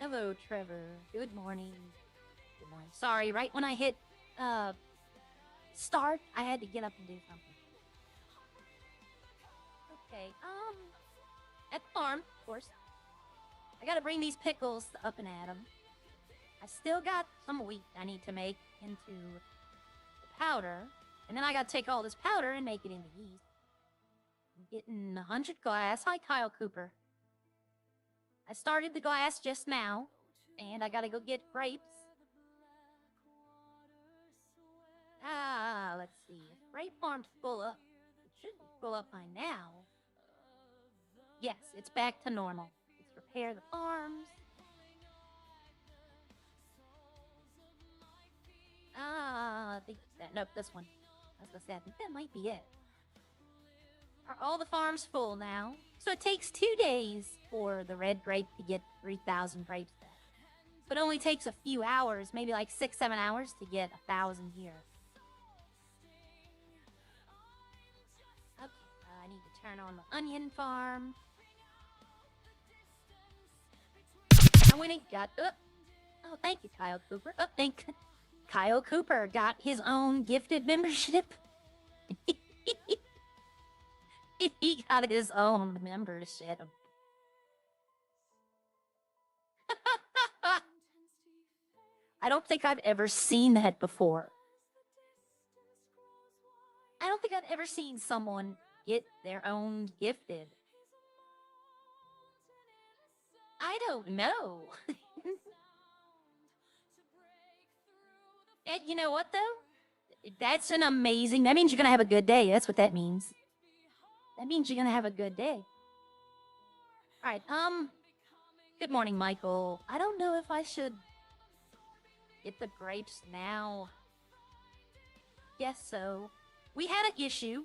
Hello, Trevor. Good morning. Good morning. Sorry, right when I hit uh start, I had to get up and do something. Okay. At the farm, of course. I gotta bring these pickles up and at 'em. I still got some wheat I need to make into the powder, and then I gotta take all this powder and make it into yeast. I'm getting 100 glass. Hi, Kyle Cooper. I started the glass just now, and I gotta go get grapes. Let's see. If grape farm's full up, it should be full up by now. Yes, it's back to normal. Let's repair the farms. I think that, nope, this one. I was gonna say, I think that might be it. Are all the farms full now? So it takes 2 days for the red grape to get 3,000 grapes back. But it only takes a few hours, maybe like 6-7 hours to get 1,000 here. Okay, I need to turn on the onion farm. I went and got, oh, thank you, Kyle Cooper. Oh, thank Kyle Cooper got his own gifted membership. He got his own membership. I don't think I've ever seen that before. I don't think I've ever seen someone get their own gifted. I don't know. And you know what, though? That's an amazing... That means you're going to have a good day. That's what that means. That means you're going to have a good day. All right, good morning, Michael. I don't know if I should get the grapes now. Guess so. We had an issue.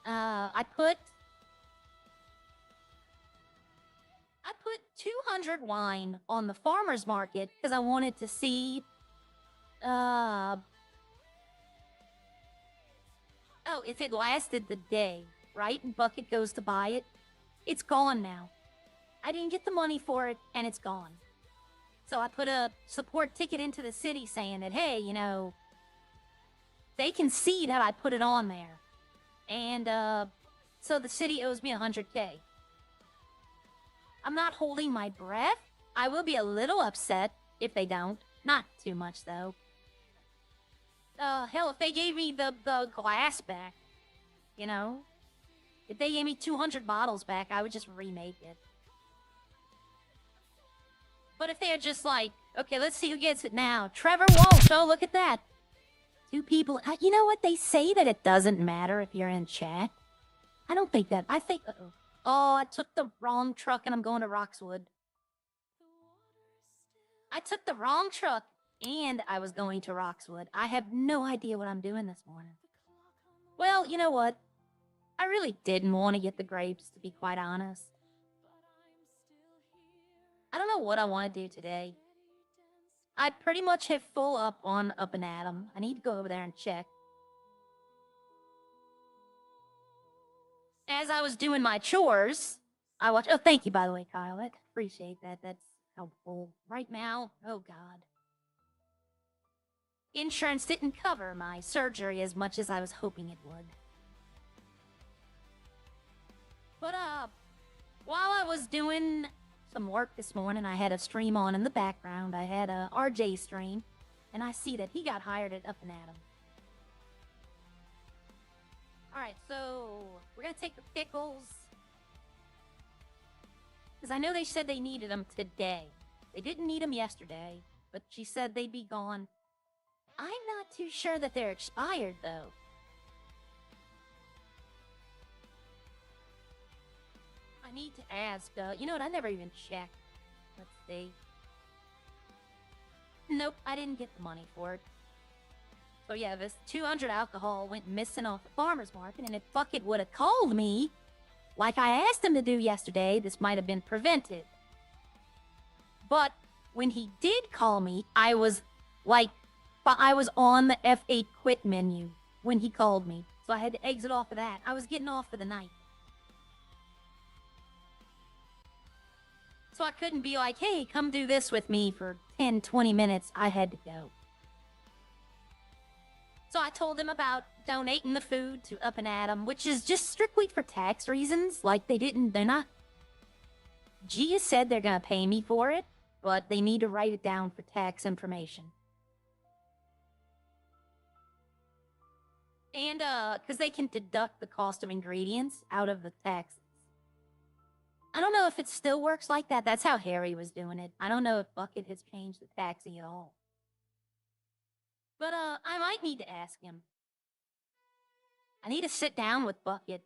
I put 200 wine on the farmer's market because I wanted to see... Oh, if it lasted the day, right? And Bucket goes to buy it. It's gone now. I didn't get the money for it, and it's gone. So I put a support ticket into the city saying that, hey, you know, they can see that I put it on there. And, so the city owes me 100K. I'm not holding my breath. I will be a little upset if they don't. Not too much, though. Hell, if they gave me the glass back, you know? If they gave me 200 bottles back, I would just remake it. But if they're just like, okay, let's see who gets it now. Trevor Walsh, oh, look at that. 2 people. You know what? They say that it doesn't matter if you're in chat. I don't think that. I think, oh, I took the wrong truck and I'm going to Roxwood. I took the wrong truck and I was going to Roxwood. I have no idea what I'm doing this morning. Well, you know what? I really didn't want to get the grapes, to be quite honest. I don't know what I want to do today. I pretty much have full up on Up and Atom. I need to go over there and check. As I was doing my chores, I watched... Oh, thank you, by the way, Kyle. I appreciate that. That's helpful. Right now, oh God. Insurance didn't cover my surgery as much as I was hoping it would. But, while I was doing some work this morning, I had a stream on in the background. I had a RJ stream, and I see that he got hired at Up and Atom. Alright, so we're gonna take the pickles. Because I know they said they needed them today. They didn't need them yesterday, but she said they'd be gone. I'm not too sure that they're expired, though. I need to ask, you know what, I never even checked. Let's see. Nope, I didn't get the money for it. So yeah, this 200 alcohol went missing off the farmer's market, and if Bucket would have called me, like I asked him to do yesterday, this might have been prevented. But when he did call me, I was on the F8 quit menu when he called me. So I had to exit off of that. I was getting off for the night. So I couldn't be like, hey, come do this with me for 10, 20 minutes. I had to go. So I told him about donating the food to Up and Adam, which is just strictly for tax reasons. Like, they're not... Gia said they're gonna pay me for it, but they need to write it down for tax information. And, because they can deduct the cost of ingredients out of the taxes. I don't know if it still works like that. That's how Harry was doing it. I don't know if Bucket has changed the taxing at all. But, I might need to ask him. I need to sit down with Bucket.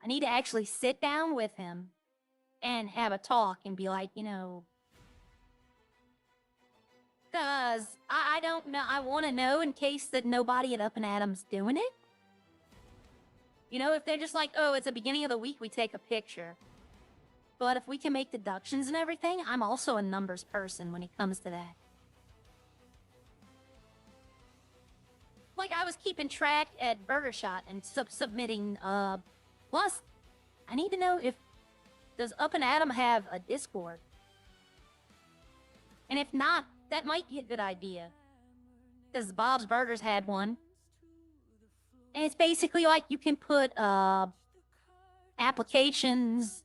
I need to actually sit down with him and have a talk and be like, you know... Because I don't know. I want to know in case that nobody at Up and Adam's doing it. You know, if they're just like, oh, it's the beginning of the week, we take a picture. But if we can make deductions and everything, I'm also a numbers person when it comes to that. Like, I was keeping track at Burger Shot and submitting, plus, I need to know if, does Up and Adam have a Discord? And if not, that might be a good idea. Because Bob's Burgers had one. And it's basically like you can put, applications.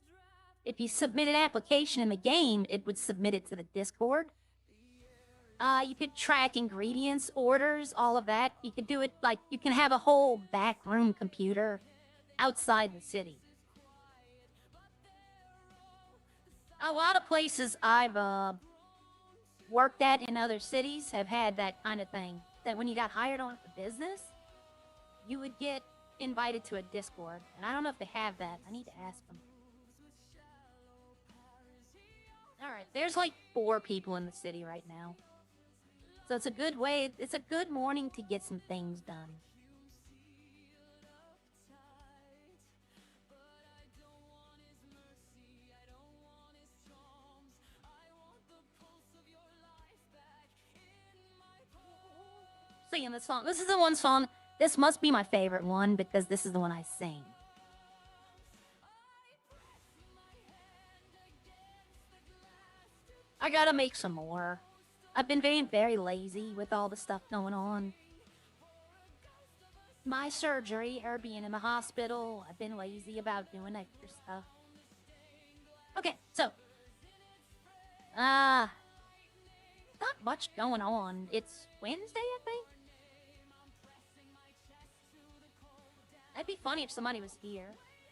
If you submit an application in the game, it would submit it to the Discord. You could track ingredients, orders, all of that. You could do it, like, you can have a whole backroom computer outside the city. A lot of places I've, worked at in other cities have had that kind of thing. That when you got hired on for business, you would get invited to a Discord. And I don't know if they have that. I need to ask them. Alright, there's like 4 people in the city right now. So it's a good way, it's a good morning to get some things done. Singing this song. This is the one song, this must be my favorite one because this is the one I sing. I gotta make some more. I've been being very lazy with all the stuff going on. My surgery, or being in the hospital, I've been lazy about doing extra stuff. Okay, so. Not much going on. It's Wednesday, I think? That'd be funny if somebody was here.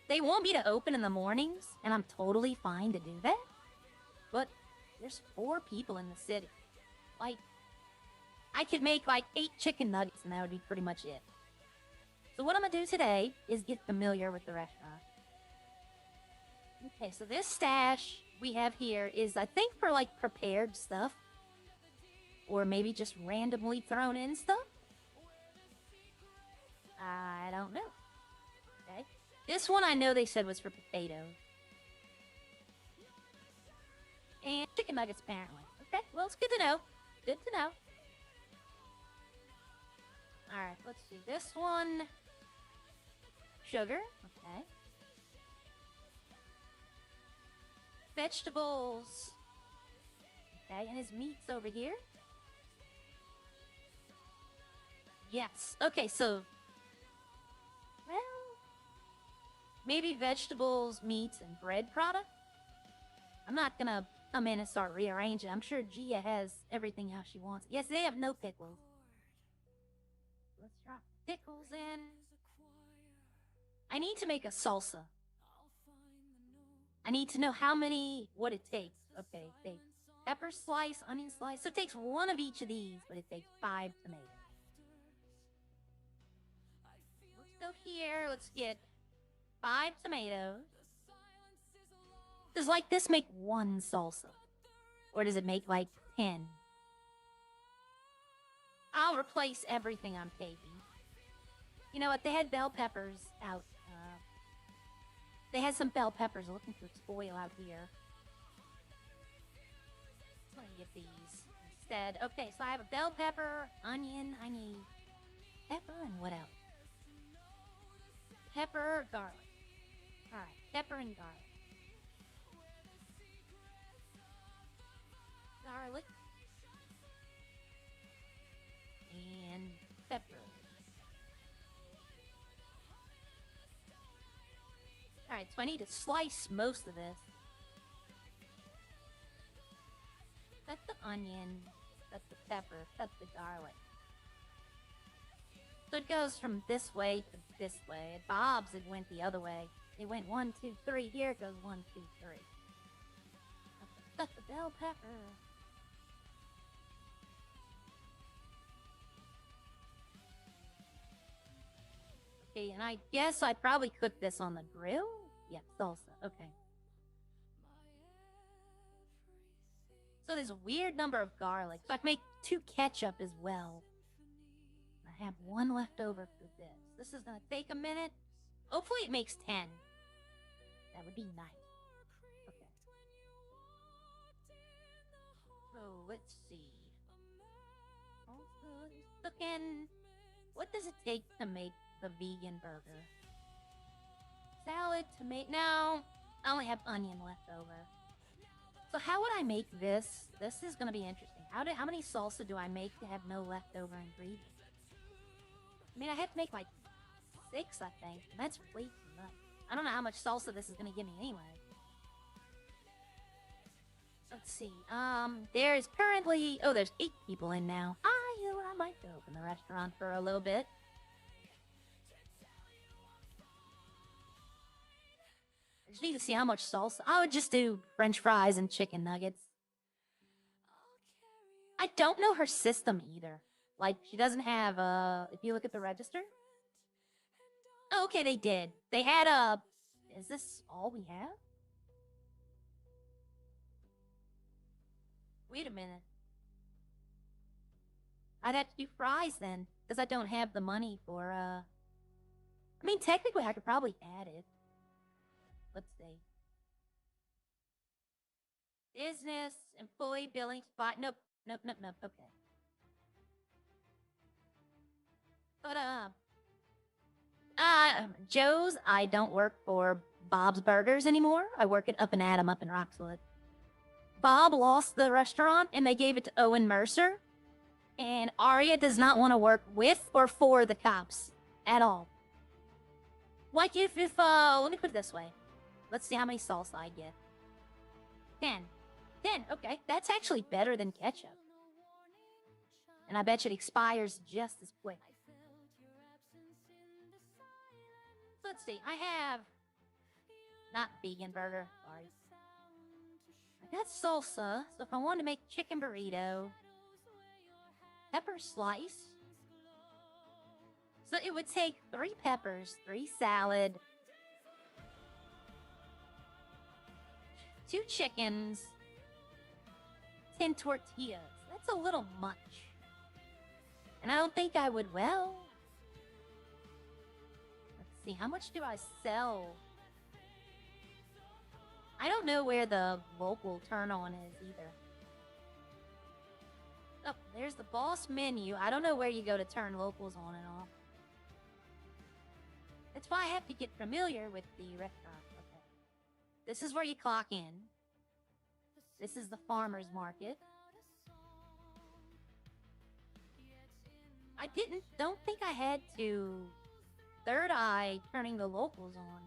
They want me to open in the mornings, and I'm totally fine to do that. But there's 4 people in the city. Like, I could make like 8 chicken nuggets and that would be pretty much it. So what I'm gonna do today is get familiar with the restaurant. Okay, so this stash we have here is, I think, for like prepared stuff. Or maybe just randomly thrown in stuff. I don't know. Okay. This one I know they said was for potatoes. And chicken nuggets, apparently. Okay, well, it's good to know. Good to know. Alright, let's see. This one... Sugar. Okay. Vegetables. Okay, and his meat's over here. Yes. Okay, so... Well... Maybe vegetables, meats, and bread product? I'm not gonna come in and start rearranging. I'm sure Gia has everything how she wants. Yes, they have no pickles. Let's drop pickles in. I need to make a salsa. I need to know how many, what it takes. Okay, it takes pepper slice, onion slice. So it takes 1 of each of these, but it takes 5 tomatoes. Let's go here. Let's get 5 tomatoes. Does like this make 1 salsa? Or does it make like 10? I'll replace everything I'm taking. You know what? They had bell peppers out. They had some bell peppers looking to spoil out here. Let me get these instead. Okay, so I have a bell pepper, onion. I need pepper and what else? Pepper, garlic. Alright, pepper and garlic. garlic, and pepper. Alright, so I need to slice most of this. Cut the onion, cut the pepper, cut the garlic. So it goes from this way to this way. At Bob's, it went the other way. It went 1, 2, 3. Here it goes 1, 2, 3. Cut the bell pepper. Okay, and I guess I probably cooked this on the grill? Yeah, salsa. Okay. So there's a weird number of garlic. So I can make 2 ketchup as well. I have 1 left over for this. This is gonna take a minute. Hopefully it makes 10. That would be nice. Okay. So let's see. Also, cooking. What does it take to make the vegan burger? Salad, tomato. No, I only have onion left over. So how would I make this? This is gonna be interesting. How many salsa do I make to have no leftover ingredients? I mean, I have to make like 6, I think. And that's way too much. I don't know how much salsa this is gonna give me anyway. Let's see. There's currently... Oh, there's 8 people in now. I might go open the restaurant for a little bit. I just need to see how much salsa. I would just do French fries and chicken nuggets. I don't know her system either. Like, she doesn't have, if you look at the register. Oh, okay, they did. They had a... Is this all we have? Wait a minute. I'd have to do fries then, because I don't have the money for, I mean, technically I could probably add it. Let's see. Business, employee billing spot. Nope. Okay. But, Joe's, I don't work for Bob's Burgers anymore. I work at Up and Adam up in Roxwood. Bob lost the restaurant and they gave it to Owen Mercer. And Arya does not want to work with or for the cops at all. Like if let me put it this way. Let's see how many salsa I get. 10. 10, okay. That's actually better than ketchup. And I bet you it expires just as quick. Let's see, I have... Not vegan burger, sorry. I got salsa, so if I want to make chicken burrito... Pepper slice. So it would take 3 peppers, 3 salad... 2 chickens... 10 tortillas. That's a little much. And I don't think I would, well... Let's see, how much do I sell? I don't know where the local turn-on is either. Oh, there's the boss menu. I don't know where you go to turn locals on and off. That's why I have to get familiar with the restaurant. Okay. This is where you clock in. This is the farmer's market. I don't think I had to third eye turning the locals on.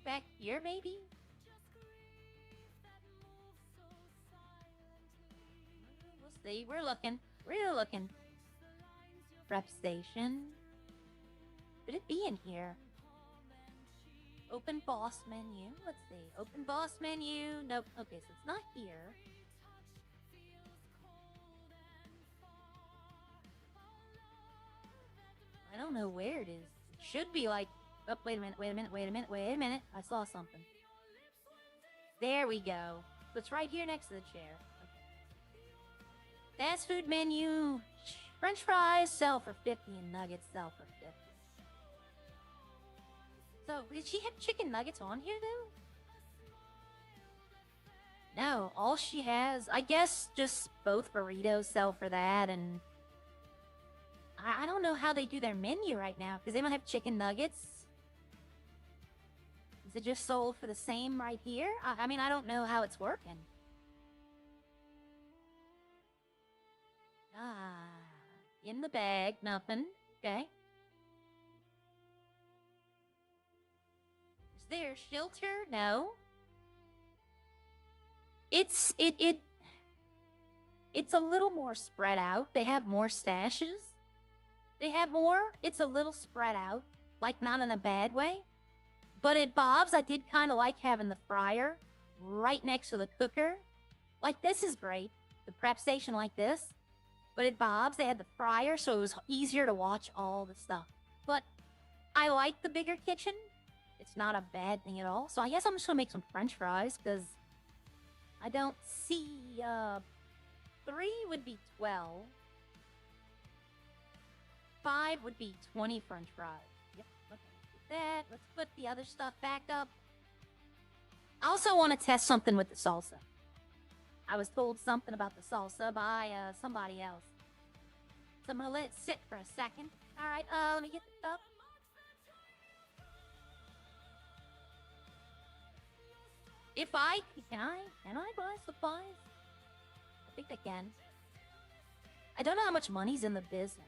Back here, maybe? We'll see. We're looking. We're looking. Prep station. Should it be in here? Open boss menu. Let's see. Open boss menu. Nope. Okay, so it's not here. I don't know where it is. It should be like... Oh, wait a minute. I saw something. There we go. So it's right here next to the chair. Okay. Fast food menu. French fries sell for 50 and nuggets sell for 50. So, did she have chicken nuggets on here, though? No, all she has... I guess just both burritos sell for that, and... I don't know how they do their menu right now, because they don't have chicken nuggets. Is it just sold for the same right here? I mean, I don't know how it's working. In the bag, nothing. Okay. Is there shelter? No. It's a little more spread out. They have more stashes. They have more. It's a little spread out, like not in a bad way. But at Bob's, I did kind of like having the fryer right next to the cooker. Like, this is great. The prep station like this. But at Bob's, they had the fryer, so it was easier to watch all the stuff. But I like the bigger kitchen. It's not a bad thing at all. So I guess I'm just going to make some french fries, because I don't see... 3 would be 12. 5 would be 20 french fries. Yep, let's do that. Let's put the other stuff back up. I also want to test something with the salsa. I was told something about the salsa by somebody else. So I'm going to let it sit for a second. Alright, let me get the stuff. If I... Can I buy supplies? I think I can. I don't know how much money's in the business.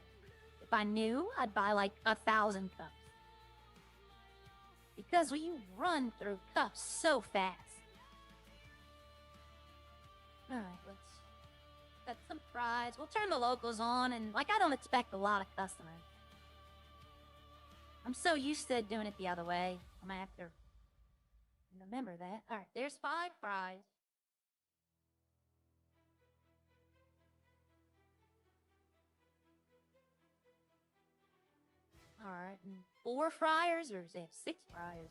If I knew, I'd buy like 1,000 cups. Because we run through cups so fast. Alright, let's got some fries. We'll turn the locals on, and like, I don't expect a lot of customers. I'm so used to doing it the other way. I'm gonna have to remember that. Alright, there's 5 fries. Alright, and 4 fryers, or is it 6 fryers?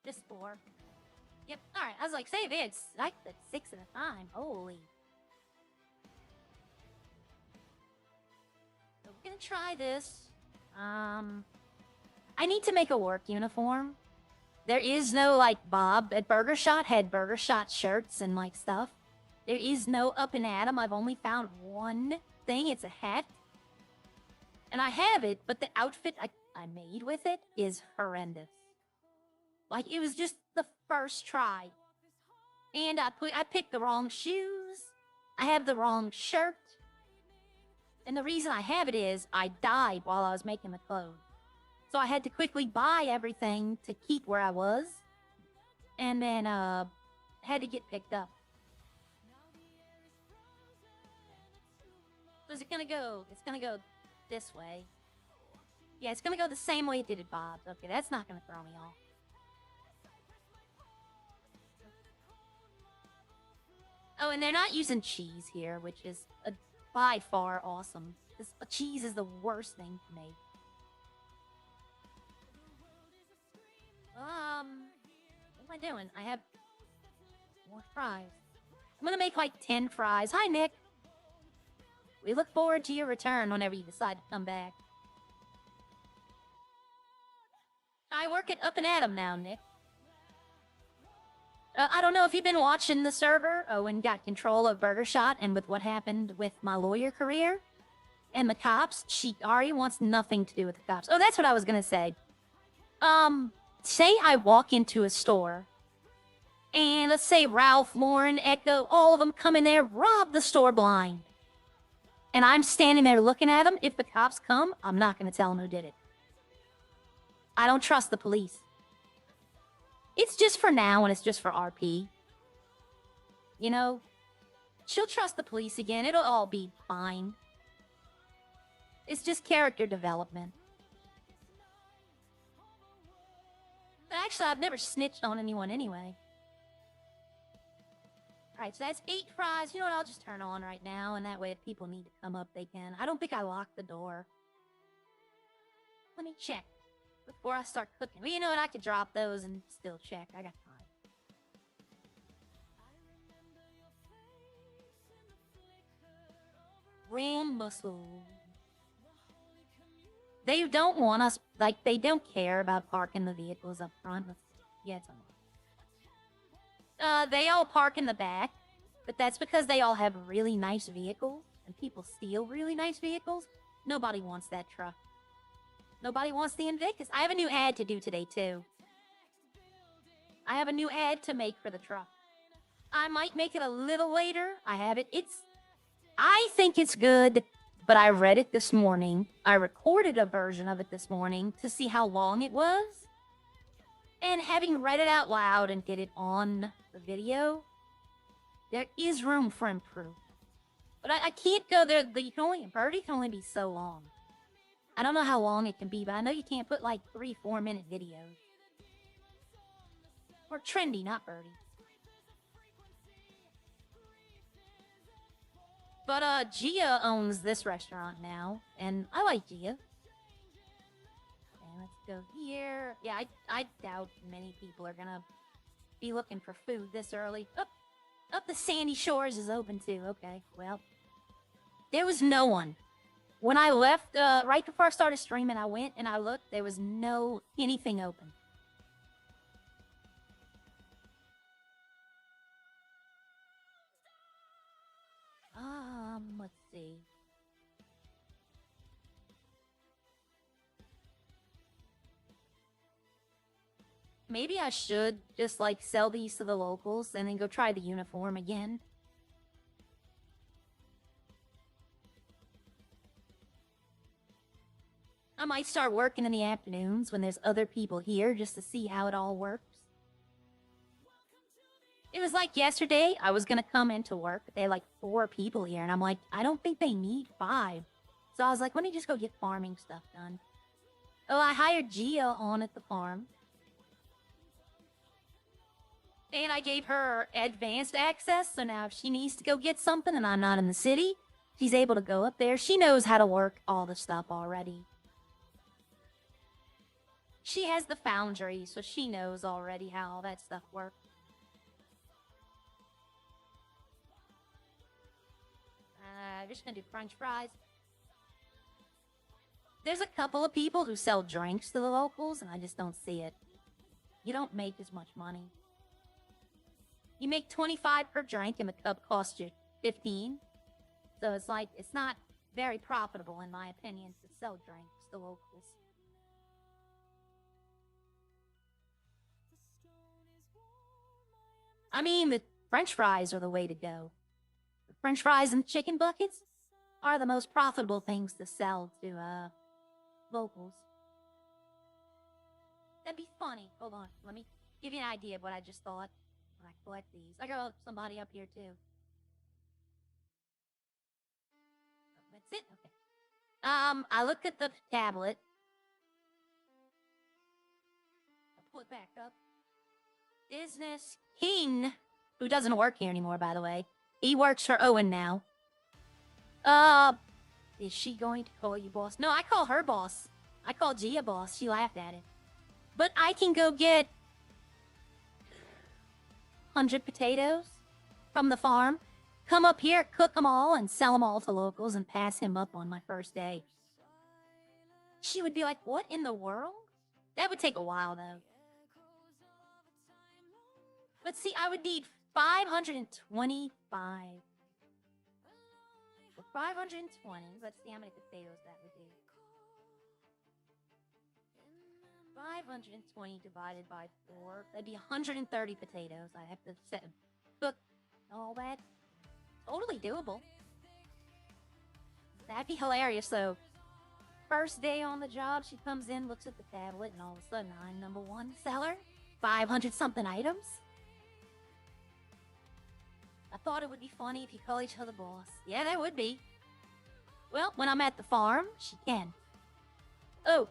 Just 4. Yep, alright, I was like, save it, it's like 6 at a time, holy. So we're gonna try this. I need to make a work uniform. There is no, like, Bob at Burger Shot had Burger Shot shirts and, like, stuff. There is no Up and Atom. I've only found one thing. It's a hat. And I have it, but the outfit I made with it is horrendous. Like, it was just the first try. And I picked the wrong shoes. I have the wrong shirt. And the reason I have it is I died while I was making the clothes. So I had to quickly buy everything to keep where I was. And then, had to get picked up. So is it gonna go? It's gonna go this way. Yeah, it's gonna go the same way it did at Bob's. Okay, that's not gonna throw me off. Oh, and they're not using cheese here, which is by far awesome. Cheese is the worst thing to make. What am I doing? I have more fries. I'm gonna make like 10 fries. Hi, Nick. We look forward to your return whenever you decide to come back. I work at Up and Atom now, Nick. I don't know if you've been watching the server. Owen got control of Burger Shot, and with what happened with my lawyer career and the cops, Ari wants nothing to do with the cops. Oh, that's what I was gonna say. Say I walk into a store, and let's say Ralph, Lauren, Echo, all of them come in there, rob the store blind. And I'm standing there looking at them. If the cops come, I'm not gonna tell them who did it. I don't trust the police. It's just for now, and it's just for RP. You know, she'll trust the police again. It'll all be fine. It's just character development. But actually, I've never snitched on anyone anyway. Alright, so that's 8 fries. You know what? I'll just turn on right now, and that way if people need to come up, they can. I don't think I locked the door. Let me check before I start cooking. Well, you know what? I could drop those and still check. I got time. Ram muscle. They don't want us, like, they don't care about parking the vehicles up front. Yeah, it's on. They all park in the back, but that's because they all have really nice vehicles, and people steal really nice vehicles. Nobody wants that truck. Nobody wants the Invictus. I have a new ad to do today, too. I have a new ad to make for the truck. I might make it a little later. I think it's good, but I read it this morning. I recorded a version of it this morning to see how long it was. And having read it out loud and did it on the video, there is room for improvement. But I can't go there. Birdie can only be so long. I don't know how long it can be, but I know you can't put like 3-4 minute videos. Or trendy, not Birdie. But Gia owns this restaurant now, and I like Gia. Okay, let's go here. Yeah, I doubt many people are gonna be looking for food this early. Up the Sandy Shores is open too. Okay, well, there was no one. When I left, right before I started streaming, I went and I looked. There was anything open. Let's see. Maybe I should just, like, sell these to the locals and then go try the uniform again. I might start working in the afternoons when there's other people here just to see how it all works. It was like yesterday, I was gonna come into work, but they had like 4 people here, and I'm like, I don't think they need 5. So I was like, let me just go get farming stuff done. Oh, I hired Gia on at the farm. And I gave her advanced access, so now if she needs to go get something and I'm not in the city, she's able to go up there. She knows how to work all the stuff already. She has the foundry, so she knows already how all that stuff works. I'm just gonna do french fries. There's a couple of people who sell drinks to the locals, and I just don't see it. You don't make as much money. You make 25 per drink, and the cup costs you 15. So it's like, it's not very profitable, in my opinion, to sell drinks to locals. I mean, the french fries are the way to go. The french fries and chicken buckets are the most profitable things to sell to, locals. That'd be funny. Hold on, let me give you an idea of what I just thought when I collect these. I got somebody up here, too. That's it? Okay. I look at the tablet. I'll pull it back up. Business King, who doesn't work here anymore, by the way. He works for Owen now. Is she going to call you boss? No, I call her boss. I call Gia boss. She laughed at it. But I can go get 100 potatoes from the farm, come up here, cook them all, and sell them all to locals and pass him up on my first day. She would be like, what in the world? That would take a while, though. But see, I would need 525. For 520, let's see how many potatoes that would be. 520 divided by 4, that'd be 130 potatoes. I have to cook all that. Totally doable. That'd be hilarious, though. First day on the job, she comes in, looks at the tablet, and all of a sudden, I'm number 1 seller. 500-something items. I thought it would be funny if you call each other boss. Yeah, that would be. Well, when I'm at the farm, she can. Oh,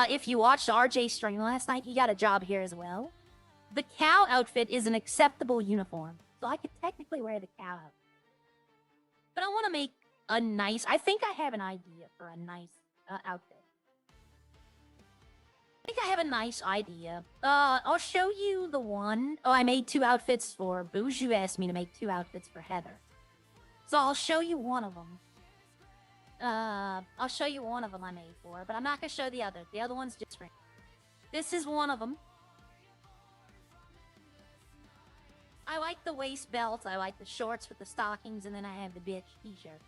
if you watched RJ's stream last night, he got a job here as well. The cow outfit is an acceptable uniform, so I could technically wear the cow outfit. But I want to make a nice... I think I have an idea for a nice outfit. I think I have a nice idea. I'll show you the one. Oh, I made 2 outfits for Booze. You asked me to make 2 outfits for Heather. So I'll show you one of them. I'll show you one of them I made for her, but I'm not going to show the other. The other one's different. This is one of them. I like the waist belt. I like the shorts with the stockings, and then I have the bitch t-shirt.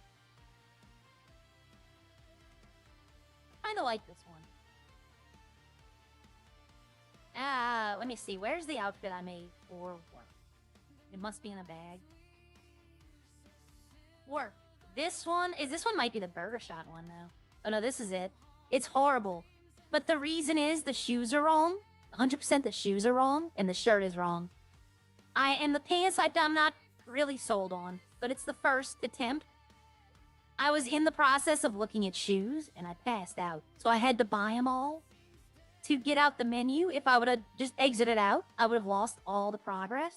Kind of like this one. let me see. Where's the outfit I made for work? It must be in a bag. Work. This one might be the burger shot one, though. Oh, no, this is it. It's horrible. But the reason is the shoes are wrong. 100% the shoes are wrong, and the shirt is wrong. And the pants I'm not really sold on, but it's the first attempt. I was in the process of looking at shoes, and I passed out. So I had to buy them all to get out the menu. If I would have just exited out, I would have lost all the progress.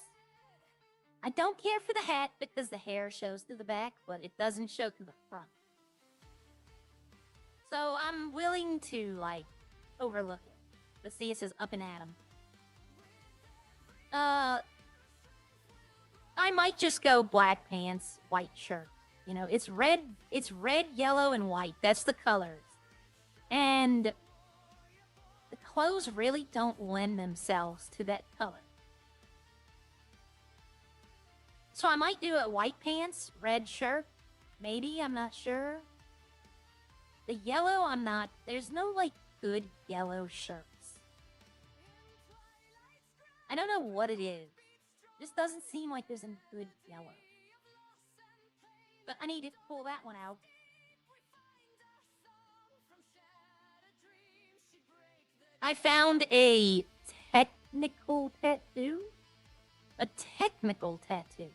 I don't care for the hat because the hair shows through the back, but it doesn't show through the front. So I'm willing to, like, overlook it. But see, it says up and at 'em. I might just go black pants, white shirt. You know, it's red, yellow, and white. That's the colors. And the clothes really don't lend themselves to that color. So I might do a white pants, red shirt. Maybe, I'm not sure. The yellow, I'm not. There's no, like, good yellow shirts. I don't know what it is. It just doesn't seem like there's a good yellow. But I need to pull that one out. I found a technical tattoo. A technical tattoo.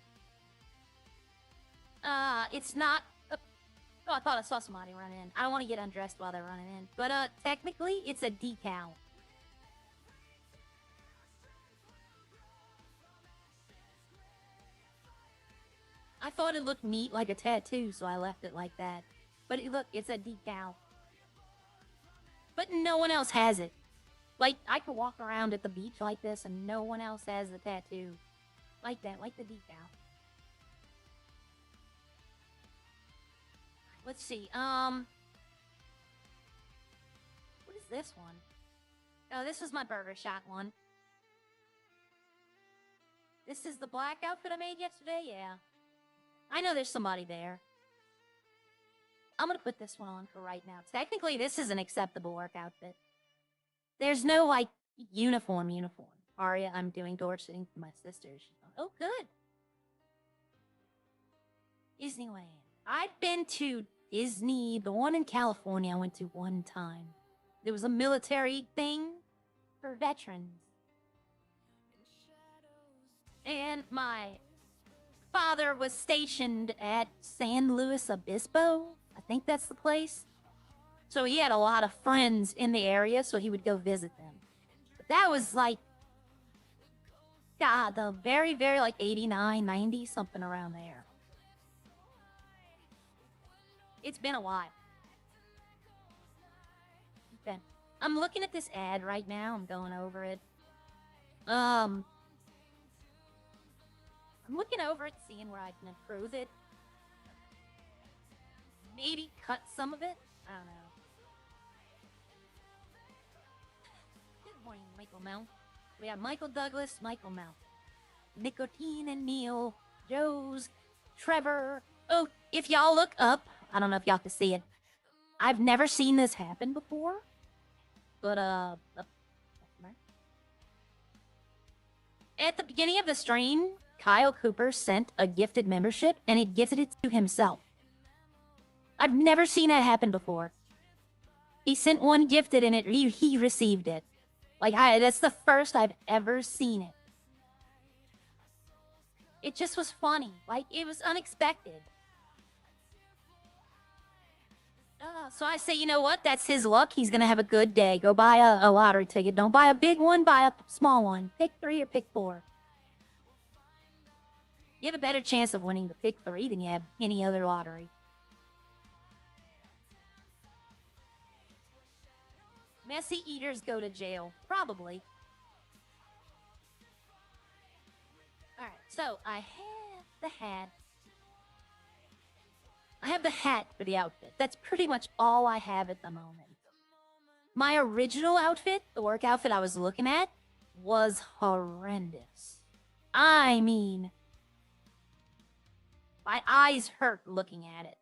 It's not... Oh, I thought I saw somebody run in. I don't want to get undressed while they're running in. But, technically, it's a decal. I thought it looked neat like a tattoo, so I left it like that. But look, it's a decal. But no one else has it. Like, I could walk around at the beach like this and no one else has the tattoo. Like that, like the decal. Let's see, what is this one? Oh, this was my burger shot one. This is the black outfit I made yesterday? Yeah. I know there's somebody there. I'm gonna put this one on for right now. Technically, this is an acceptable work outfit. There's no, like, uniform. Aria, I'm doing door sitting for my sisters. Oh, good. Disneyland. I've been to Disney, the one in California I went to one time. There was a military thing for veterans. And my father was stationed at San Luis Obispo. I think that's the place. So he had a lot of friends in the area, so he would go visit them. But that was like, God, the very, very, like, 89, 90, something around there. It's been a while. Okay. I'm looking at this ad right now. I'm going over it. I'm looking over it, seeing where I can improve it. Maybe cut some of it. I don't know. Good morning, Michael Mel. We have Michael Douglas, Michael Mel. Nicotine and Neil, Joe's, Trevor. Oh, if y'all look up, I don't know if y'all can see it. I've never seen this happen before. But, at the beginning of the stream, Kyle Cooper sent a gifted membership, and he gifted it to himself. I've never seen that happen before. He sent one gifted, and he received it. Like, that's the first I've ever seen it. It just was funny. Like, it was unexpected. So I say, you know what? That's his luck. He's gonna have a good day. Go buy a lottery ticket. Don't buy a big one, buy a small one. Pick 3 or pick 4. You have a better chance of winning the pick 3 than you have any other lottery. Messy eaters go to jail. Probably. Alright, so I have the hat. I have the hat for the outfit. That's pretty much all I have at the moment. My original outfit, the work outfit I was looking at, was horrendous. I mean, my eyes hurt looking at it.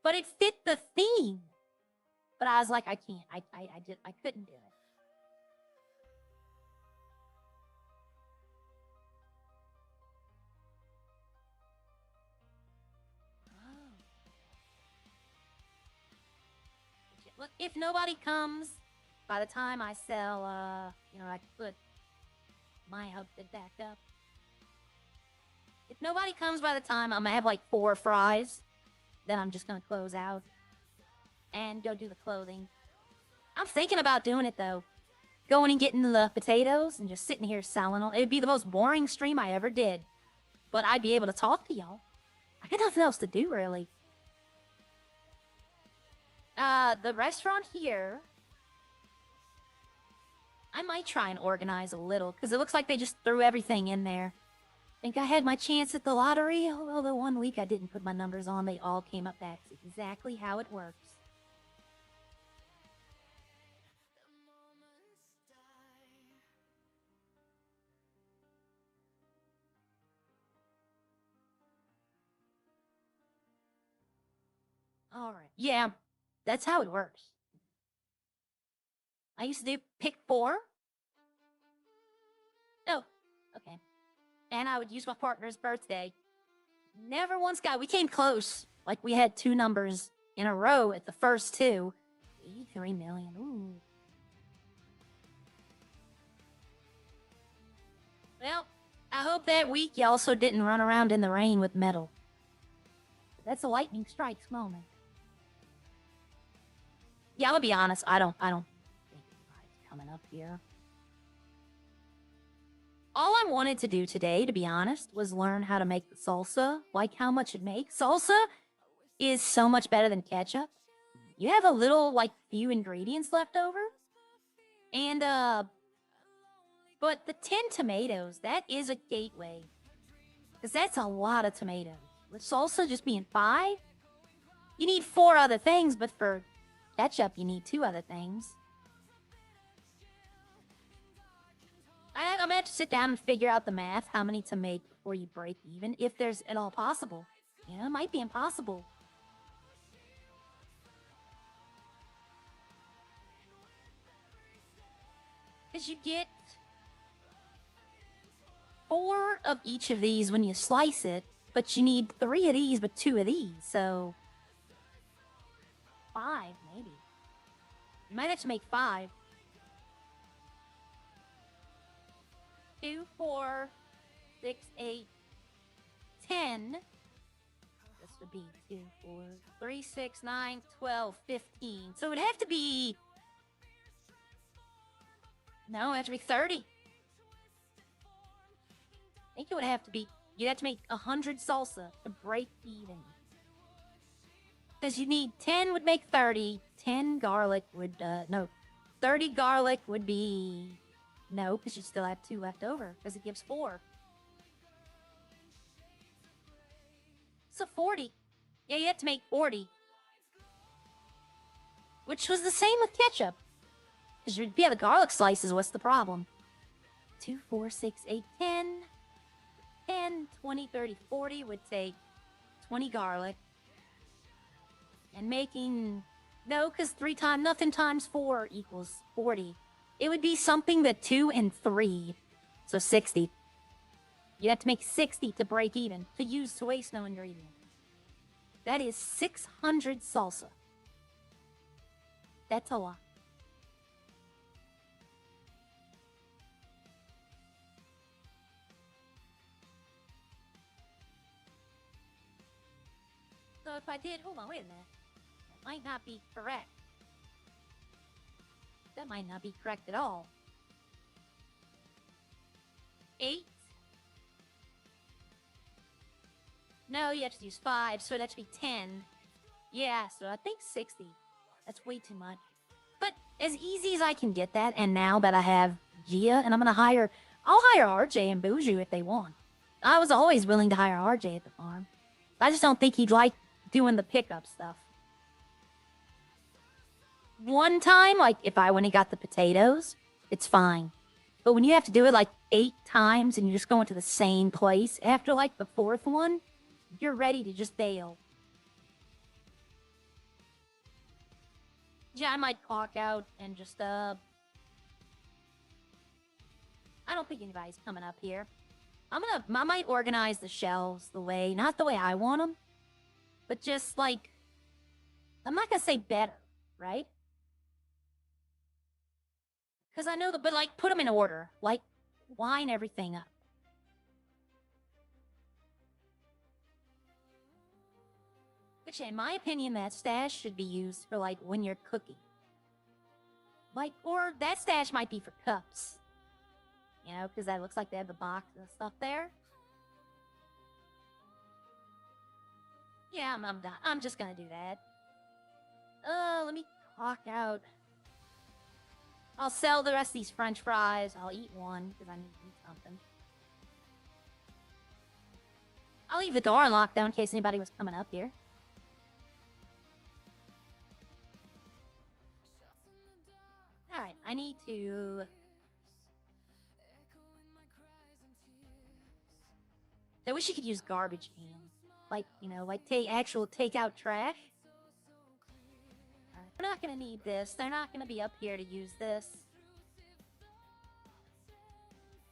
But it fit the theme. But I was like, I can't. I couldn't do it. Look, if nobody comes by the time I sell, I can put my outfit back up. If nobody comes by the time I'm gonna have like 4 fries, then I'm just gonna close out and go do the clothing. I'm thinking about doing it though. Going and getting the potatoes and just sitting here selling them. It'd be the most boring stream I ever did. But I'd be able to talk to y'all. I got nothing else to do, really. The restaurant here, I might try and organize a little, because it looks like they just threw everything in there. Think I had my chance at the lottery? Although the 1 week I didn't put my numbers on, they all came up. That's exactly how it works. Alright. Yeah, that's how it works. I used to do pick 4. Oh, okay. And I would use my partner's birthday. Never once we came close. Like, we had 2 numbers in a row at the first 2. 83 million, ooh. Well, I hope that week you also didn't run around in the rain with metal. That's a lightning strikes moment. Yeah, I'm gonna be honest, I don't think anybody's coming up here. All I wanted to do today, to be honest, was learn how to make the salsa, like how much it makes. Salsa is so much better than ketchup. You have a little, like, few ingredients left over. And, but the 10 tomatoes, that is a gateway. Because that's a lot of tomatoes. With salsa just being 5, you need 4 other things, but for ketchup, you need 2 other things. I'm gonna have to sit down and figure out the math, how many to make before you break even, if there's at all possible. You know, it might be impossible. Because you get 4 of each of these when you slice it, but you need 3 of these, but 2 of these, so 5, maybe. You might have to make 5. 2, 4, 6, 8, 10. This would be 2, 4, 3, 6, 9, 12, 15. So it would have to be... No, it would have to be 30. I think it would have to be... You'd have to make 100 salsa to break even. Because you need 10 would make 30. 10 garlic would... No. 30 garlic would be... No, because you still have 2 left over, because it gives 4. So 40. Yeah, you have to make 40. Which was the same with ketchup. Because, yeah, the garlic slices, what's the problem? 2, 4, 6, 8, 10. 10, 20, 30, 40 would take 20 garlic. And making... No, because nothing times 4 equals 40. It would be something that 2 and 3. So 60. You'd have to make 60 to break even, to waste no ingredient. That is 600 salsa. That's a lot. So if I did... Hold on, wait a minute. That might not be correct. That might not be correct at all. 8? No, you have to use 5, so it'd have to be 10. Yeah, so I think 60. That's way too much. But as easy as I can get that, and now that I have Gia, and I'll hire RJ and Buju if they want. I was always willing to hire RJ at the farm. I just don't think he'd like doing the pickup stuff. One time, like, if I went and got the potatoes, it's fine. But when you have to do it, like, 8 times and you're just going to the same place, after, like, the 4th one, you're ready to just bail. Yeah, I might clock out and just, I don't think anybody's coming up here. I might organize the shelves not the way I want them, but just, like, I'm not gonna say better, right? Because I know but like, put them in order. Like, line everything up. Which, in my opinion, that stash should be used for, like, when you're cooking. Like, or that stash might be for cups. You know, because that looks like they have the box and stuff there. Yeah, I'm done. I'm just gonna do that. Let me clock out. I'll sell the rest of these french fries. I'll eat one, because I need to eat something. I'll leave the door unlocked though, in case anybody was coming up here. Alright, I need to... I wish you could use garbage cans. Like, you know, like actual takeout trash. Right, we're not gonna need this. They're not gonna be up here to use this.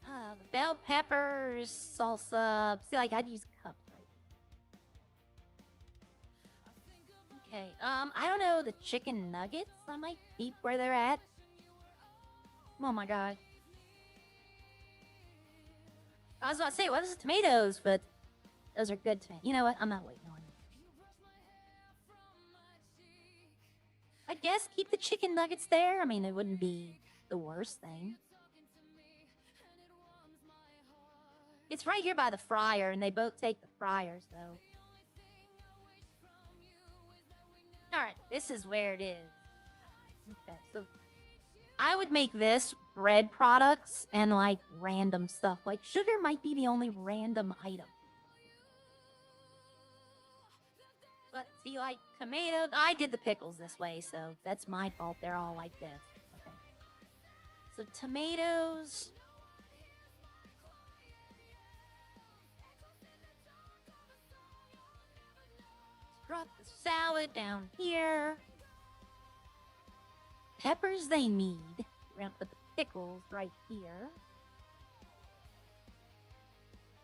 The bell peppers, salsa. See, like, I'd use cups, right? Okay, I don't know, the chicken nuggets? I might keep where they're at. Oh my god. I was about to say, what is tomatoes? But those are good tomatoes. You know what? I'm not waiting on it. I guess keep the chicken nuggets there. I mean, it wouldn't be the worst thing. It's right here by the fryer, and they both take the fryer, so... Alright, this is where it is. Okay, so... I would make this bread products and, like, random stuff. Like, sugar might be the only random item. But, see, like, tomato... I did the pickles this way, so that's my fault. They're all like this. Okay. So, tomatoes... Drop the salad down here. Peppers they need. We're gonna put the pickles right here.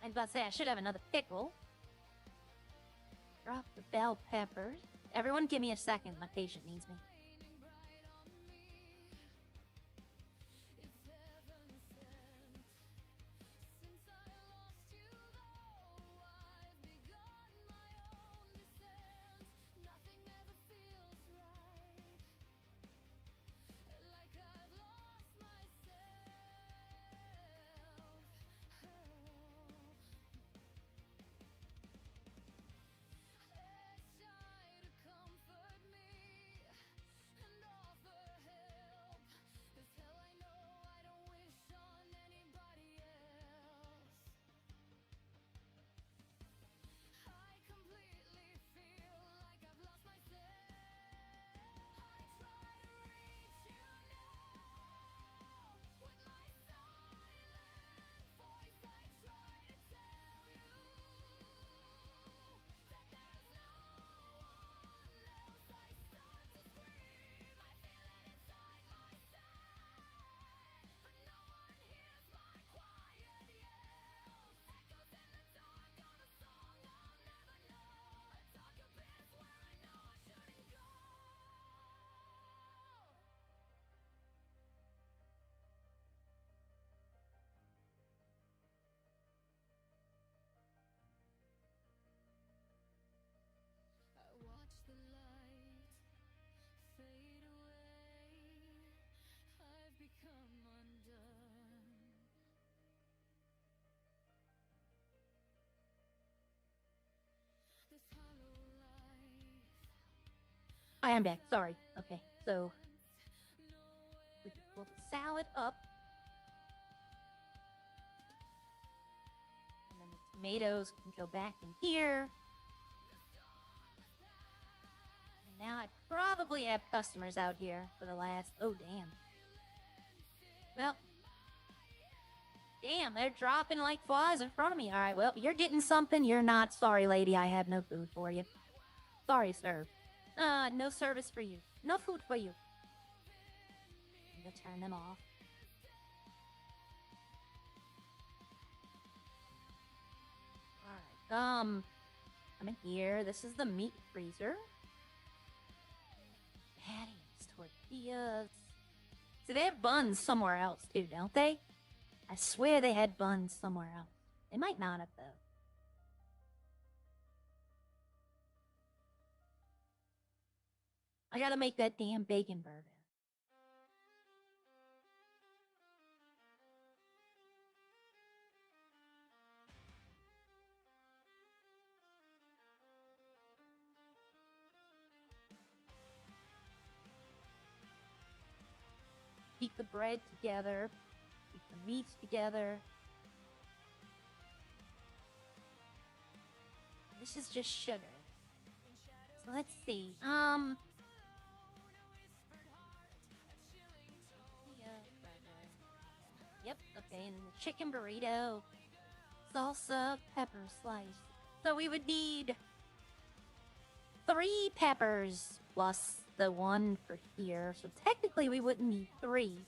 I was about to say I should have another pickle. Drop the bell peppers. Everyone give me a second. My patient needs me. I am back. Sorry. Okay, so we can pull the salad up. And then the tomatoes can go back in here. And now I probably have customers out here for the last... Oh, damn. Well. Damn, they're dropping like flies in front of me. Alright, well, you're getting something. You're not. Sorry, lady. I have no food for you. Sorry, sir. No service for you. No food for you. I'm gonna turn them off. Alright, I'm in here. This is the meat freezer. Patties, tortillas, So they have buns somewhere else too, don't they? I swear they had buns somewhere else. They might not have, though. I gotta make that damn bacon burger. Keep the bread together. Keep the meats together. This is just sugar. So let's see. Yep, okay, and the chicken burrito. Salsa, pepper slice. So we would need 3 peppers plus the 1 for here. So technically we wouldn't need 3.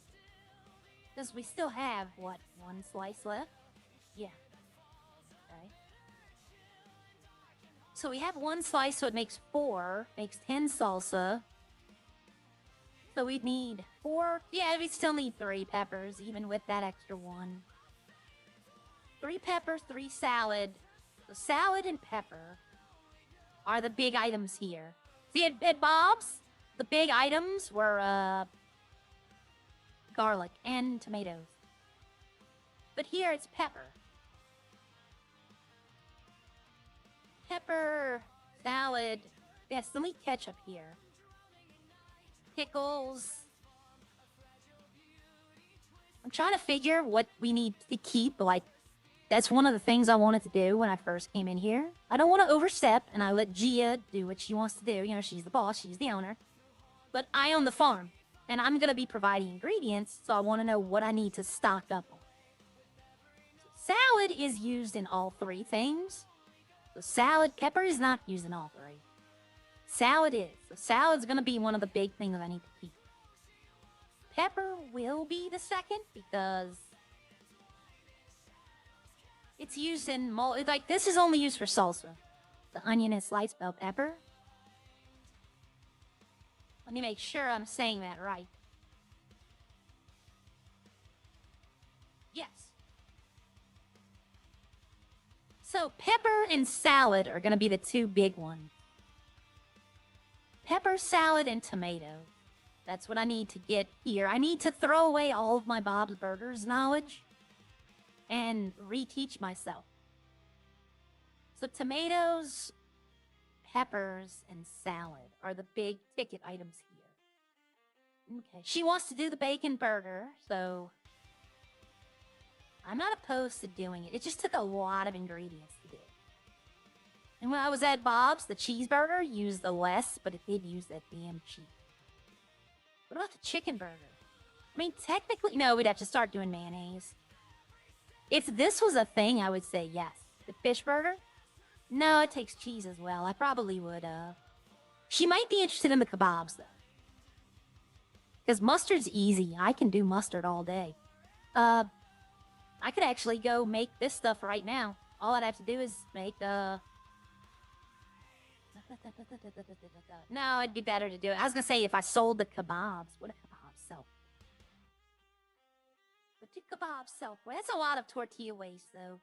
Because we still have, what, 1 slice left? Yeah. Okay. So we have 1 slice, so it makes 4. Makes 10 salsa. So we'd need 4. Yeah, we still need 3 peppers, even with that extra 1. 3 peppers, 3 salad. So salad and pepper are the big items here. See, at Bob's, the big items were garlic and tomatoes. But here it's pepper. Pepper, salad. Yeah, still need ketchup here. Pickles. I'm trying to figure what we need to keep. Like, that's one of the things I wanted to do when I first came in here. I don't want to overstep, and I let Gia do what she wants to do. You know, she's the boss, she's the owner. But I own the farm, and I'm going to be providing ingredients, so I want to know what I need to stock up on. Salad is used in all 3 things. The salad, pepper is not used in all 3. Salad is. The salad's going to be one of the big things I need to keep. Pepper will be the second because it's used in like this is only used for salsa. The onion and sliced bell pepper. Let me make sure I'm saying that right. Yes. So pepper and salad are going to be the 2 big ones. Pepper, salad, and tomato. That's what I need to get here. I need to throw away all of my Bob's Burgers knowledge and reteach myself. So tomatoes, peppers, and salad are the big ticket items here. Okay, she wants to do the bacon burger, so I'm not opposed to doing it. It just took a lot of ingredients to do. And when I was at Bob's, the cheeseburger used the less, but it did use that damn cheese. What about the chicken burger? I mean, technically, no, we'd have to start doing mayonnaise. If this was a thing, I would say yes. The fish burger? No, it takes cheese as well. I probably would, She might be interested in the kebabs, though. Because mustard's easy. I can do mustard all day. I could actually go make this stuff right now. All I'd have to do is make, No, it'd be better to do it. I was gonna say if I sold the kebabs. What do kebabs sell? What do kebabs sell for? That's a lot of tortilla waste, though.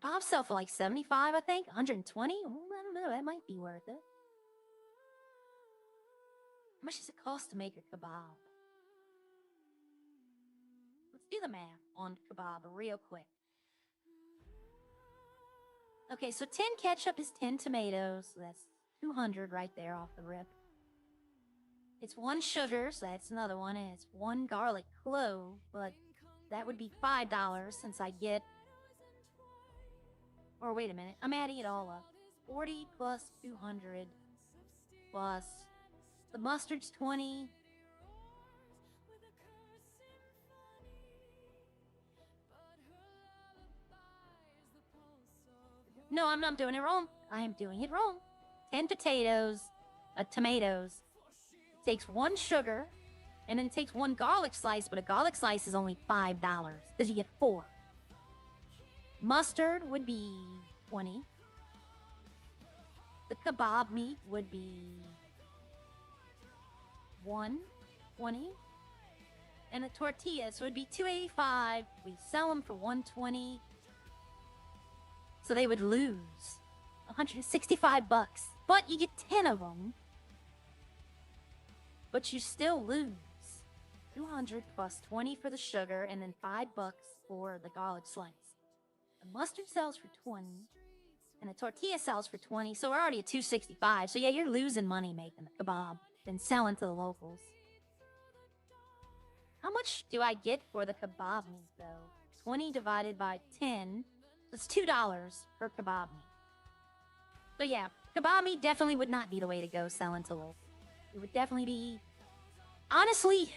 Kebabs sell for like 75, I think. 120? I don't know. That might be worth it. How much does it cost to make a kebab? Let's do the math on kebab real quick. Okay, so 10 ketchup is 10 tomatoes. So that's 200 right there off the rip. It's 1 sugar, so that's another one. And it's 1 garlic clove, but that would be $5 since I get... Or wait a minute, I'm adding it all up. 40 plus 200 plus... The mustard's 20. No, I'm not doing it wrong. I am doing it wrong. 10 potatoes, tomatoes. It takes 1 sugar, and then it takes 1 garlic slice, but a garlic slice is only $5, because you get 4. Mustard would be 20. The kebab meat would be 1. 20. And the tortillas would be $2.85. We sell them for $120. So they would lose $165. But you get 10 of them. But you still lose 200 plus 20 for the sugar and then $5 for the garlic slice. The mustard sells for 20 and the tortilla sells for 20, so we're already at 265. So yeah, you're losing money making the kebab than selling to the locals. How much do I get for the kebab meat though? 20 divided by 10, that's $2 per kebab meat. So yeah, kebab meat definitely would not be the way to go selling to locals. It would definitely be, honestly,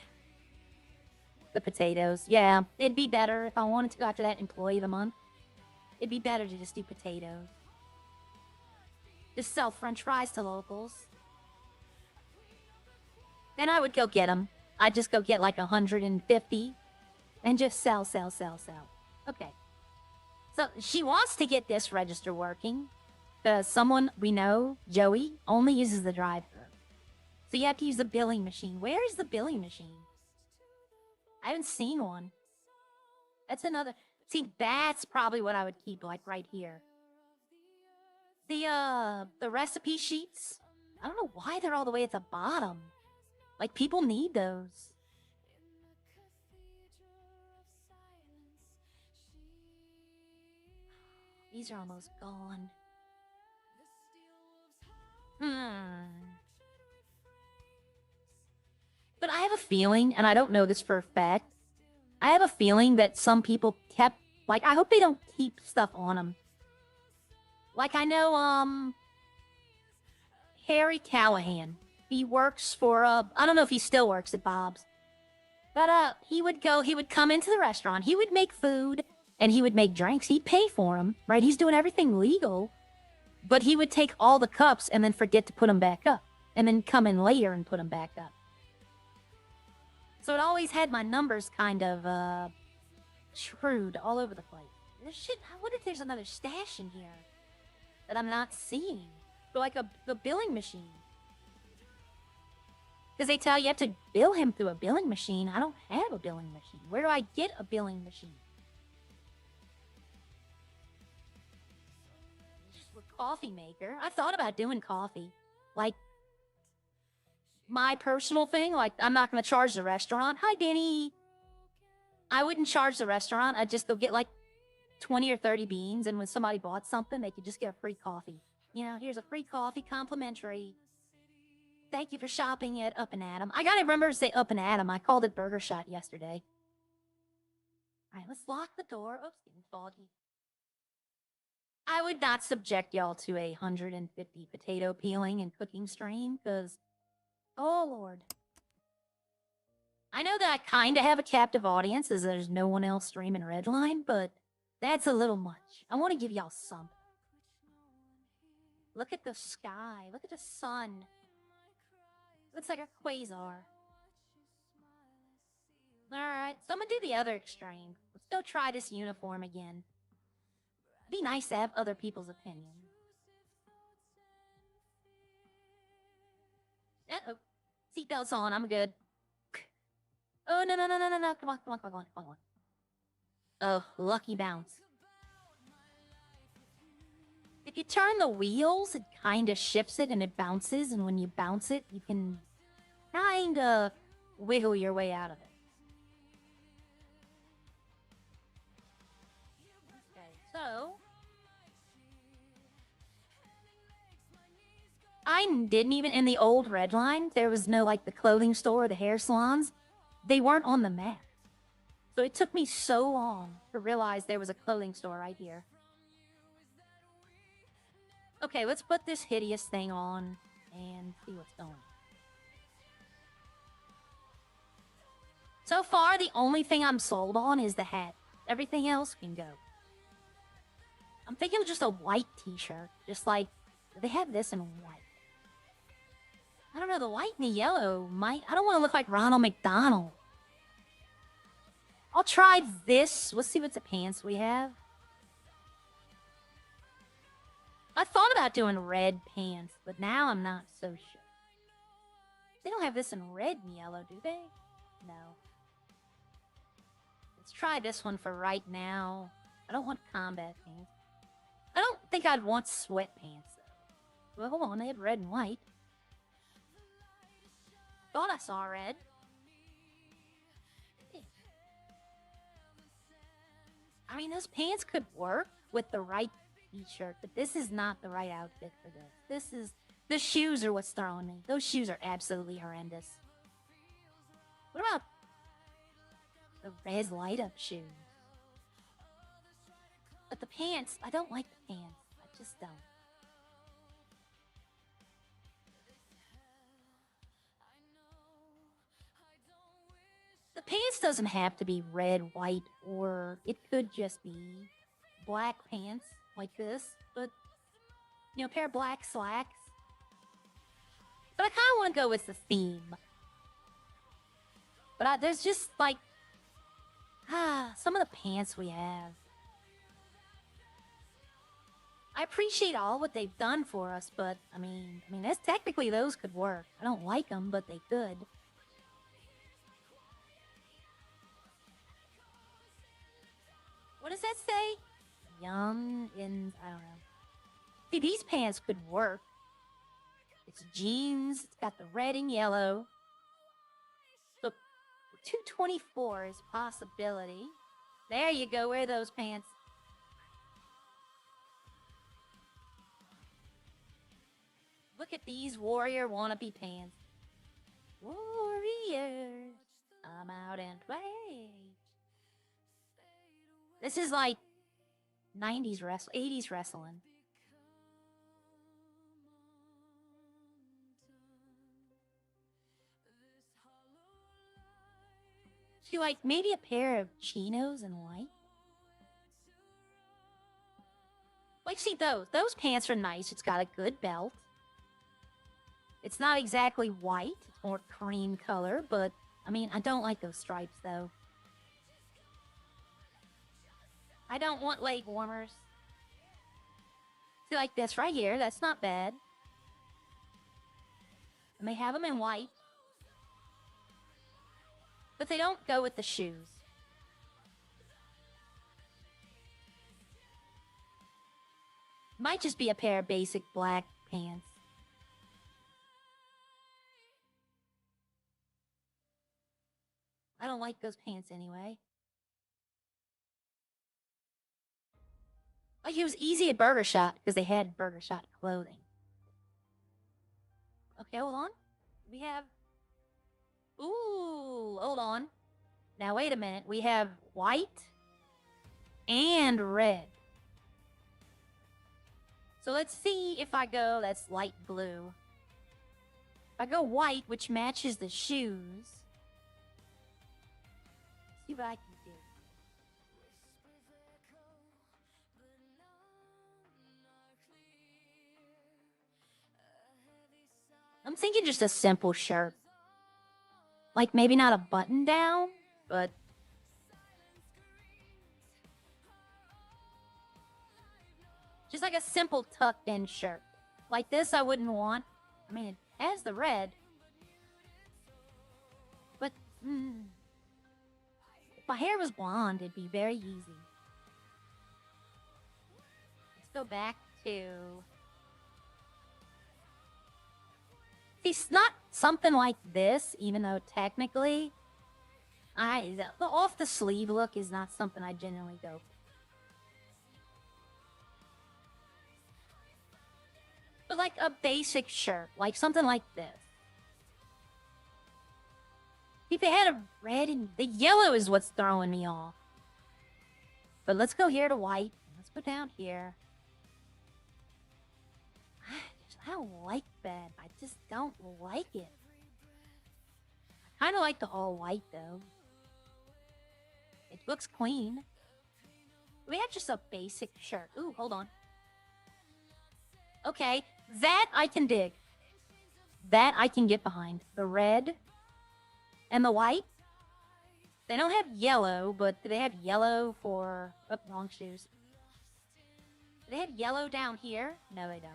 the potatoes. Yeah, it'd be better if I wanted to go after that employee of the month. It'd be better to just do potatoes. Just sell french fries to locals. Then I would go get them. I'd just go get like 150 and just sell. Okay. So she wants to get this register working because someone we know, Joey, only uses the drive-thru. So you have to use the billing machine. Where is the billing machine? I haven't seen one. That's another. See, that's probably what I would keep, like right here. The recipe sheets. I don't know why they're all the way at the bottom. Like, people need those. These are almost gone. But I have a feeling, and I don't know this for a fact, I have a feeling that some people kept, like, I hope they don't keep stuff on them. Like, I know, Harry Callahan. He works for, I don't know if he still works at Bob's. But, he would come into the restaurant, he would make food, and he would make drinks. He'd pay for them, right? He's doing everything legal. But he would take all the cups and then forget to put them back up. And then come in later and put them back up. So it always had my numbers kind of, shrewd all over the place. What if there's another stash in here that I'm not seeing? Or like a billing machine. Because they tell you have to bill him through a billing machine. I don't have a billing machine. Where do I get a billing machine? Coffee maker. I thought about doing coffee. Like, my personal thing. Like, I'm not going to charge the restaurant. Hi, Danny. I wouldn't charge the restaurant. I'd just go get like 20 or 30 beans. And when somebody bought something, they could just get a free coffee. You know, here's a free coffee, complimentary. Thank you for shopping at Up and Adam. I gotta remember to say Up and Adam. I called it Burger Shot yesterday. Alright, let's lock the door. Oops, getting foggy. I would not subject y'all to a 150 potato peeling and cooking stream, because, oh lord. I know that I kind of have a captive audience, as there's no one else streaming Redline, but that's a little much. I want to give y'all something. Look at the sky. Look at the sun. Looks like a quasar. Alright, so I'm gonna do the other extreme. Let's go try this uniform again. It'd be nice to have other people's opinions. Uh-oh. Seatbelt's on, I'm good. Oh, no. Come on. Oh, lucky bounce. If you turn the wheels, it kind of shifts it and it bounces, and when you bounce it, you can kind of wiggle your way out of it. Okay, so I didn't even, in the old Redline, there was no, like, the clothing store or the hair salons. They weren't on the map. So it took me so long to realize there was a clothing store right here. Okay, let's put this hideous thing on and see what's going on. So far, the only thing I'm sold on is the hat. Everything else can go. I'm thinking of just a white t-shirt. Just like, they have this in white. I don't know, the white and the yellow might... I don't want to look like Ronald McDonald. I'll try this. Let's see what the pants we have. I thought about doing red pants, but now I'm not so sure. They don't have this in red and yellow, do they? No. Let's try this one for right now. I don't want combat pants. I don't think I'd want sweatpants, though. Well, hold on, they had red and white. Thought I saw red. I mean, those pants could work with the right t-shirt, but this is not the right outfit for this. The shoes are what's throwing me. Those shoes are absolutely horrendous. What about the red light-up shoes? But the pants, I don't like the pants. I just don't. The pants doesn't have to be red, white, or it could just be black pants like this, but, you know, a pair of black slacks. But I kind of want to go with the theme. But there's just, like, some of the pants we have. I appreciate all what they've done for us, but, I mean, that's technically those could work. I don't like them, but they could. What does that say? Young and I don't know. See, these pants could work. It's jeans. It's got the red and yellow. So 224 is a possibility. There you go. Wear those pants. Look at these warrior wannabe pants. Warriors, I'm out and play. This is like 90s wrestling, 80s wrestling. See, like maybe a pair of chinos in white. Like, see those pants are nice. It's got a good belt. It's not exactly white. It's more cream color, but I mean, I don't like those stripes though. I don't want leg warmers. See, like this right here. That's not bad. And they have them in white. But they don't go with the shoes. Might just be a pair of basic black pants. I don't like those pants anyway. Like, it was easy at Burger Shot because they had Burger Shot clothing. Okay, hold on. We have... Ooh, hold on. Now, wait a minute. We have white and red. So let's see if I go... That's light blue. If I go white, which matches the shoes... See what I can do. I'm thinking just a simple shirt. Like maybe not a button down, but just like a simple tucked in shirt. Like this I wouldn't want. I mean, it has the red. But, if my hair was blonde, it'd be very easy. Let's go back to... It's not something like this, even though technically, the off the sleeve look is not something I generally go for. But like a basic shirt, like something like this. If they had a red and the yellow is what's throwing me off. But let's go here to white. Let's go down here. I don't like that. I just don't like it. I kind of like the all white though. It looks clean. We have just a basic shirt. Ooh, hold on. Okay, that I can dig. That I can get behind. The red and the white. They don't have yellow, but do they have yellow for... Oh, wrong shoes. Do they have yellow down here? No, they don't.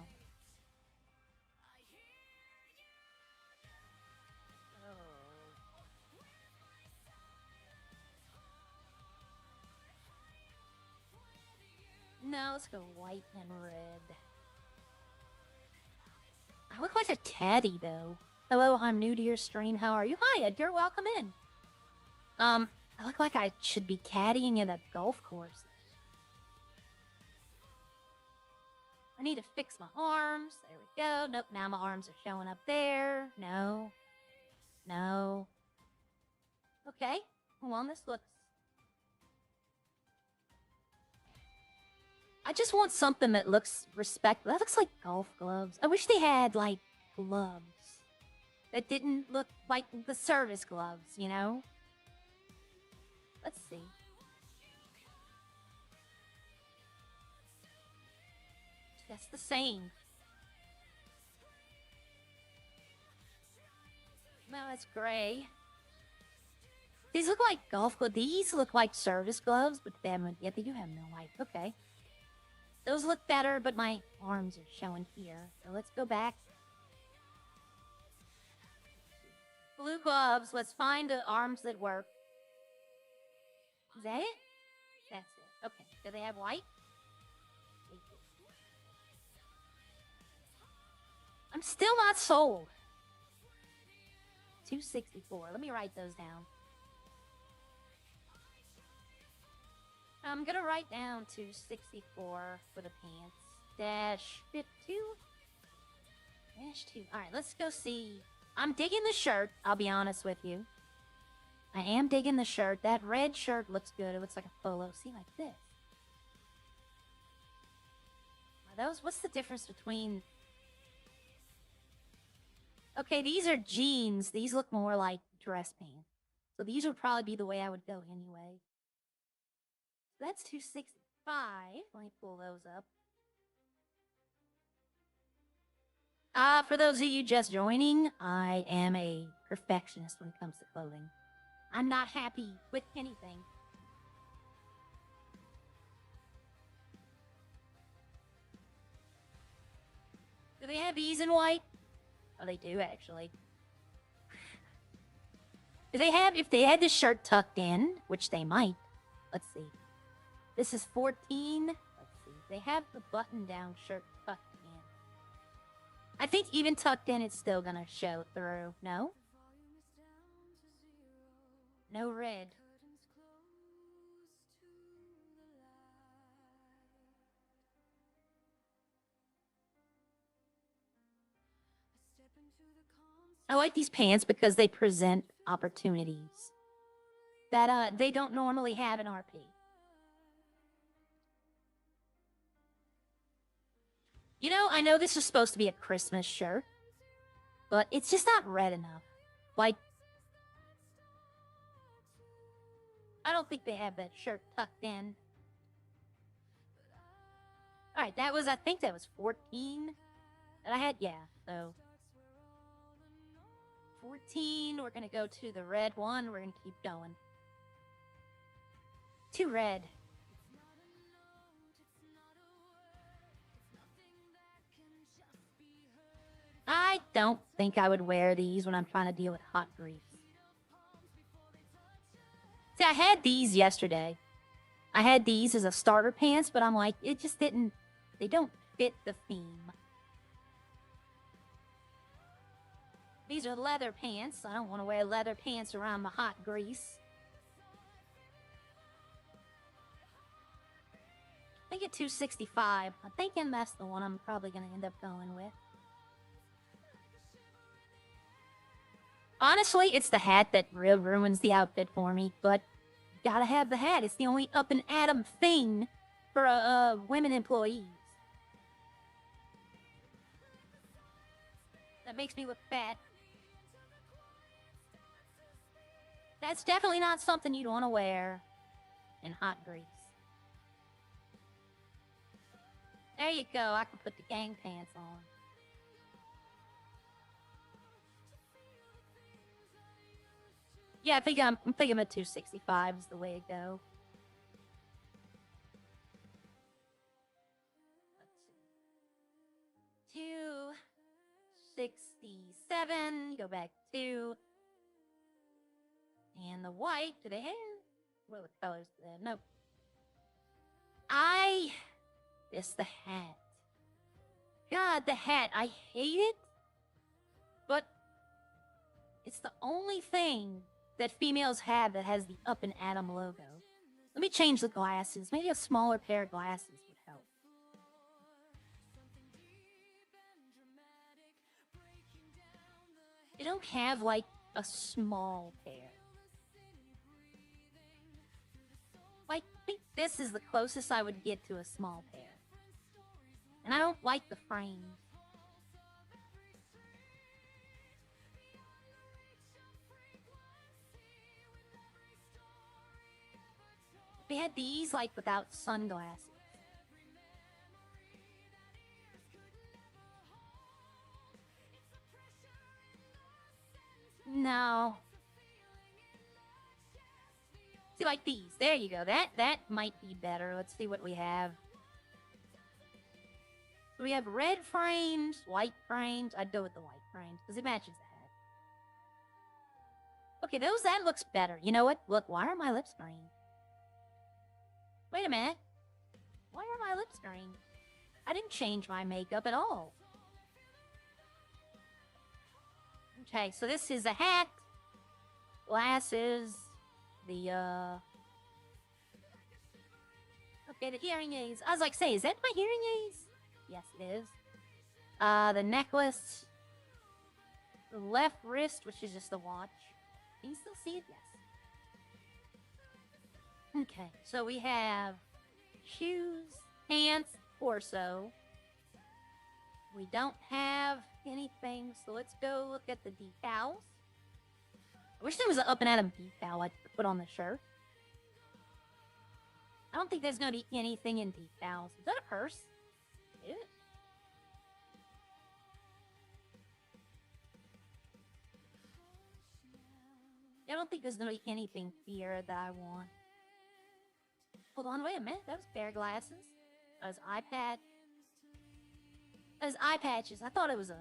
No, let's go white and red. I look like a caddy, though. Hello, I'm new to your stream. How are you? Hi, Edgar. Welcome in. I look like I should be caddying at a golf course. I need to fix my arms. There we go. Nope, now my arms are showing up there. No. No. Okay. Well, this looks... I just want something that looks respectful. That looks like golf gloves. I wish they had, like, gloves that didn't look like the service gloves, you know? Let's see. That's the same. No, it's gray. These look like golf gloves. These look like service gloves, but them, yeah, they do have no white. Okay. Those look better, but my arms are showing here. So let's go back. Blue gloves. Let's find the arms that work. Is that it? That's it. Okay. Do they have white? They do. I'm still not sold. 264. Let me write those down. I'm gonna write down 264 for the pants. Dash 52. Dash 2. Alright, let's go see. I'm digging the shirt, I'll be honest with you. I am digging the shirt. That red shirt looks good. It looks like a polo. See, like this. Are those? What's the difference between... Okay, these are jeans. These look more like dress pants. So these would probably be the way I would go anyway. So that's 265. Let me pull those up. For those of you just joining, I am a perfectionist when it comes to clothing. I'm not happy with anything. Do they have these in white? Oh, they do, actually. Do they have, if they had this shirt tucked in, which they might. Let's see. This is 14. Let's see. They have the button-down shirt tucked in. I think even tucked in, it's still gonna show through. No? No red. I like these pants because they present opportunities that they don't normally have in RP. You know, I know this is supposed to be a Christmas shirt, but it's just not red enough. Like, I don't think they have that shirt tucked in. Alright, that was, I think that was 14 that I had, yeah, so. 14, we're gonna go to the red one, we're gonna keep going. Too red. I don't think I would wear these when I'm trying to deal with hot grease. See, I had these yesterday. I had these as a starter pants, but I'm like, it just didn't, they don't fit the theme. These are leather pants. I don't want to wear leather pants around my hot grease. I think at 265. I'm thinking that's the one I'm probably going to end up going with. Honestly, it's the hat that real ruins the outfit for me, but gotta have the hat. It's the only up-and-atom thing for women employees. That makes me look fat. That's definitely not something you'd want to wear in hot grease. There you go. I can put the gang pants on. Yeah, I think I'm thinking at 265 is the way to go. Let's see. 267. Go back to. And the white. Do they have? What are the colors? Nope. this, the hat. God, the hat, I hate it. But it's the only thing that females have that has the Up and Atom logo. Let me change the glasses. Maybe a smaller pair of glasses would help. They don't have, like, a small pair. I think this is the closest I would get to a small pair. And I don't like the frame. They had these, like, without sunglasses. No. See, like these. There you go. That might be better. Let's see what we have. So we have red frames, white frames. I'd go with the white frames because it matches the hat. Okay, that looks better. You know what? Look, why are my lips green? Wait a minute. Why are my lips green? I didn't change my makeup at all. Okay, so this is a hat, glasses, the hearing aids. I was like, say, is that my hearing aids? Yes, it is. The necklace, the left wrist, which is just the watch. Can you still see it? Yes. Okay, so we have shoes, pants, torso. We don't have anything, so let's go look at the decals. I wish there was an Up and Atom decal I'd put on the shirt. I don't think there's going to be anything in decals. Is that a purse? Is it? I don't think there's going to be anything here that I want. Hold on, wait a minute. That was a pair of glasses. That was iPad. That was eye patches. I thought it was a...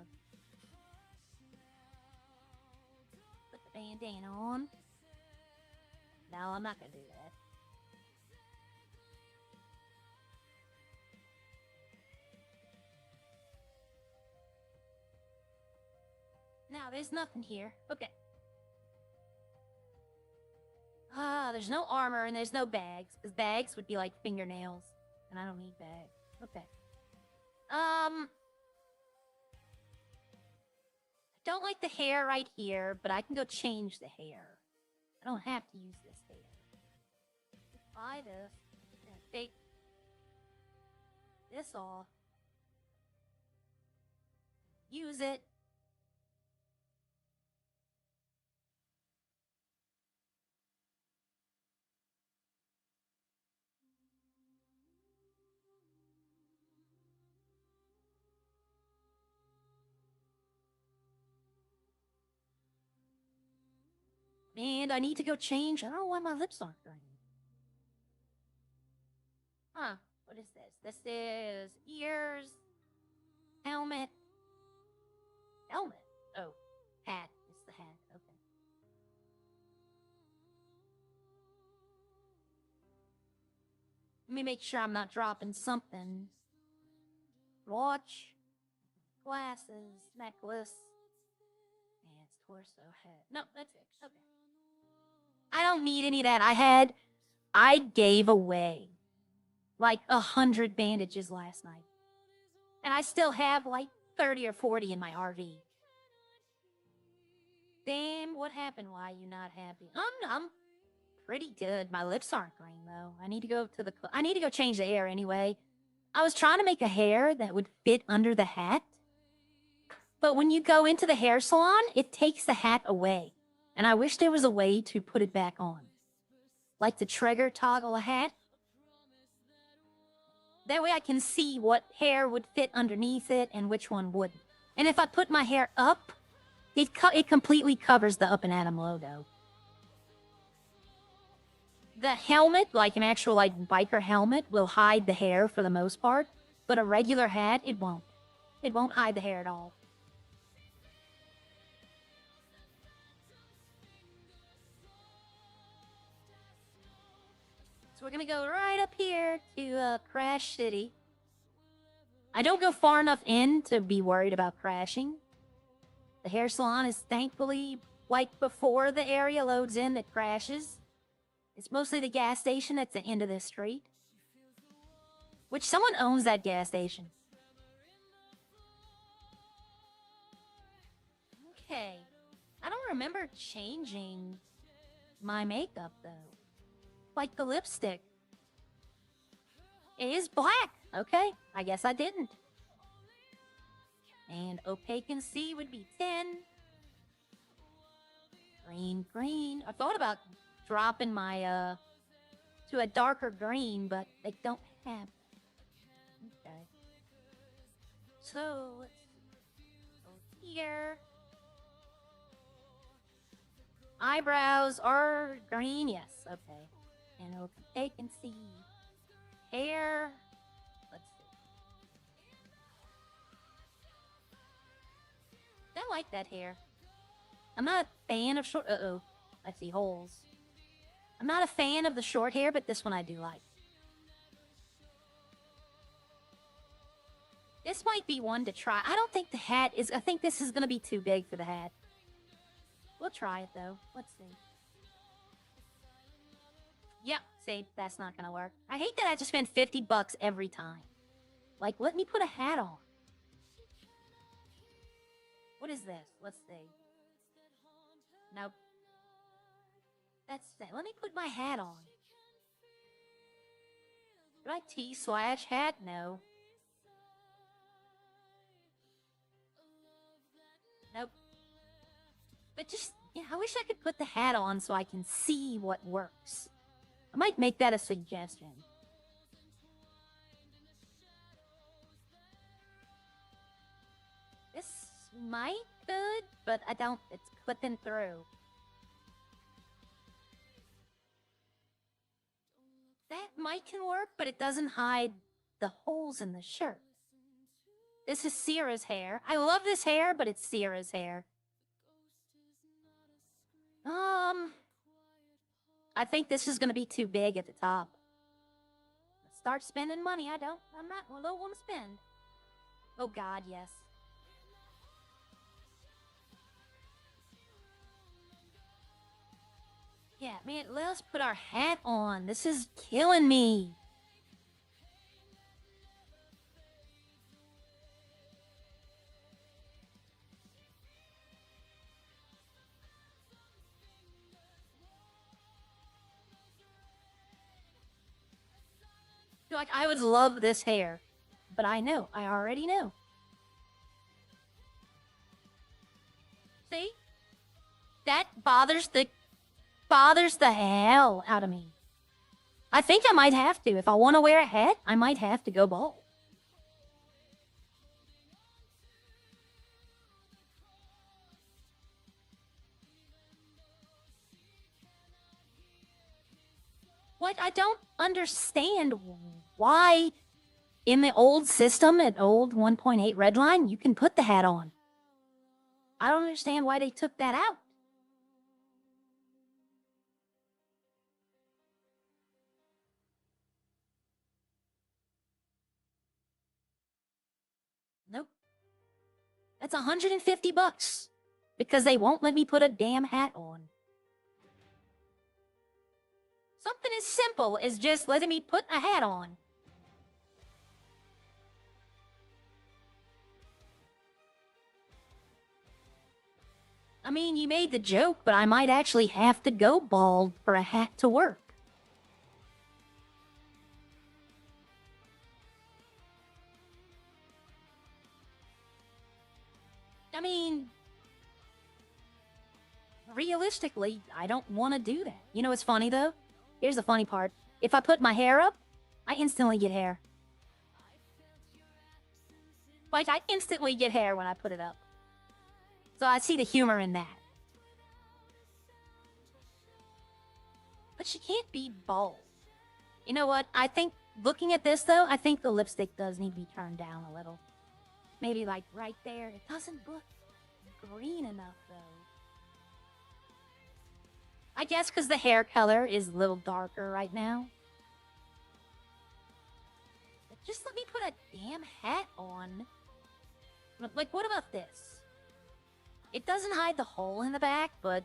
Put the bandana on. No, I'm not going to do that. No, there's nothing here. Okay. There's no armor and there's no bags. Because bags would be like fingernails. And I don't need bags. Okay. I don't like the hair right here, but I can go change the hair. I don't have to use this hair. Buy this. And take this off. Use it. And I need to go change. I don't know why my lips aren't green. Huh. What is this? This is ears. Helmet. Helmet. Oh. Hat. It's the hat. Okay. Let me make sure I'm not dropping something. Watch. Glasses. Necklace. And torso. Head. No, that's it. Okay. I don't need any of that. I gave away like 100 bandages last night. And I still have like 30 or 40 in my RV. Damn, what happened? Why are you not happy? I'm pretty good. My lips aren't green though. I need to go change the hair anyway. I was trying to make a hair that would fit under the hat. But when you go into the hair salon, it takes the hat away. And I wish there was a way to put it back on. Like the trigger toggle a hat. That way I can see what hair would fit underneath it and which one wouldn't. And if I put my hair up, it completely covers the Up and Atom logo. The helmet, like an actual like biker helmet, will hide the hair for the most part. But a regular hat, it won't. It won't hide the hair at all. So we're gonna go right up here to Crash City. I don't go far enough in to be worried about crashing. The hair salon is thankfully like before the area loads in that crashes. It's mostly the gas station at the end of the street. Which someone owns that gas station. Okay. I don't remember changing my makeup though. Like the lipstick. It is black. Okay, I guess I didn't. And opaque and C would be 10. Green. I thought about dropping my, to a darker green, but they don't have it. Okay. So, let's go here. Eyebrows are green, yes, okay. And opaque and C. Hair, let's see. I like that hair. I'm not a fan of short. Uh-oh. I see holes. I'm not a fan of the short hair, but this one I do like. This might be one to try. I don't think the hat is. I think this is going to be too big for the hat. We'll try it though. Let's see. Yep, see, that's not going to work. I hate that I have to spend 50 bucks every time. Like, let me put a hat on. What is this? Let's see. Nope. That's it. Let me put my hat on. Do I T/hat? No. Nope. But just, yeah, I wish I could put the hat on so I can see what works. I might make that a suggestion. This might good, but I don't, it's clipping through. That might can work, but it doesn't hide the holes in the shirt. This is Sierra's hair. I love this hair, but it's Sierra's hair. I think this is gonna be too big at the top. Let's start spending money. I don't want to spend. Oh God, yes. Yeah, man, let's put our hat on. This is killing me. Like, I would love this hair, but I already know. See? That bothers the hell out of me. I think I might have to. If I want to wear a hat, I might have to go bald. What? I don't understand why in the old system, at old 1.8 Redline, you can put the hat on. I don't understand why they took that out. Nope. That's 150 bucks. Because they won't let me put a damn hat on. Something as simple as just letting me put a hat on. I mean, you made the joke, but I might actually have to go bald for a hat to work. I mean, realistically, I don't want to do that. You know what's funny, though? Here's the funny part. If I put my hair up, I instantly get hair. Like, I instantly get hair when I put it up. So I see the humor in that. But she can't be bald. You know what? I think, looking at this, though, I think the lipstick does need to be turned down a little. Maybe, like, right there. It doesn't look green enough, though. I guess because the hair color is a little darker right now. But just let me put a damn hat on. Like, what about this? It doesn't hide the hole in the back, but...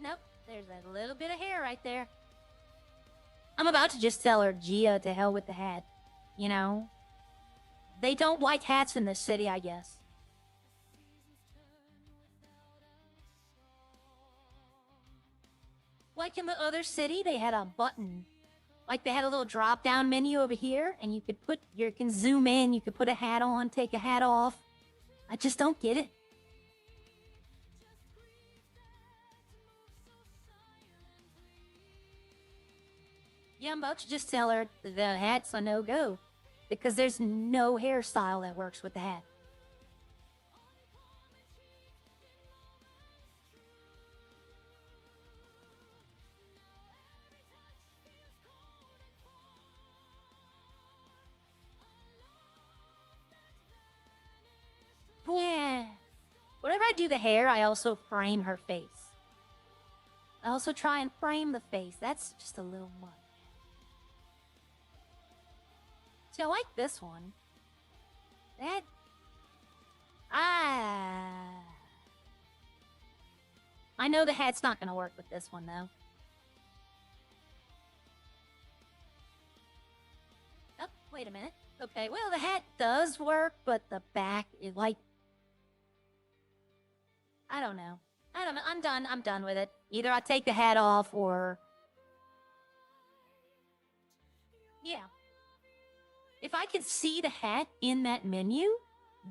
Nope, there's a little bit of hair right there. I'm about to just tell her, Gia, to hell with the hat. You know? They don't like hats in this city, I guess. Like in the other city, they had a button. Like they had a little drop-down menu over here, and you can zoom in, you could put a hat on, take a hat off. I just don't get it. Yeah, I'm about to just tell her the hat's a no-go. Because there's no hairstyle that works with the hat. Yeah. Whenever I do the hair, I also frame her face. I also try and frame the face. That's just a little much. See, I like this one. That... I know the hat's not gonna work with this one, though. Oh, wait a minute. Okay, well, the hat does work, but the back is like... I don't know. I'm done. I'm done with it. Either I take the hat off, or... Yeah. If I could see the hat in that menu,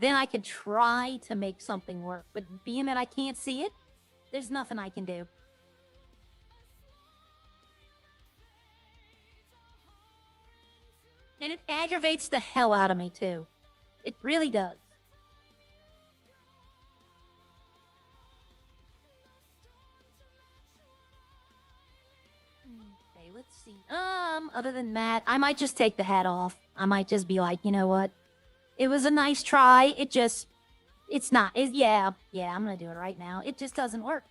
then I could try to make something work. But being that I can't see it, there's nothing I can do. And it aggravates the hell out of me, too. It really does. Okay, let's see. Other than that, I might just take the hat off. I might just be like, you know what? It was a nice try. Yeah, I'm gonna do it right now. It just doesn't work.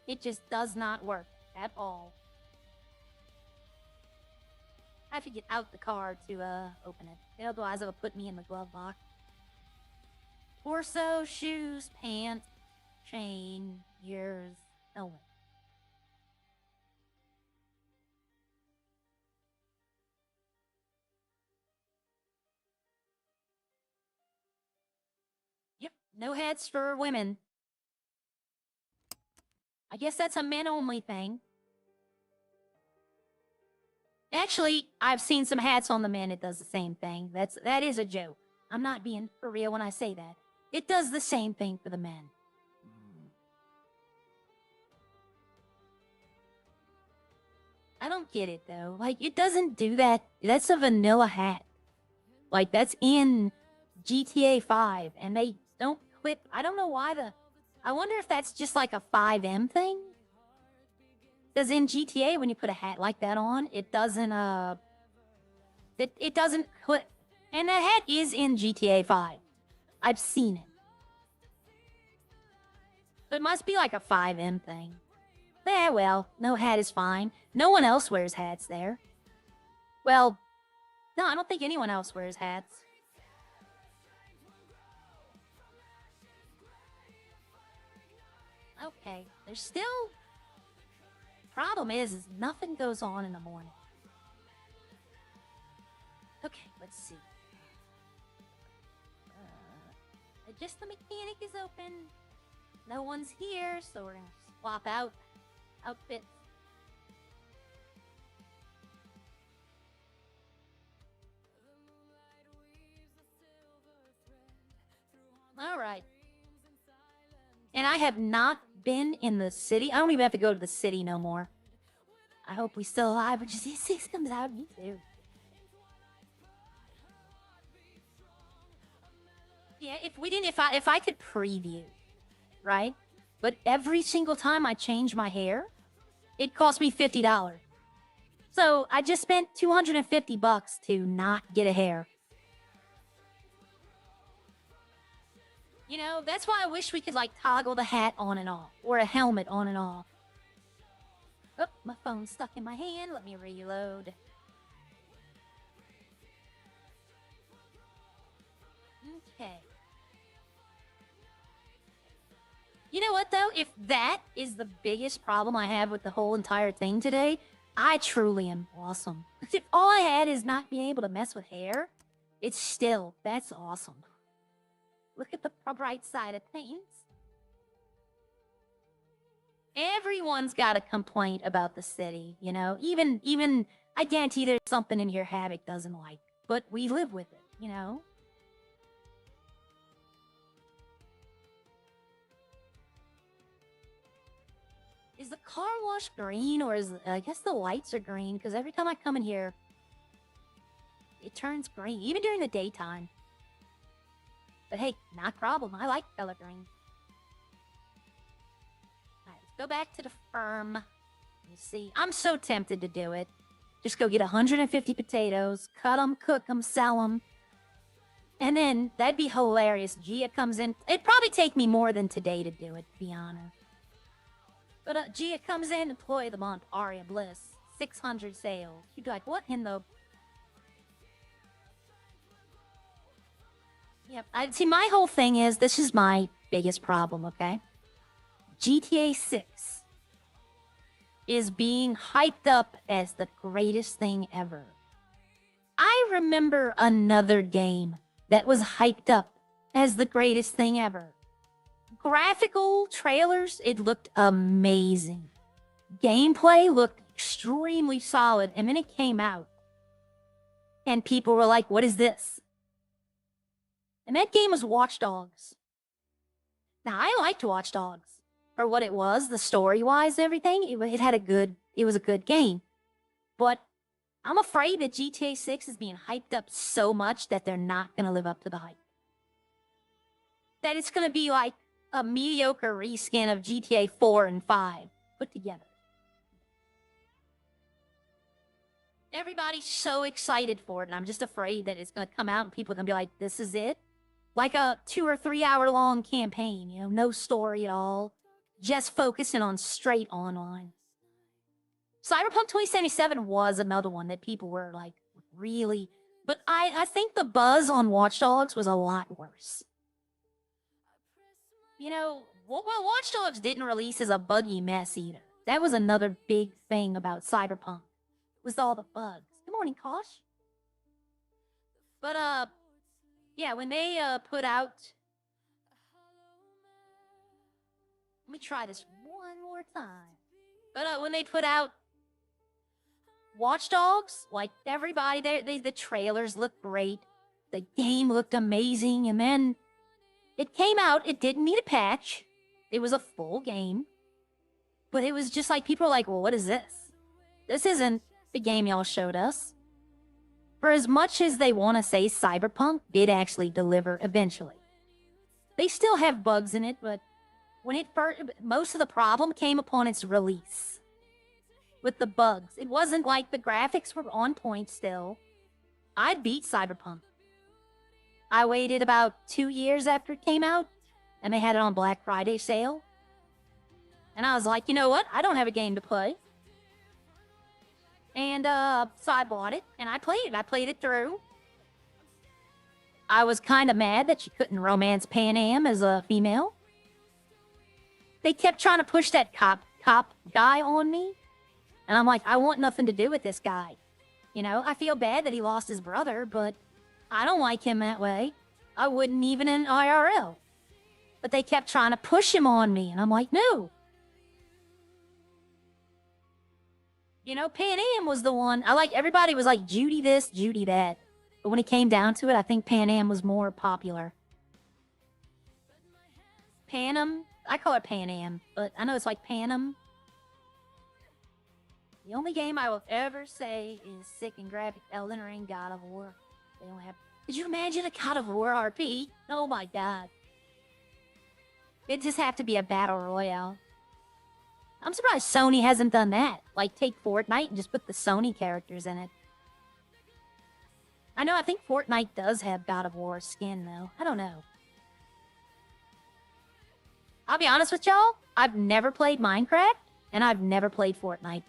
It just does not work at all. I have to get out the car to, open it. Otherwise, it'll put me in the glove box. Torso, shoes, pants, chain, ears, helmet. Yep, no hats for women. I guess that's a men-only thing. Actually, I've seen some hats on the men. It does the same thing. That is a joke. I'm not being for real when I say that. It does the same thing for the men. I don't get it, though. Like, it doesn't do that. That's a vanilla hat. Like, that's in GTA 5, and they don't clip... I don't know why I wonder if that's just like a 5M thing? Because in GTA, when you put a hat like that on, it doesn't, it doesn't clip. And that hat is in GTA 5. I've seen it. So it must be like a 5M thing. Yeah, well, no hat is fine. No one else wears hats there. Well, no, I don't think anyone else wears hats. Okay, there's still... Problem is nothing goes on in the morning. Okay, let's see. Just the mechanic is open. No one's here, so we're gonna swap out outfits. Alright. And I have not been in the city. I don't even have to go to the city no more. I hope we still alive, but just 6 comes out, me too. Yeah, if I could preview, right? But every single time I change my hair, it cost me $50. So I just spent $250 to not get a hair. You know, that's why I wish we could, like, toggle the hat on and off. Or a helmet on and off. Oh, my phone's stuck in my hand. Let me reload. Okay. You know what, though? If that is the biggest problem I have with the whole entire thing today, I truly am awesome. If all I had is not being able to mess with hair, it's still, that's awesome. Look at the bright side of things. Everyone's got a complaint about the city, you know? Even, I guarantee there's something in here Havoc doesn't like, but we live with it, you know? Is the car wash green, or is, I guess the lights are green, because every time I come in here, it turns green, even during the daytime. But hey, not a problem. I like color green. Alright, let's go back to the firm. You see, I'm so tempted to do it. Just go get 150 potatoes, cut them, cook them, sell them. And then, that'd be hilarious. Gia comes in. It'd probably take me more than today to do it, to be honest. But Gia comes in, employee of the month, Aria Bliss, 600 sales. You'd be like, what in the... Yep, see, my whole thing is, this is my biggest problem, okay? GTA 6 is being hyped up as the greatest thing ever. I remember another game that was hyped up as the greatest thing ever. Graphical trailers, it looked amazing. Gameplay looked extremely solid, and then it came out. And people were like, what is this? And that game was Watch Dogs. Now, I liked Watch Dogs for what it was, the story-wise and everything. It was a good game. But I'm afraid that GTA 6 is being hyped up so much that they're not going to live up to the hype. That it's going to be like a mediocre reskin of GTA 4 and 5 put together. Everybody's so excited for it, and I'm just afraid that it's going to come out and people are going to be like, this is it? Like a 2 or 3 hour long campaign, you know, no story at all. Just focusing on straight online. Cyberpunk 2077 was another one that people were like, really... But I think the buzz on Watch Dogs was a lot worse. You know, well, Watch Dogs didn't release as a buggy mess either. That was another big thing about Cyberpunk. Was all the bugs. Good morning, Kosh. But, yeah, when they, put out... Let me try this one more time. But, when they put out Watch Dogs, like, everybody, the trailers looked great. The game looked amazing, and then... It came out, it didn't need a patch. It was a full game. But it was just like, people were like, well, what is this? This isn't the game y'all showed us. For as much as they want to say Cyberpunk did actually deliver eventually. They still have bugs in it, but when it first, most of the problem came upon its release. With the bugs. It wasn't like the graphics were on point still. I'd beat Cyberpunk. I waited about 2 years after it came out, and they had it on Black Friday sale. And I was like, you know what? I don't have a game to play. And, so I bought it, and I played it. I played it through. I was kind of mad that you couldn't romance Pan Am as a female. They kept trying to push that cop guy on me. And I'm like, I want nothing to do with this guy. You know, I feel bad that he lost his brother, but... I don't like him that way. I wouldn't even in IRL. But they kept trying to push him on me, and I'm like, no. You know, Pan Am was the one, everybody was like, Judy this, Judy that. But when it came down to it, I think Pan Am was more popular. Panem? I call it Pan Am, but I know it's like Panem. The only game I will ever say is sick and graphic, Elden Ring, God of War. They don't have... Could you imagine a God of War RP? Oh my god. It'd just have to be a battle royale. I'm surprised Sony hasn't done that. Like, take Fortnite and just put the Sony characters in it. I know, I think Fortnite does have God of War skin, though. I don't know. I'll be honest with y'all, I've never played Minecraft, and I've never played Fortnite.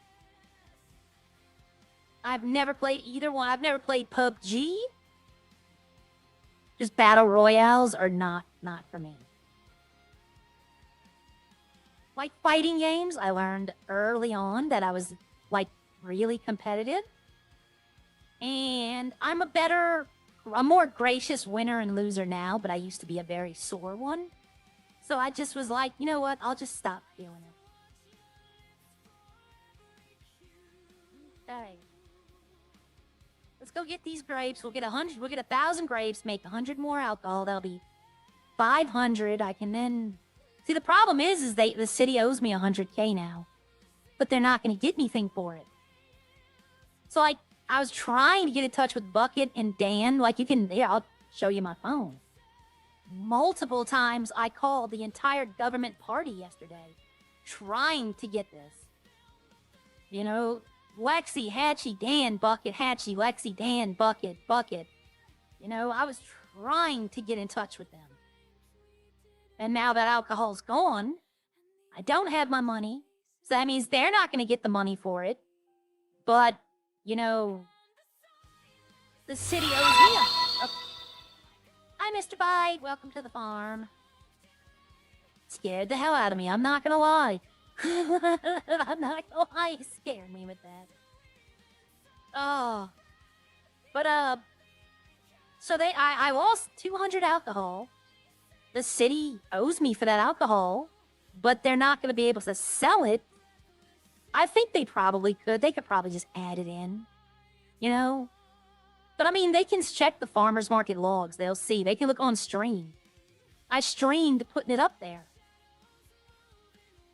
I've never played either one. I've never played PUBG. Just battle royales are not for me. Like fighting games, I learned early on that I was like really competitive. And I'm a more gracious winner and loser now, but I used to be a very sore one. So I just was like, you know what? I'll just stop doing it. Okay. Let's go get these grapes. We'll get 100. We'll get 1,000 grapes. Make 100 more alcohol. That'll be 500. I can then see. The problem is the city owes me 100K now, but they're not going to get anything for it. So I was trying to get in touch with Bucket and Dan. Like you can, yeah, I'll show you my phone. Multiple times I called the entire government party yesterday, trying to get this. You know. Lexi, Hatchie, Dan, Bucket, Hatchie, Lexi, Dan, Bucket, Bucket. You know, I was trying to get in touch with them. And now that alcohol's gone, I don't have my money. So that means they're not going to get the money for it. But, you know, the city owes me a... Hi, Mr. Bite. Welcome to the farm. Scared the hell out of me. I'm not going to lie. I'm not gonna lie, it scared me with that. Oh. But, so I lost 200 alcohol. The city owes me for that alcohol, but they're not gonna be able to sell it. I think they probably could. They could probably just add it in, you know? But I mean, they can check the farmer's market logs. They'll see. They can look on stream. I streamed putting it up there.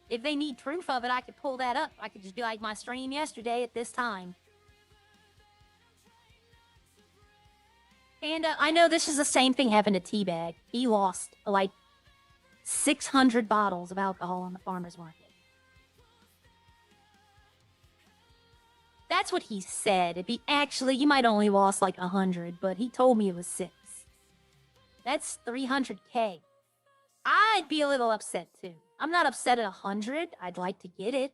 If they need proof of it, I could pull that up. I could just be like, my stream yesterday at this time. And I know this is the same thing happened to Teabag. He lost, like, 600 bottles of alcohol on the farmer's market. That's what he said. If he actually, you might only lost like 100, but he told me it was 6. That's 300K. I'd be a little upset, too. I'm not upset at 100. I'd like to get it.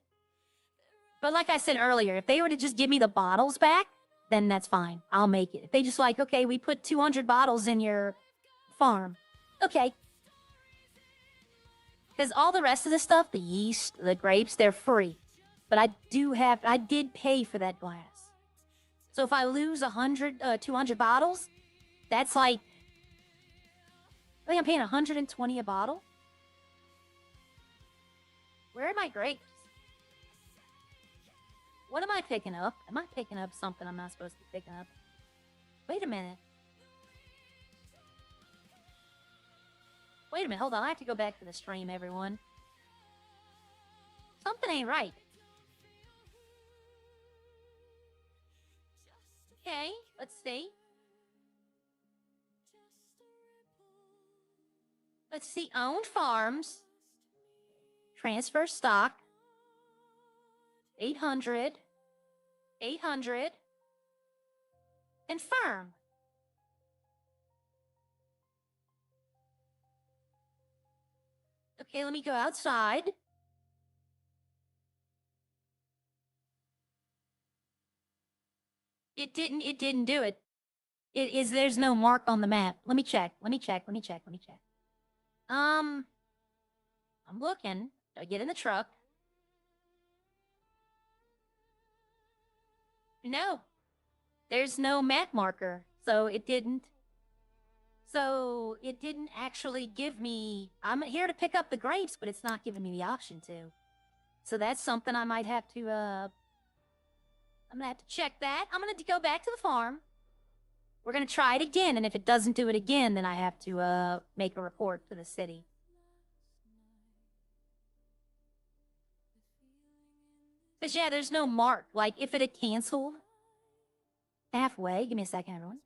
But like I said earlier, if they were to just give me the bottles back, then that's fine. I'll make it. If they just like, okay, we put 200 bottles in your farm. Okay. Because all the rest of the stuff, the yeast, the grapes, they're free. But I did pay for that glass. So if I lose 200 bottles, that's like, I think I'm paying 120 a bottle. Where are my grapes? What am I picking up? Am I picking up something I'm not supposed to be picking up? Wait a minute. Wait a minute, hold on. I have to go back to the stream, everyone. Something ain't right. Okay, let's see. Let's see, owned farms. Transfer stock. 800. 800. And firm. Okay, let me go outside. It didn't do it. There's no mark on the map. Let me check. I'm looking. I get in the truck. No. There's no map marker. So it didn't actually give me... I'm here to pick up the grapes, but it's not giving me the option to. So that's something I might have to, I'm gonna have to check that. I'm gonna go back to the farm. We're gonna try it again, and if it doesn't do it again, then I have to, make a report to the city. But yeah, there's no mark. Like, if it had canceled halfway... Give me a second, everyone.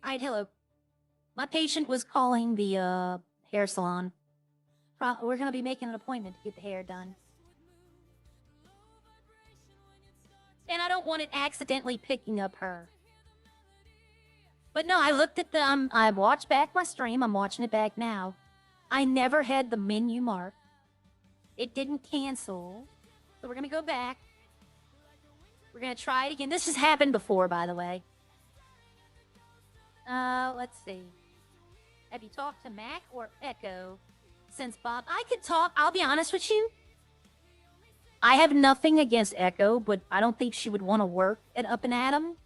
Alright, hello. My patient was calling the, hair salon. We're gonna be making an appointment to get the hair done. And I don't want it accidentally picking up her. But no, I looked at the, I watched back my stream. I'm watching it back now. I never had the menu mark. It didn't cancel. So we're gonna go back. We're gonna try it again. This has happened before, by the way. Let's see. Have you talked to Mac or Echo since Bob? I could talk. I'll be honest with you. I have nothing against Echo, but I don't think she would want to work at Up and Atom.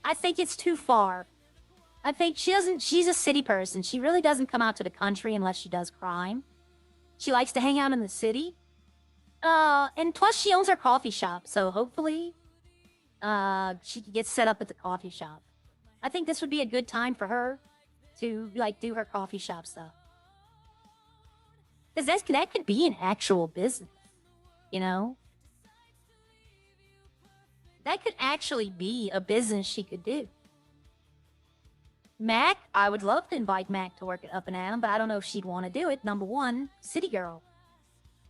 I think it's too far. I think she's a city person. She really doesn't come out to the country unless she does crime. She likes to hang out in the city. And plus she owns her coffee shop, so hopefully, she can get set up at the coffee shop. I think this would be a good time for her to, like, do her coffee shop stuff. Because that could be an actual business, you know? That could actually be a business she could do. Mac, I would love to invite Mac to work at Up and Atom, but I don't know if she'd want to do it. Number one, city girl.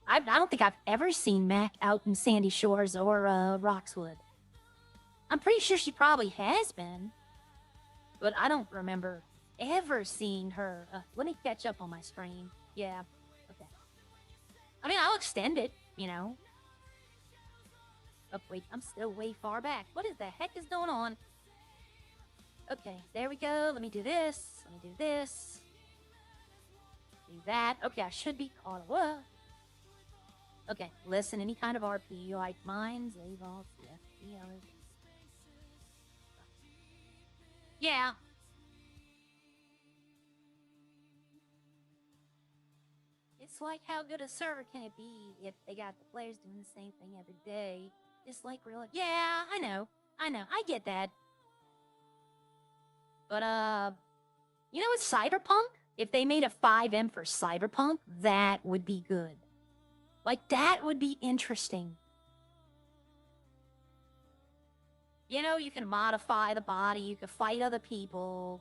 I don't think I've ever seen Mac out in Sandy Shores or Roxwood. I'm pretty sure she probably has been, but I don't remember ever seeing her. Let me catch up on my stream. Yeah, okay. I mean, I'll extend it, you know. Oh, wait, I'm still way far back. What is the heck is going on? Okay, there we go. Let me do this. Let me do this. Do that. Okay, I should be caught up. Okay, listen, any kind of RP you like mine, leave all the others. Yeah. It's like, how good a server can it be if they got the players doing the same thing every day? Just like real. Yeah, I know. I get that. But, you know, with Cyberpunk, if they made a 5M for Cyberpunk, that would be good. Like, that would be interesting. You know, you can modify the body, you can fight other people.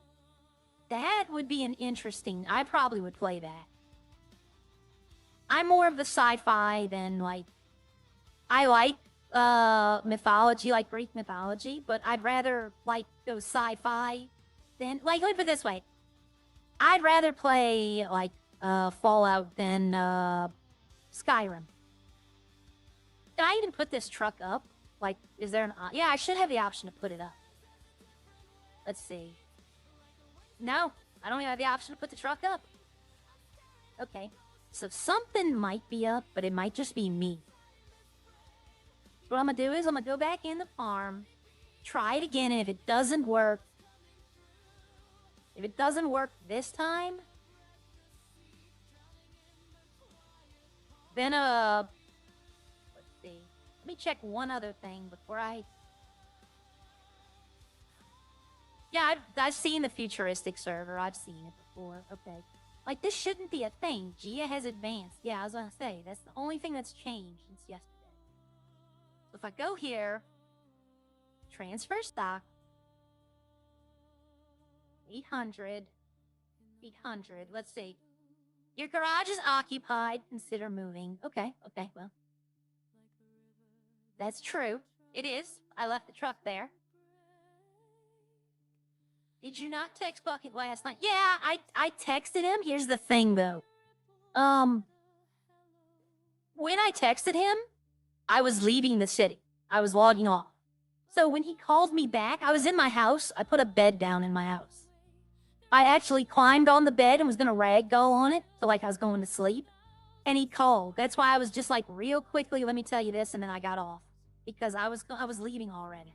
That would be an interesting... I probably would play that. I'm more of the sci-fi than, like... I like, mythology, like Greek mythology, but I'd rather, like, go sci-fi than... Like, let me put it this way. I'd rather play, like, Fallout than, Skyrim. Did I even put this truck up? Like, is there an... yeah, I should have the option to put it up. Let's see. No, I don't even have the option to put the truck up. Okay. So something might be up, but it might just be me. What I'm gonna do is I'm gonna go back in the farm, try it again, and if it doesn't work... If it doesn't work this time... Then, let's see. Let me check one other thing before I... Yeah, I've seen the futuristic server. I've seen it before. Okay. Like, this shouldn't be a thing. Gia has advanced. Yeah, I was gonna say, that's the only thing that's changed since yesterday. So if I go here, transfer stock, 800, let's see. Your garage is occupied. Consider moving. Okay, well. That's true. It is. I left the truck there. Did you not text Bucket last night? Yeah, I texted him. Here's the thing, though. When I texted him, I was leaving the city. I was logging off. So when he called me back, I was in my house. I put a bed down in my house. I actually climbed on the bed and was gonna ragdoll on it, so like I was going to sleep. And he called. That's why I was just like, real quickly, let me tell you this, and then I got off. Because I was leaving already.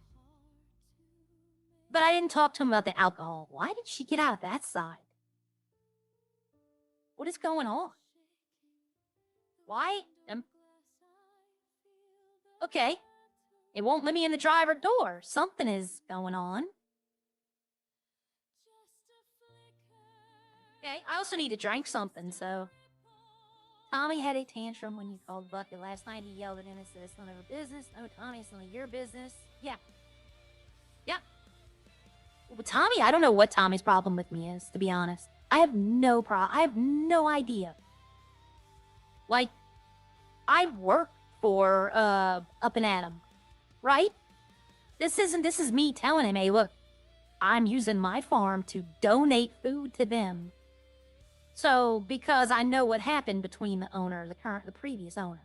But I didn't talk to him about the alcohol. Why did she get out of that side? What is going on? Why? Okay. It won't let me in the driver door. Something is going on. Okay, I also need to drink something, so... Tommy had a tantrum when you called Bucket last night. He yelled at him and said, it's none of her business. No, Tommy, it's none of your business. Yeah. Yep. Tommy, I don't know what Tommy's problem with me is, to be honest. I have no idea. Like, I work for, Up and Atom, right? This is me telling him, hey, look, I'm using my farm to donate food to them. So, because I know what happened between the previous owner.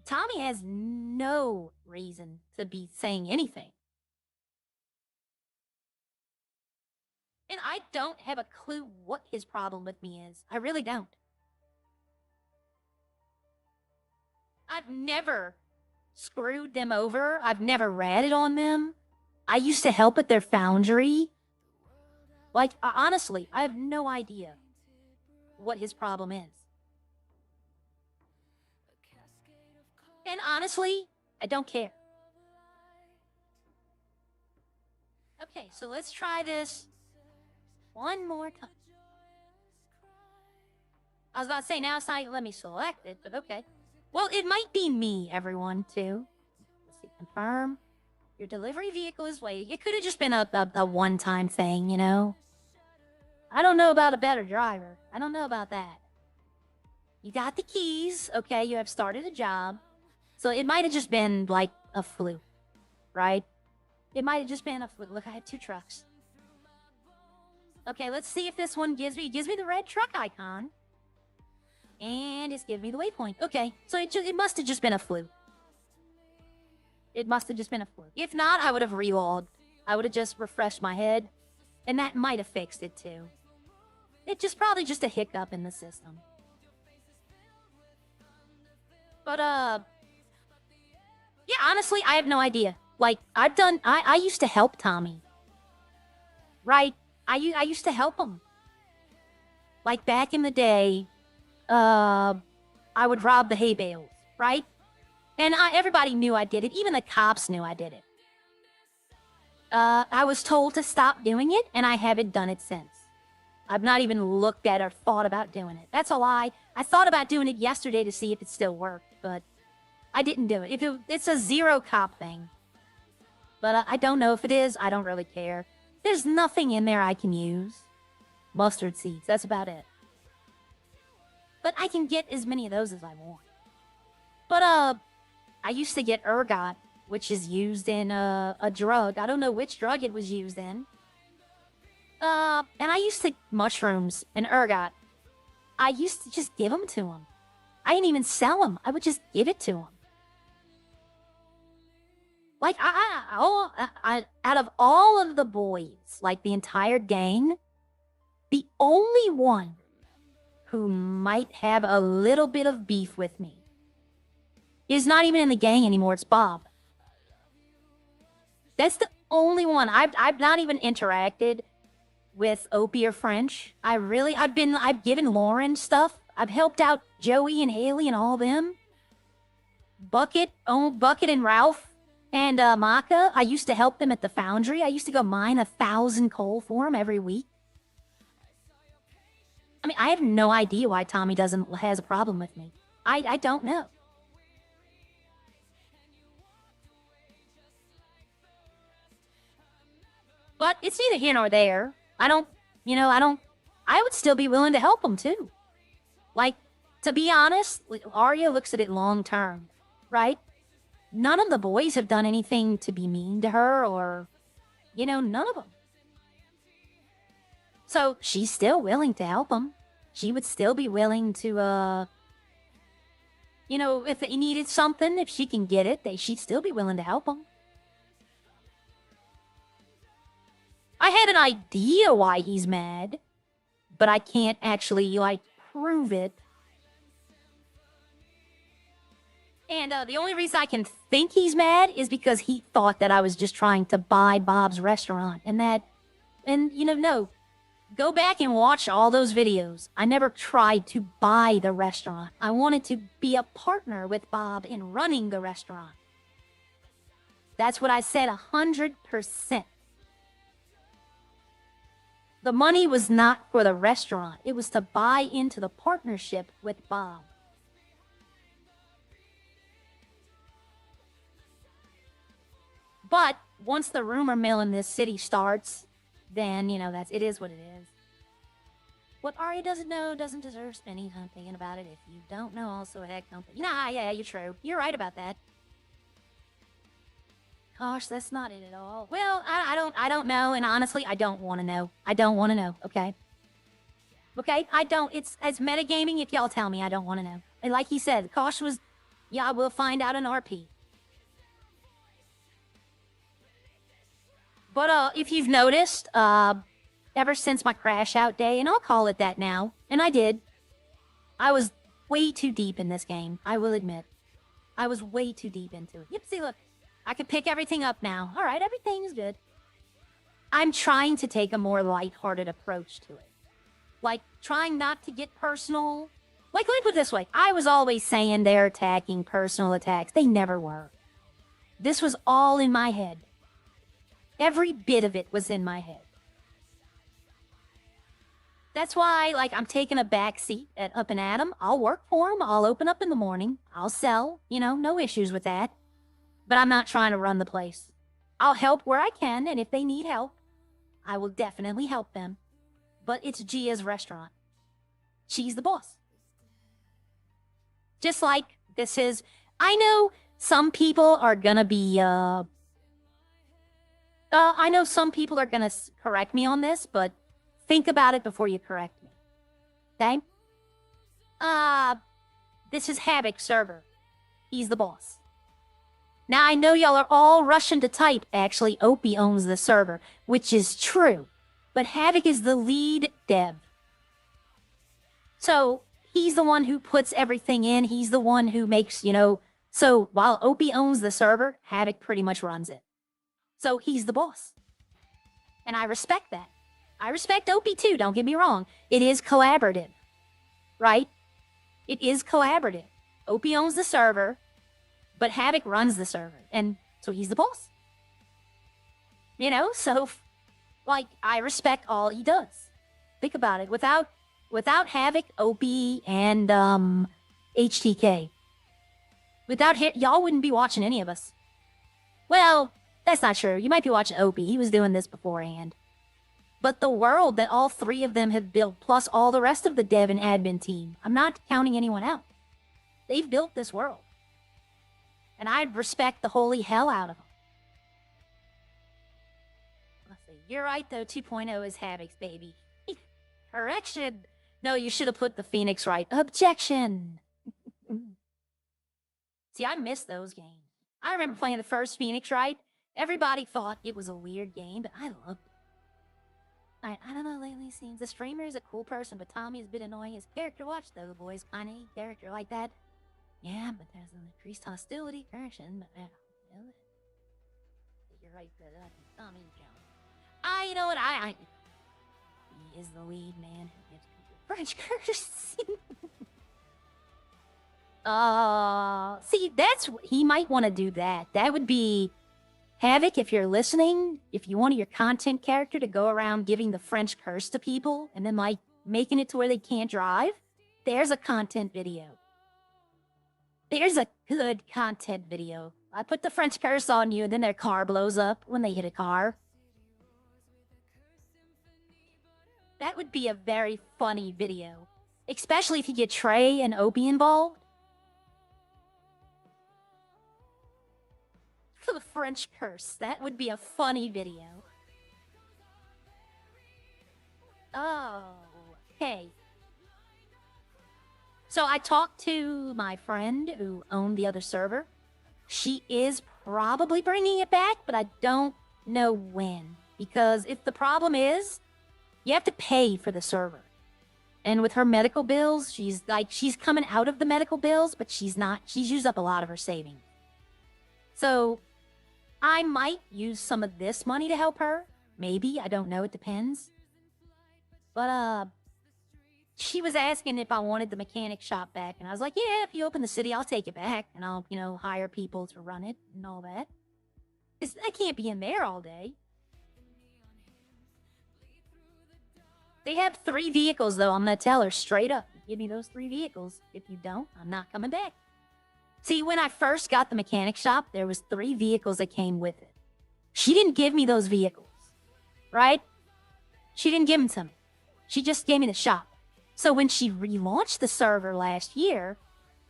Tommy has no reason to be saying anything. And I don't have a clue what his problem with me is. I really don't. I've never screwed them over. I've never ratted on them. I used to help at their foundry. Like, honestly, I have no idea what his problem is. And honestly, I don't care. Okay, so let's try this one more time. I was about to say, now it's not going to let me select it, but okay. Well, it might be me, everyone, too. Let's see, confirm. Your delivery vehicle is waiting. It could have just been a one-time thing, you know? I don't know about a better driver. I don't know about that. You got the keys. Okay, you have started a job. So it might have just been, like, a fluke, right? It might have just been a fluke. Look, I have 2 trucks. Okay, let's see if this one gives me the red truck icon. And it's giving me the waypoint. Okay, so it must have just been a fluke. It must have just been a fluke. If not, I would have relogged. I would have just refreshed my head. And that might have fixed it, too. It's probably just a hiccup in the system. But, yeah, honestly, I have no idea. Like, I used to help Tommy. Right? I used to help him. Like, back in the day, I would rob the hay bales, right? And everybody knew I did it. Even the cops knew I did it. I was told to stop doing it, and I haven't done it since. I've not even looked at or thought about doing it. That's a lie. I thought about doing it yesterday to see if it still worked, but I didn't do it. It's a zero cop thing. But I don't know if it is. I don't really care. There's nothing in there I can use. Mustard seeds. That's about it. But I can get as many of those as I want. But, I used to get ergot, which is used in, a drug. I don't know which drug it was used in. And I used to mushrooms and ergot. I used to just give them to him. I didn't even sell them. I would just give it to him. Like, out of all of the boys, like the entire gang, the only one who might have a little bit of beef with me is not even in the gang anymore. It's Bob. That's the only one. I've not even interacted with Opie or French. I've given Lauren stuff. I've helped out Joey and Haley and all them. Bucket and Ralph and Maka. I used to help them at the foundry. I used to go mine 1,000 coal for them every week. I mean, I have no idea why Tommy has a problem with me. I don't know. But it's neither here nor there. I would still be willing to help him too. Like, to be honest, Arya looks at it long term, right? None of the boys have done anything to be mean to her or, none of them. So she's still willing to help him. She would still be willing to, if he needed something, if she can get it, she'd still be willing to help him. I had an idea why he's mad, but I can't actually, prove it. And the only reason I can think he's mad is because he thought that I was just trying to buy Bob's restaurant. No. Go back and watch all those videos. I never tried to buy the restaurant. I wanted to be a partner with Bob in running the restaurant. That's what I said 100%. The money was not for the restaurant. It was to buy into the partnership with Bob. But once the rumor mill in this city starts, then, you know, it is what it is. What Arya doesn't know doesn't deserve spending time thinking about it. If you don't know, also heck, don't. Nah, yeah, you're true. You're right about that. Gosh, that's not it at all. Well, I don't know, and honestly, I don't want to know. I don't want to know. Okay. Okay, I don't. It's as metagaming. If y'all tell me, I don't want to know. And like he said, Kosh was, yeah, we'll find out in RP. But if you've noticed, ever since my crash out day, and I'll call it that now, and I did, I was way too deep in this game. I will admit, I was way too deep into it. Yep, see, look, I can pick everything up now. All right, everything's good. I'm trying to take a more lighthearted approach to it. Like, trying not to get personal. Like, let me put it this way. I was always saying they're attacking personal attacks. They never were. This was all in my head. Every bit of it was in my head. That's why, like, I'm taking a back seat at Up and Adam. I'll work for them. I'll open up in the morning. I'll sell. You know, no issues with that. But I'm not trying to run the place. I'll help where I can, and if they need help, I will definitely help them. But it's Gia's restaurant. She's the boss. Just like this is... I know some people are gonna be, I know some people are gonna correct me on this, but think about it before you correct me. Okay? This is Havoc's server. He's the boss. Now, I know y'all are all rushing to type, actually, Opie owns the server, which is true. But Havoc is the lead dev. So, he's the one who puts everything in. He's the one who makes, you know... So, while Opie owns the server, Havoc pretty much runs it. So, he's the boss. And I respect that. I respect Opie too, don't get me wrong. It is collaborative. Right? It is collaborative. Opie owns the server, but Havoc runs the server. And so he's the boss. You know, so... Like, I respect all he does. Think about it. Without Havoc, Opie, and, HTK. Without him, y'all wouldn't be watching any of us. Well, that's not true. You might be watching Opie. He was doing this beforehand. But the world that all three of them have built, plus all the rest of the dev and admin team, I'm not counting anyone out. They've built this world. And I respect the holy hell out of them. You're right, though. 2.0 is Havoc's, baby. Correction. No, you should have put the Phoenix right. Objection. See, I miss those games. I remember playing the first Phoenix right. Everybody thought it was a weird game, but I loved it. I don't know, lately it seems the streamer is a cool person, but Tommy is a bit annoying. His character watch, though, the boys kind of a character like that. Yeah, but there's an increased hostility. Correction, but you're right, but Tommy Jones. You know what, he is the lead man who gets people French cursing. See, he might want to do that. That would be, Havoc, if you're listening, if you wanted your content character to go around giving the French curse to people, and then, like, making it to where they can't drive, there's a content video. There's a good content video. I put the French curse on you, and then their car blows up when they hit a car. That would be a very funny video. Especially if you get Trey and Opie involved. For the French curse. That would be a funny video. Oh, okay. So I talked to my friend who owned the other server. She is probably bringing it back, but I don't know when. Because if the problem is... You have to pay for the server. And with her medical bills, she's coming out of the medical bills, but she's used up a lot of her savings. So, I might use some of this money to help her. Maybe, I don't know, it depends. But, she was asking if I wanted the mechanic shop back, and I was like, yeah, if you open the city, I'll take it back, and I'll, you know, hire people to run it and all that. 'Cause I can't be in there all day. They have 3 vehicles, though. I'm going to tell her straight up. Give me those 3 vehicles. If you don't, I'm not coming back. See, when I first got the mechanic shop, there was 3 vehicles that came with it. She didn't give me those vehicles, right? She didn't give them to me. She just gave me the shop. So when she relaunched the server last year,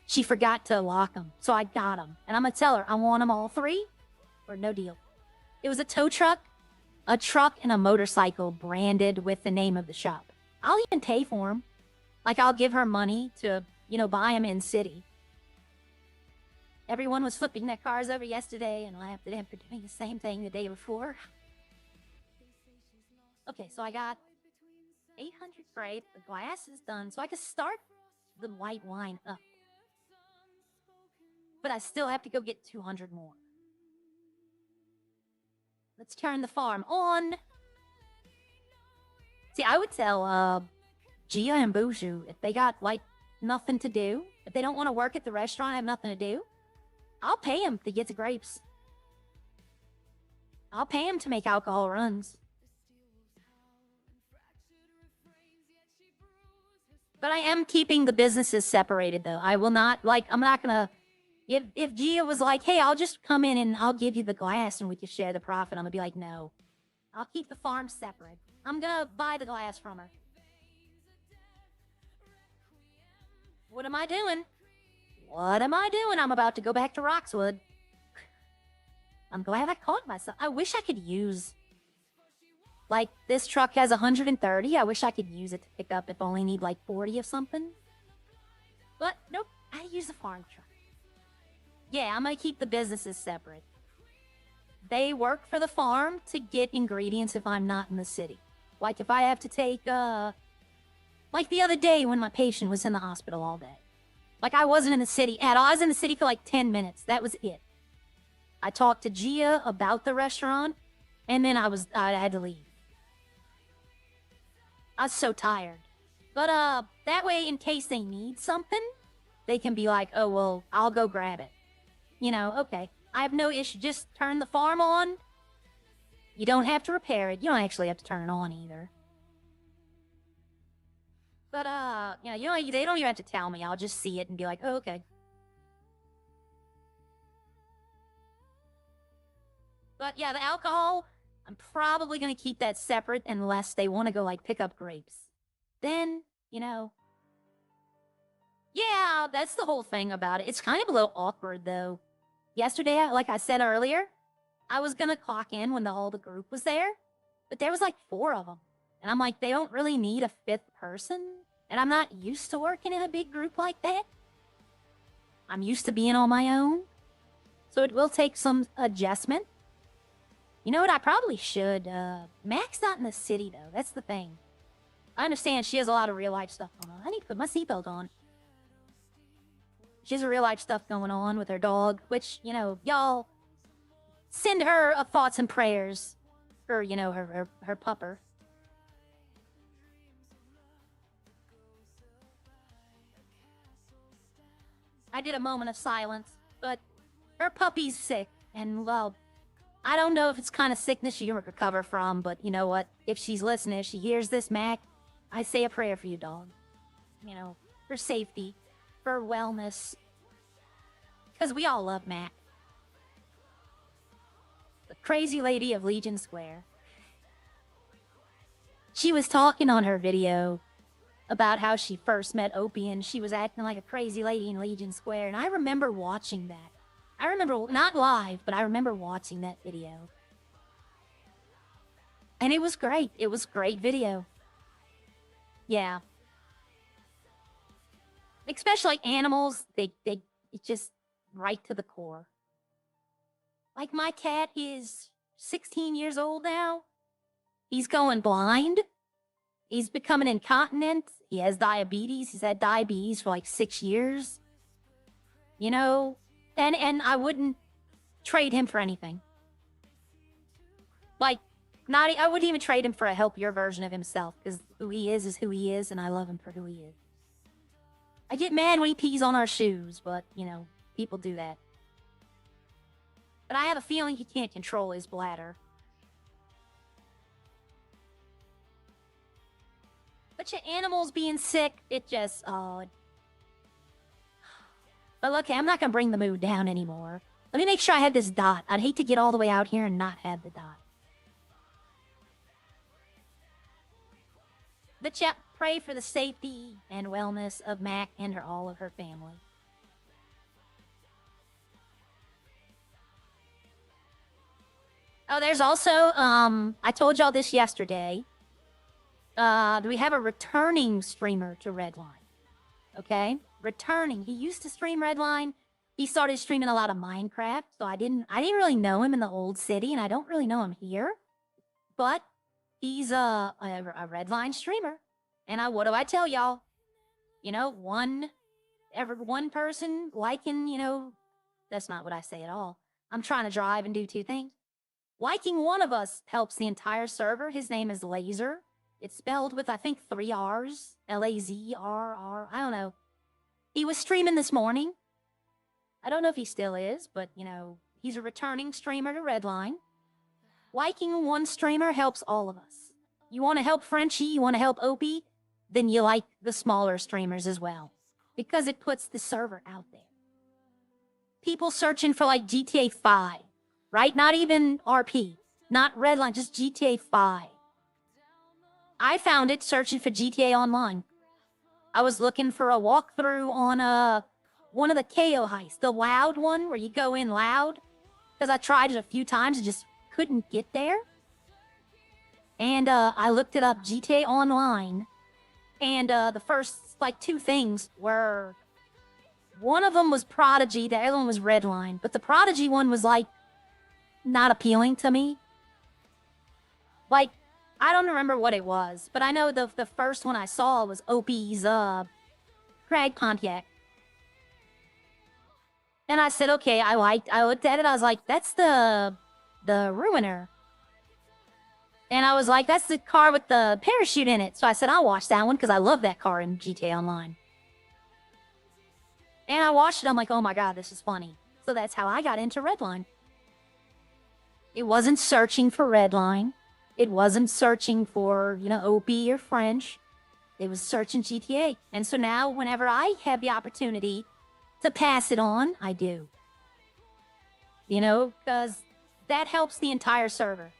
she forgot to lock them. So I got them. And I'm going to tell her I want them all 3 or no deal. It was a tow truck, a truck, and a motorcycle branded with the name of the shop. I'll even pay for them. Like, I'll give her money to, buy them in city. Everyone was flipping their cars over yesterday and laughed at them for doing the same thing the day before. Okay, so I got 800 freight. The glass is done, so I can start the white wine up. But I still have to go get 200 more. Let's turn the farm on. See, I would tell Gia and Boujou, if they got, nothing to do, if they don't want to work at the restaurant, have nothing to do, I'll pay them to get the grapes. I'll pay them to make alcohol runs. But I am keeping the businesses separated, though. I will not, I'm not gonna, if Gia was like, hey, I'll just come in and I'll give you the glass and we can share the profit, I'm gonna be like, no. I'll keep the farm separate. I'm gonna buy the glass from her. What am I doing? What am I doing? I'm about to go back to Roxwood. I'm glad I caught myself. I wish I could use... this truck has 130. I wish I could use it to pick up if I only need, 40 of something. But, nope. I use the farm truck. Yeah, I'm gonna keep the businesses separate. They work for the farm to get ingredients if I'm not in the city. Like, if I have to take, like the other day when my patient was in the hospital all day. Like, I wasn't in the city at all. I was in the city for 10 minutes. That was it. I talked to Gia about the restaurant, and then I had to leave. I was so tired. But, that way, in case they need something, they can be like, oh, well, I'll go grab it. Okay. I have no issue. Just turn the farm on. You don't have to repair it. You don't actually have to turn it on either. But, they don't even have to tell me. I'll just see it and be like, oh, okay. But, yeah, the alcohol, I'm probably going to keep that separate unless they want to go, pick up grapes. Then, yeah, that's the whole thing about it. It's kind of a little awkward, though. Yesterday, like I said earlier, I was going to clock in when all the group was there, but there was 4 of them. And I'm like, they don't really need a 5th person. And I'm not used to working in a big group like that. I'm used to being on my own. So it will take some adjustment. You know what? I probably should. Mac's not in the city, though. That's the thing. I understand she has a lot of real-life stuff going on. I need to put my seatbelt on. She has real-life stuff going on with her dog, which, y'all send her thoughts and prayers for, her pupper. I did a moment of silence, but her puppy's sick, and, well, I don't know if it's kind of sickness she can recover from, but you know what? If she's listening, if she hears this, Mac, I say a prayer for you, dog. For safety, for wellness. Because we all love Mac. The crazy lady of Legion Square. She was talking on her video about how she first met Opie and she was acting like a crazy lady in Legion Square, and I remember watching that. I remember, not live, but I remember watching that video. And it was great. It was a great video. Yeah. Especially animals, it's just right to the core. Like my cat is 16 years old now. He's going blind. He's becoming incontinent. He has diabetes. He's had diabetes for 6 years. And I wouldn't trade him for anything. I wouldn't even trade him for a healthier version of himself, because who he is who he is, and I love him for who he is. I get mad when he pees on our shoes, but, people do that. But I have a feeling he can't control his bladder. But your animals being sick, it just, But look, I'm not going to bring the mood down anymore. Let me make sure I have this dot. I'd hate to get all the way out here and not have the dot. But yeah, pray for the safety and wellness of Mac and all of her family. Oh, there's also, I told y'all this yesterday. We have a returning streamer to Redline. Okay? Returning. He used to stream Redline. He started streaming a lot of Minecraft, so I didn't really know him in the old city, and I don't really know him here. But he's a Redline streamer. And what do I tell y'all? You know, one person liking, you know, that's not what I say at all. I'm trying to drive and do two things. Liking one of us helps the entire server. His name is Laser. It's spelled with, I think, 3 R's. Lazrr. I don't know. He was streaming this morning. I don't know if he still is, but, you know, he's a returning streamer to Redline. Liking one streamer helps all of us. You want to help Frenchie, you want to help Opie, then you like the smaller streamers as well. Because it puts the server out there. People searching for, like, GTA 5, right? Not even RP. Not Redline, just GTA 5. I found it searching for GTA Online. I was looking for a walkthrough on one of the KO heists, the loud one where you go in loud. Because I tried it a few times and just couldn't get there. And I looked it up, GTA Online. And the first, like, 2 things were... One of them was Prodigy, the other one was Redline. But the Prodigy one was, like, not appealing to me. Like, I don't remember what it was, but I know the first one I saw was Opie's Craig Pontiac. And I said, okay, I looked at it, I was like, that's the Ruiner. And I was like, that's the car with the parachute in it. So I said, I'll watch that one because I love that car in GTA Online. And I watched it, I'm like, oh my god, this is funny. So that's how I got into Redline. It wasn't searching for Redline. It wasn't searching for, you know, OP or French. It was searching GTA. And so now, whenever I have the opportunity to pass it on, I do. You know, because that helps the entire server.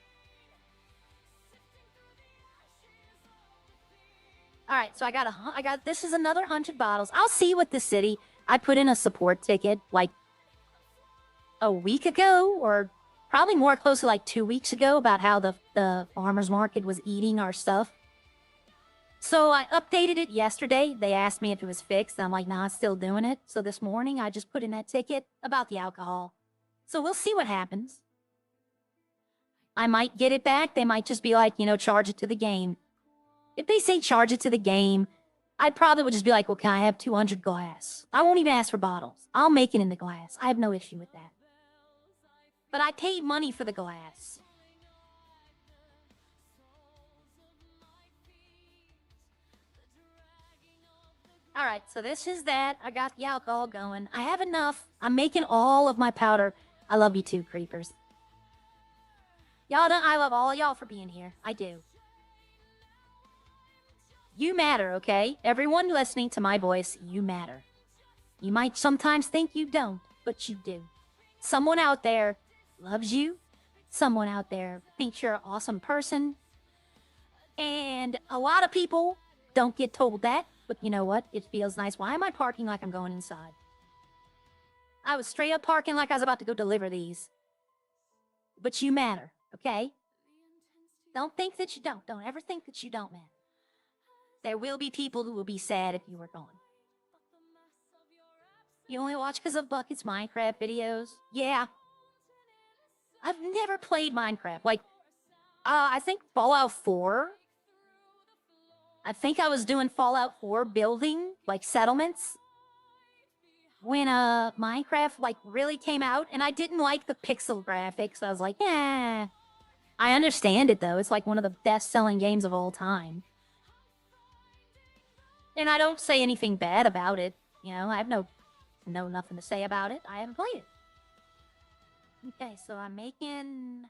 Alright, so I got, this is another 100 bottles. I'll see what the city, I put in a support ticket, like, a week ago, or probably more close to like 2 weeks ago, about how the farmer's market was eating our stuff. So I updated it yesterday. They asked me if it was fixed. I'm like, nah, it's still doing it. So this morning, I just put in that ticket about the alcohol. So we'll see what happens. I might get it back. They might just be like, you know, charge it to the game. If they say charge it to the game, I probably would just be like, well, can I have 200 glass? I won't even ask for bottles. I'll make it in the glass. I have no issue with that. But I paid money for the glass. Alright, so this is that. I got the alcohol going. I have enough. I'm making all of my powder. I love you too, creepers. Y'all don't, I love all of y'all for being here. I do. You matter, okay? Everyone listening to my voice, you matter. You might sometimes think you don't, but you do. Someone out there loves you. Someone out there thinks you're an awesome person. And a lot of people don't get told that, but you know what? It feels nice. Why am I parking like I'm going inside? I was straight up parking like I was about to go deliver these. But you matter, okay? Don't think that you don't. Don't ever think that you don't matter. There will be people who will be sad if you are gone. You only watch because of Bucket's Minecraft videos? Yeah. I've never played Minecraft. Like, I think Fallout 4. I think I was doing Fallout 4 building, like, settlements. When, Minecraft, like, really came out, and I didn't like the pixel graphics. I was like, eh. I understand it, though. It's, like, one of the best-selling games of all time. And I don't say anything bad about it. You know, I have nothing to say about it. I haven't played it. Okay, so I'm making...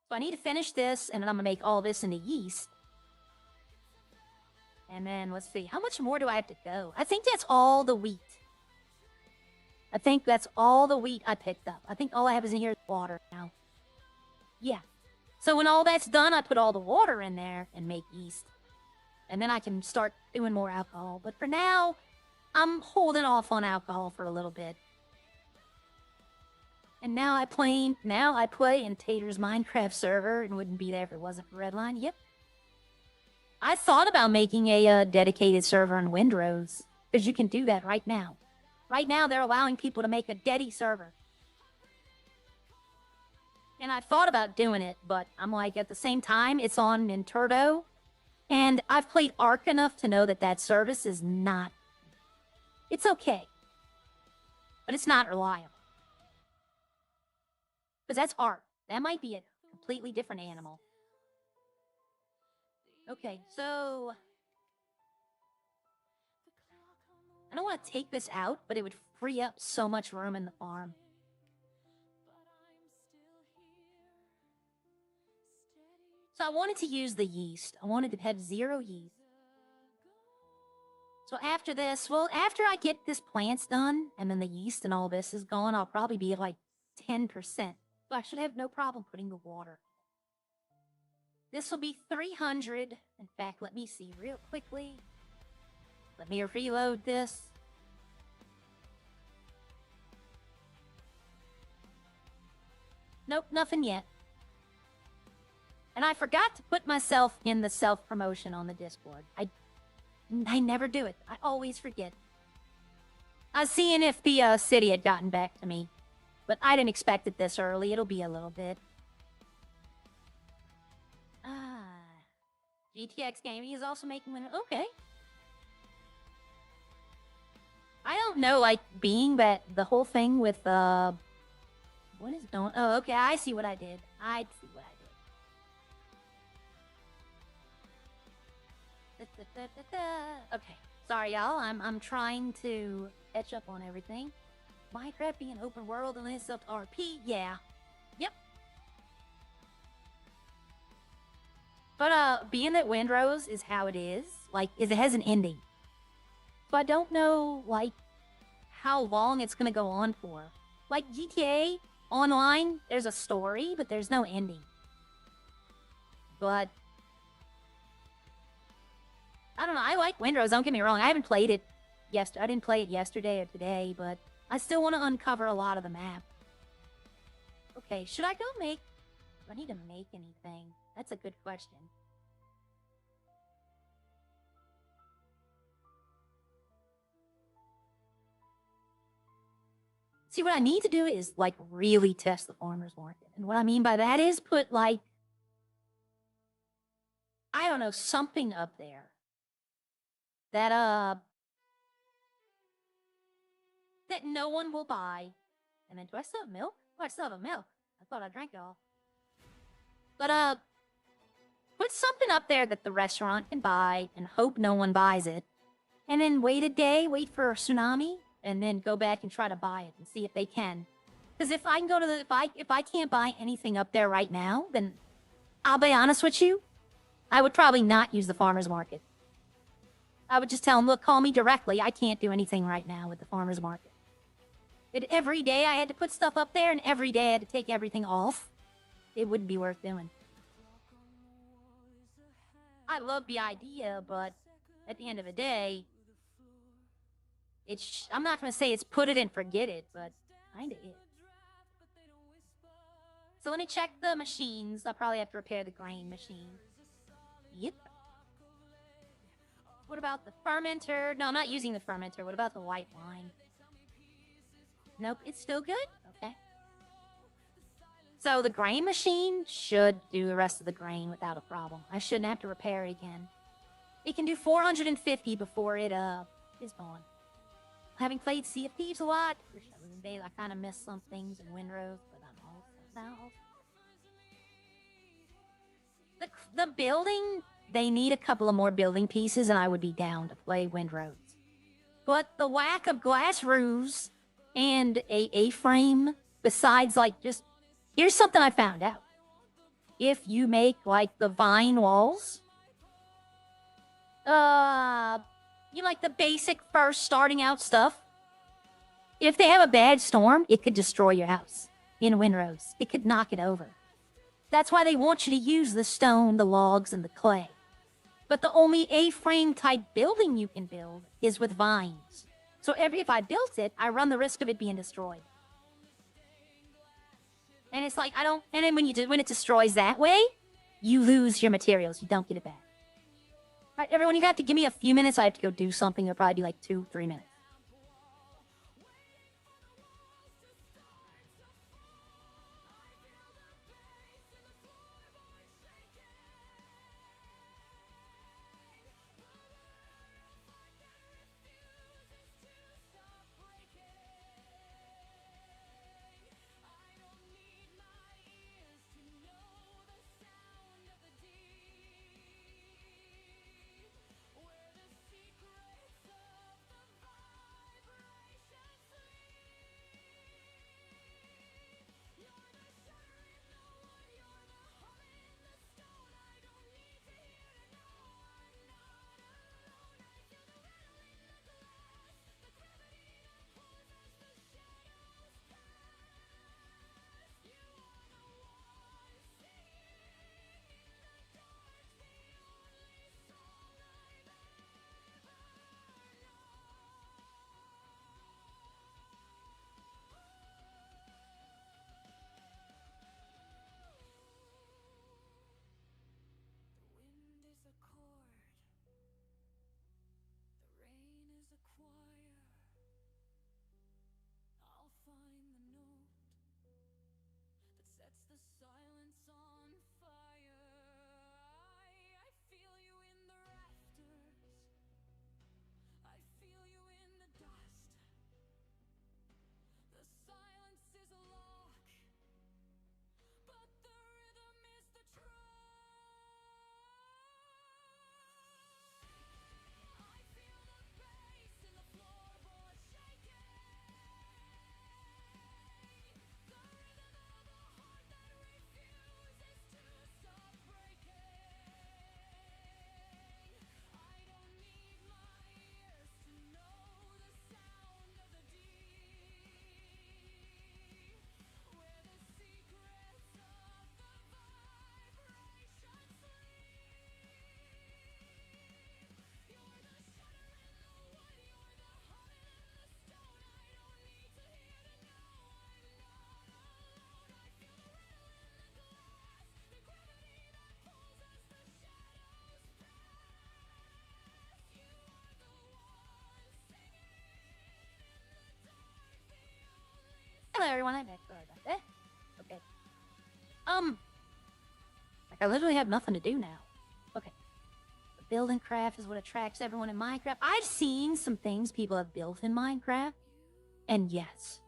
So I need to finish this, and then I'm gonna make all this into yeast. And then, let's see. How much more do I have to go? I think that's all the wheat. I think that's all the wheat I picked up. I think all I have is in here is water now. Yeah. So when all that's done, I put all the water in there and make yeast. and then I can start doing more alcohol. But for now, I'm holding off on alcohol for a little bit. And now I play in Tater's Minecraft server and wouldn't be there if it wasn't for Redline. Yep. I thought about making a dedicated server on Windrose, because you can do that right now. Right now, they're allowing people to make a Dedi server. And I thought about doing it, but I'm like, at the same time, it's on Ninturdo, and I've played Ark enough to know that that service is not... It's okay, but it's not reliable. Because that's Ark. That might be a completely different animal. Okay, so... I don't want to take this out, but it would free up so much room in the farm. So I wanted to use the yeast. I wanted to have 0 yeast. So after this, well, after I get this plants done, and then the yeast and all this is gone, I'll probably be at like 10%. So I should have no problem putting the water. This will be 300. In fact, let me see real quickly. Let me reload this. Nope, nothing yet. And I forgot to put myself in the self-promotion on the Discord. I never do it. I always forget. I was seeing if the city had gotten back to me. But I didn't expect it this early. It'll be a little bit. GTX Gaming is also making one. Okay. I don't know, like, being that the whole thing with, what is going... Oh, okay, I see what I did. I see what I did. Okay, sorry, y'all. I'm trying to catch up on everything. Minecraft being open world and it's up to RP, yeah. Yep. But, being that Windrose is how it is, like, it has an ending. So I don't know, like, how long it's gonna go on for. Like, GTA Online, there's a story, but there's no ending. But... I don't know, I like Windrose, don't get me wrong. I haven't played it I didn't play it yesterday or today, but I still want to uncover a lot of the map. Okay, should I go make... Do I need to make anything? That's a good question. See, what I need to do is, like, really test the farmer's market. And what I mean by that is put, like... I don't know, something up there. That no one will buy. And then, do I still have milk? Oh, I still have a milk. I thought I drank it all. But, put something up there that the restaurant can buy and hope no one buys it. And then wait a day, wait for a tsunami, and then go back and try to buy it and see if they can. Because if I can go to the... If I can't buy anything up there right now, then I'll be honest with you, I would probably not use the farmer's market. I would just tell them, look, call me directly. I can't do anything right now with the farmer's market. But every day I had to put stuff up there, and every day I had to take everything off. It wouldn't be worth doing. I love the idea, but at the end of the day, I'm not going to say it's put it and forget it, but kind of is. So let me check the machines. I'll probably have to repair the grain machine. Yep. What about the fermenter? No, I'm not using the fermenter. What about the white wine? Nope, it's still good? Okay. So the grain machine should do the rest of the grain without a problem. I shouldn't have to repair it again. It can do 450 before it is gone. Having played Sea of Thieves a lot, I kind of missed some things in Windrose, but I'm also now. The building, they need a couple of more building pieces, and I would be down to play Windrose. But the lack of glass roofs and a A-frame, besides, like, just... Here's something I found out. If you make, like, the vine walls... You like the basic first starting out stuff? If they have a bad storm, it could destroy your house. In Windrose, it could knock it over. That's why they want you to use the stone, the logs, and the clay. But the only A-frame type building you can build is with vines. So if I built it, I run the risk of it being destroyed. And it's like, and then when it destroys that way, you lose your materials. You don't get it back. All right, everyone, you have to give me a few minutes. I have to go do something. It'll probably be like 2-3 minutes. Hello, everyone. I'm back. Sorry about that. Okay. Like I literally have nothing to do now. Okay. The building craft is what attracts everyone in Minecraft. I've seen some things people have built in Minecraft, and yes,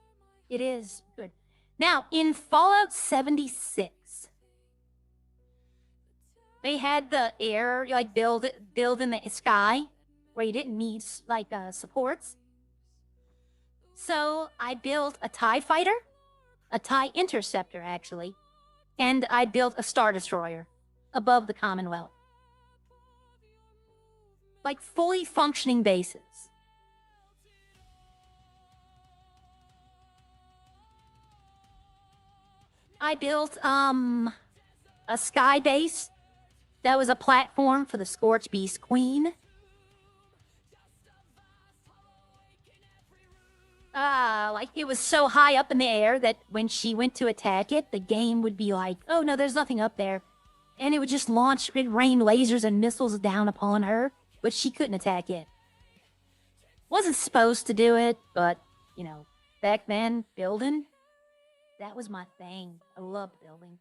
it is good. Now, in Fallout 76, they had the air, like, build in the sky, where you didn't need, like, supports. So, I built a TIE fighter, a TIE interceptor, actually, and I built a Star Destroyer above the Commonwealth. Like, fully functioning bases. I built, a sky base that was a platform for the Scorch Beast Queen. Like, it was so high up in the air that when she went to attack it, the game would be like, oh no, there's nothing up there. And it would just rain lasers and missiles down upon her, but she couldn't attack it. Wasn't supposed to do it, but, you know, back then, building, that was my thing. I loved building.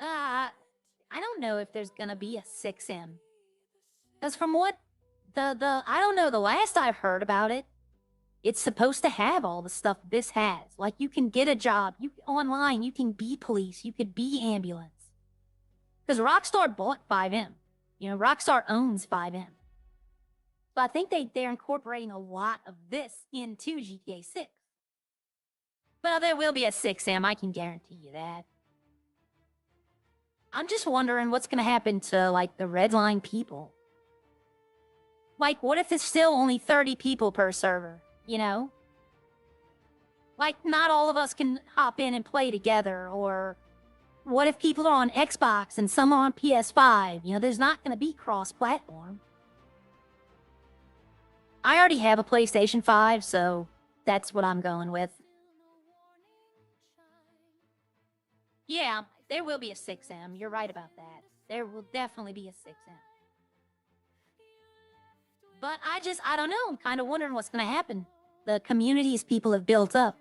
I don't know if there's gonna be a 6M. Because from what I don't know, the last I've heard about it, it's supposed to have all the stuff this has. Like, you can get a job, online, you can be police, you could be ambulance. Because Rockstar bought 5M. You know, Rockstar owns 5M. So I think they're incorporating a lot of this into GTA 6. Well, there will be a 6M, I can guarantee you that. I'm just wondering what's gonna happen to, like, the Redline people. Like, what if it's still only 30 people per server, you know? Like, not all of us can hop in and play together, or what if people are on Xbox and some are on PS5? You know, there's not going to be cross-platform. I already have a PlayStation 5, so that's what I'm going with. Yeah, there will be a 6M. You're right about that. There will definitely be a 6M. But I don't know. I'm kind of wondering what's going to happen. The communities people have built up.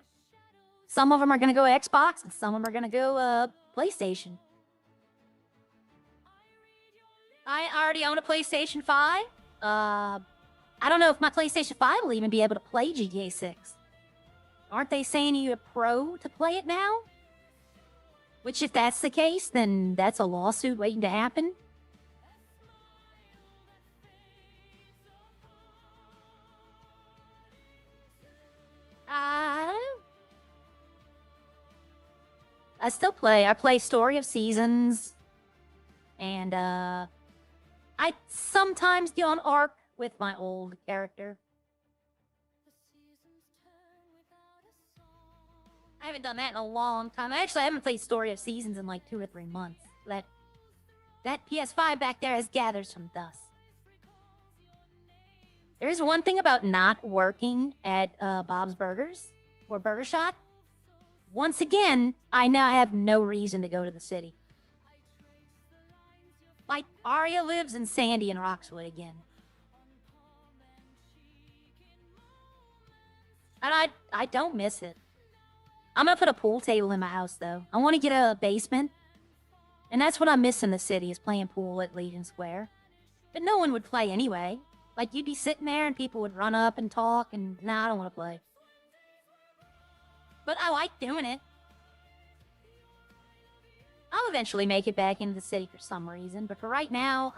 Some of them are going to go Xbox, and some of them are going to go PlayStation. I already own a PlayStation 5. I don't know if my PlayStation 5 will even be able to play GTA 6. Aren't they saying you're a pro to play it now? Which, if that's the case, then that's a lawsuit waiting to happen. I don't know. I still play. I play Story of Seasons. And, I sometimes get on Ark with my old character. I haven't done that in a long time. Actually, I haven't played Story of Seasons in like 2 or 3 months. That PS5 back there has gathered some dust. There's one thing about not working at Bob's Burgers or Burger Shot. Once again, I now have no reason to go to the city. Like, Arya lives in Sandy and Roxwood again. And I don't miss it. I'm gonna put a pool table in my house, though. I want to get a basement. And that's what I miss in the city, is playing pool at Legion Square. But no one would play anyway. Like, you'd be sitting there and people would run up and talk, and nah, I don't want to play. But I like doing it. I'll eventually make it back into the city for some reason, but for right now,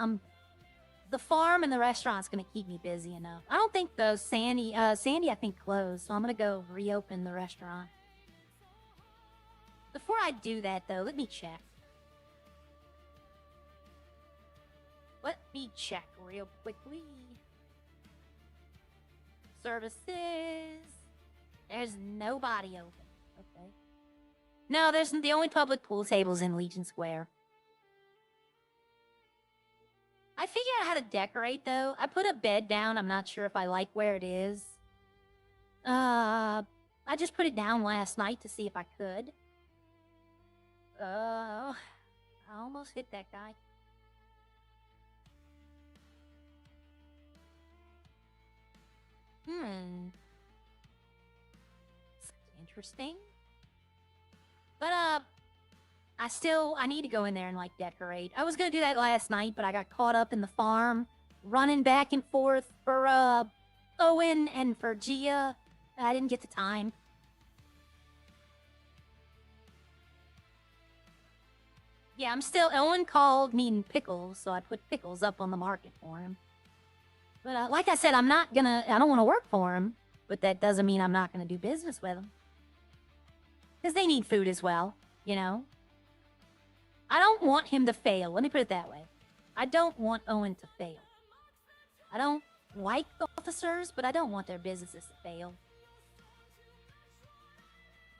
the farm and the restaurant's gonna keep me busy enough. I don't think the Sandy I think closed, so I'm gonna go reopen the restaurant. Before I do that, though, let me check. Let me check real quickly. Services. There's nobody open. Okay. No, there's the only public pool tables in Legion Square. I figured out how to decorate, though. I put a bed down. I'm not sure if I like where it is. I just put it down last night to see if I could. I almost hit that guy. It's interesting. But, I need to go in there and, like, decorate. I was gonna do that last night, but I got caught up in the farm, running back and forth for, Owen and for Gia. I didn't get the time. Yeah, Owen called needing pickles, so I put pickles up on the market for him. But, like I said, I don't want to work for him, but that doesn't mean I'm not gonna do business with him. Because they need food as well, you know? I don't want him to fail. Let me put it that way. I don't want Owen to fail. I don't like the officers, but I don't want their businesses to fail.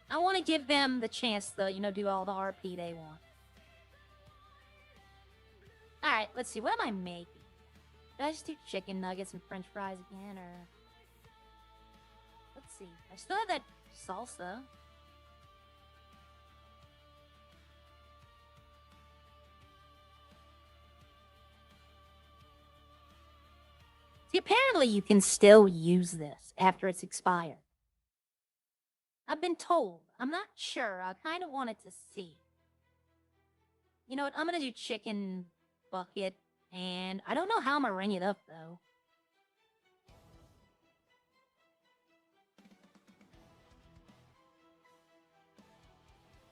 I want to give them the chance to, do all the RP they want. Alright, let's see. What am I making? Did I just do chicken nuggets and french fries again, or... Let's see. I still have that salsa. See, apparently you can still use this after it's expired. I've been told. I'm not sure. I kind of wanted to see. You know what? I'm going to do chicken bucket, and I don't know how I'm going to ring it up, though.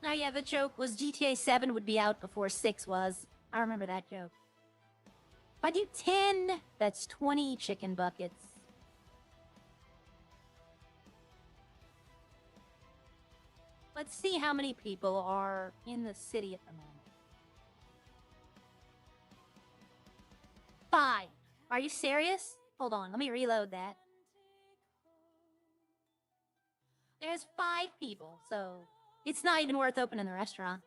Oh, yeah, the joke was GTA 7 would be out before 6 was. I remember that joke. If I do 10, that's 20 chicken buckets. Let's see how many people are in the city at the moment. 5. Are you serious? Hold on, let me reload that. There's 5 people, so it's not even worth opening the restaurant.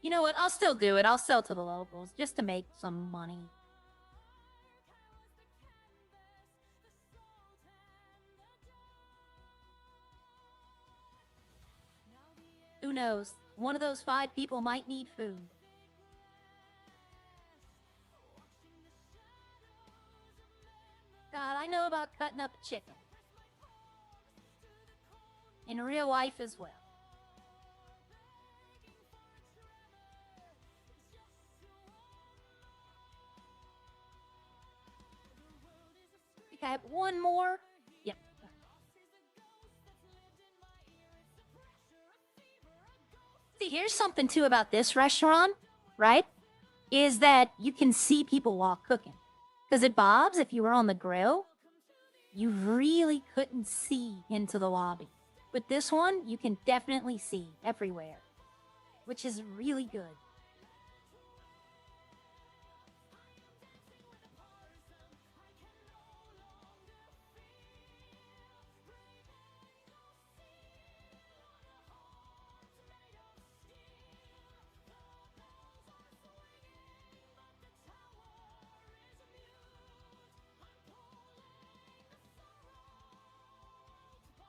You know what? I'll still do it. I'll sell to the locals just to make some money. Who knows? One of those 5 people might need food. God, I know about cutting up a chicken. In real life as well. I have one more. Yep. See, here's something too about this restaurant, right? Is that you can see people while cooking. Because at Bob's, if you were on the grill, you really couldn't see into the lobby. But this one, you can definitely see everywhere, which is really good.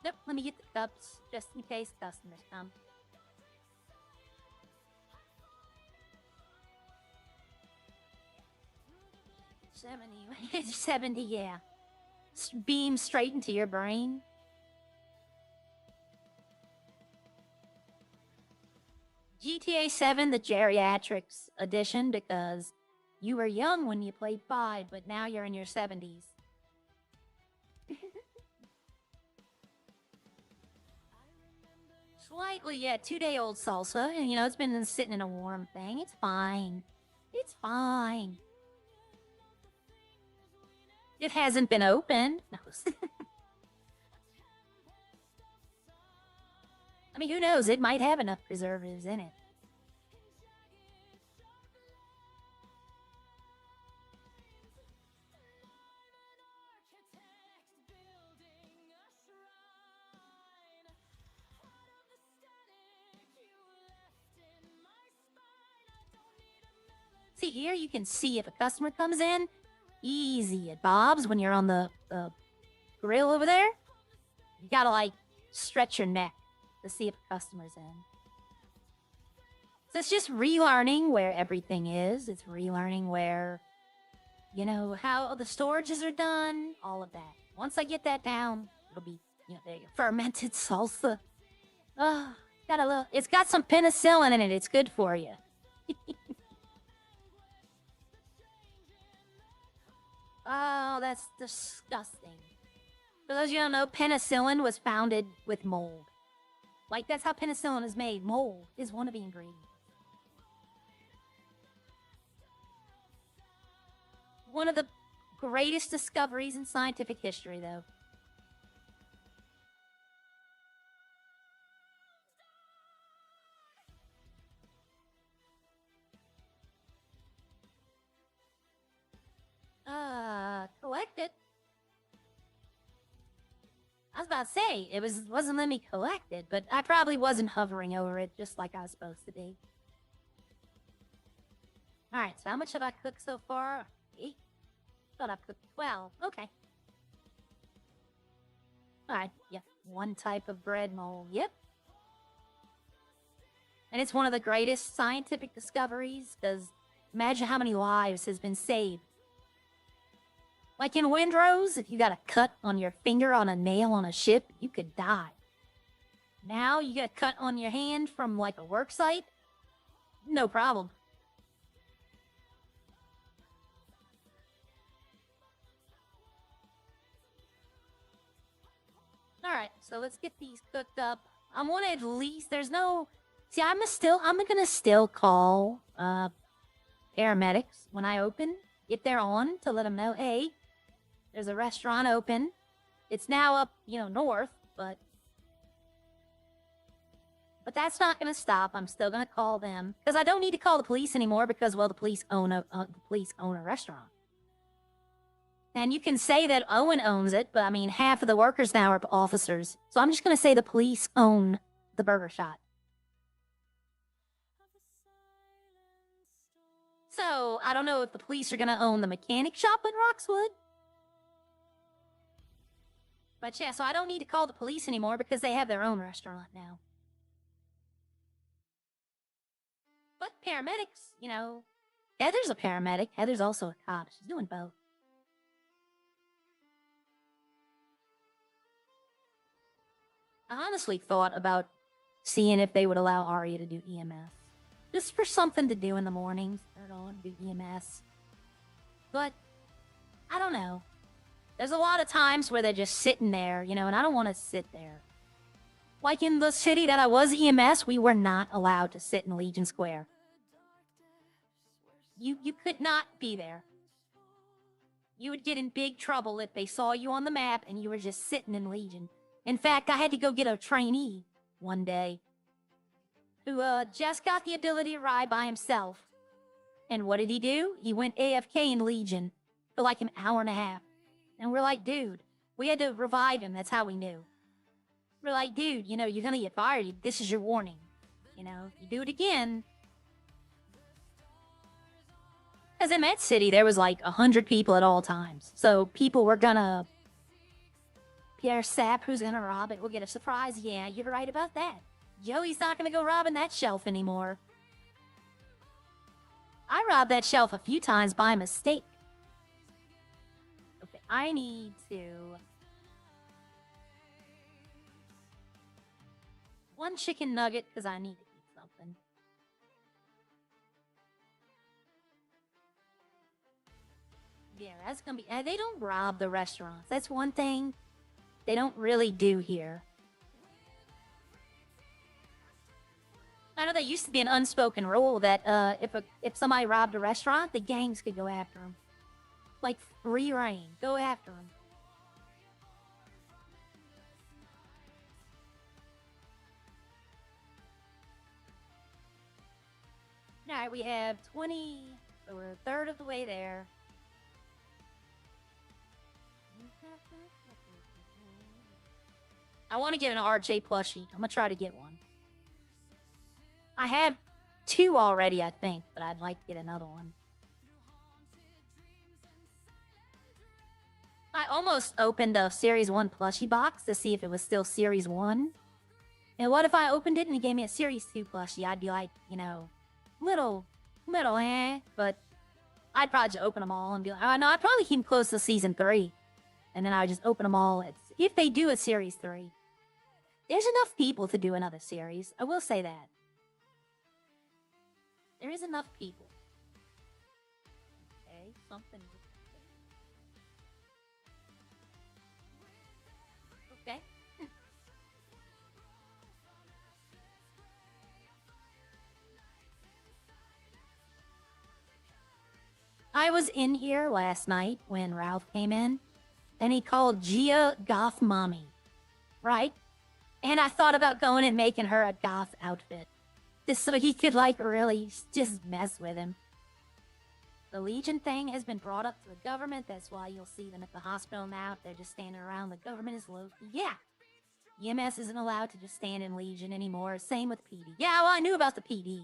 Nope, let me get the cups just in case customers come. $70, yeah. Beam straight into your brain. GTA 7, the geriatrics edition, because you were young when you played 5, but now you're in your 70s. Slightly, yeah, 2-day-old salsa, and you know, it's been sitting in a warm thing. It's fine. It's fine. It hasn't been opened. No. I mean, who knows? It might have enough preservatives in it. See, here you can see if a customer comes in. Easy at Bob's when you're on the grill over there. You gotta, like, stretch your neck to see if a customer's in. So it's just relearning where everything is. It's relearning where, you know, how the storages are done, all of that. Once I get that down, it'll be, you know, there you go. Fermented salsa. Oh, got a little, it's got some penicillin in it. It's good for you. Oh, that's disgusting. For those of you who don't know, penicillin was founded with mold. Like, that's how penicillin is made. Mold is one of the ingredients. One of the greatest discoveries in scientific history, though. Collect it. I was about to say, wasn't letting me collect it, but I probably wasn't hovering over it just like I was supposed to be. Alright, so how much have I cooked so far? 8? Thought I cooked 12. Okay. Alright, yep. One type of bread mold. Yep. And it's one of the greatest scientific discoveries, because imagine how many lives has been saved. Like in Windrose, if you got a cut on your finger on a nail on a ship, you could die. Now you get a cut on your hand from like a work site, no problem. Alright, so let's get these cooked up. I want to at least, there's no... See, I'm gonna still call paramedics when I open, if they're on, to let them know, hey, there's a restaurant open. It's now up, you know, north, but that's not gonna stop. I'm still gonna call them because I don't need to call the police anymore because, well, the police own a restaurant. And you can say that Owen owns it, but I mean, half of the workers now are officers. So I'm just going to say the police own the burger shop. So I don't know if the police are going to own the mechanic shop in Roxwood. But yeah, so I don't need to call the police anymore because they have their own restaurant now. But paramedics, you know, Heather's a paramedic. Heather's also a cop. She's doing both. I honestly thought about seeing if they would allow Arya to do EMS. Just for something to do in the mornings. Turn on, do EMS. But, I don't know. There's a lot of times where they're just sitting there, you know, and I don't want to sit there. Like in the city that I was EMS, we were not allowed to sit in Legion Square. You could not be there. You would get in big trouble if they saw you on the map and you were just sitting in Legion. In fact, I had to go get a trainee one day who just got the ability to ride by himself. And what did he do? He went AFK in Legion for like an hour and a half. And we're like, dude, we had to revive him. That's how we knew. We're like, dude, you know, you're going to get fired. This is your warning. You know, you do it again. Because in that city, there was like 100 people at all times. So people were going to... Pierre Sapp, who's going to rob it, will get a surprise. Yeah, you're right about that. Joey's not going to go robbing that shelf anymore. I robbed that shelf a few times by mistake. Okay, I need to... one chicken nugget, because I need to eat something. Yeah, that's going to be... they don't rob the restaurants. That's one thing they don't really do here. I know there used to be an unspoken rule that if somebody robbed a restaurant, the gangs could go after them. Like free reign. Go after them. Alright, we have 20... So we're a third of the way there. I want to get an RJ plushie. I'm going to try to get one. I have 2 already, I think, but I'd like to get another one. I almost opened a Series 1 plushie box to see if it was still Series 1. And what if I opened it and it gave me a Series 2 plushie? I'd be like, you know, little, but I'd probably just open them all and be like, oh, no, I'd probably keep them close to Season 3. And then I would just open them all if they do a Series 3. There's enough people to do another series. I will say that. There is enough people. Okay, something. Okay. I was in here last night when Ralph came in, and he called Gia Goth Mommy. Right? And I thought about going and making her a goth outfit. Just so he could, like, really just mess with him. The Legion thing has been brought up to the government. That's why you'll see them at the hospital now. If they're just standing around, the government is low. Yeah. EMS isn't allowed to just stand in Legion anymore. Same with PD. Yeah, well, I knew about the PD.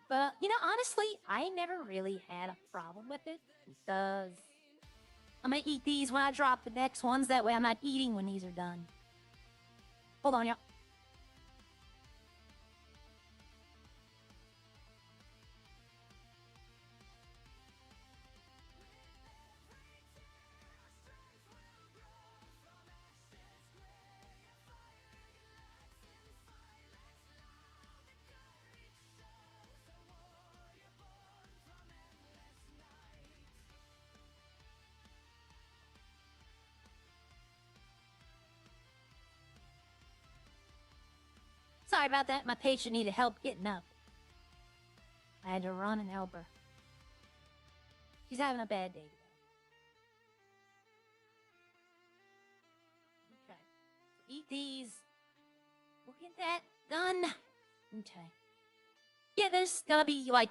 But, you know, honestly, I never really had a problem with it. Because I'm gonna eat these when I drop the next ones. That way I'm not eating when these are done. Hold on, y'all. Sorry about that. My patient needed help getting up. I had to run and help her. She's having a bad day today. Okay. Eat these. We'll get that done. Okay. Yeah, there's gonna be, like...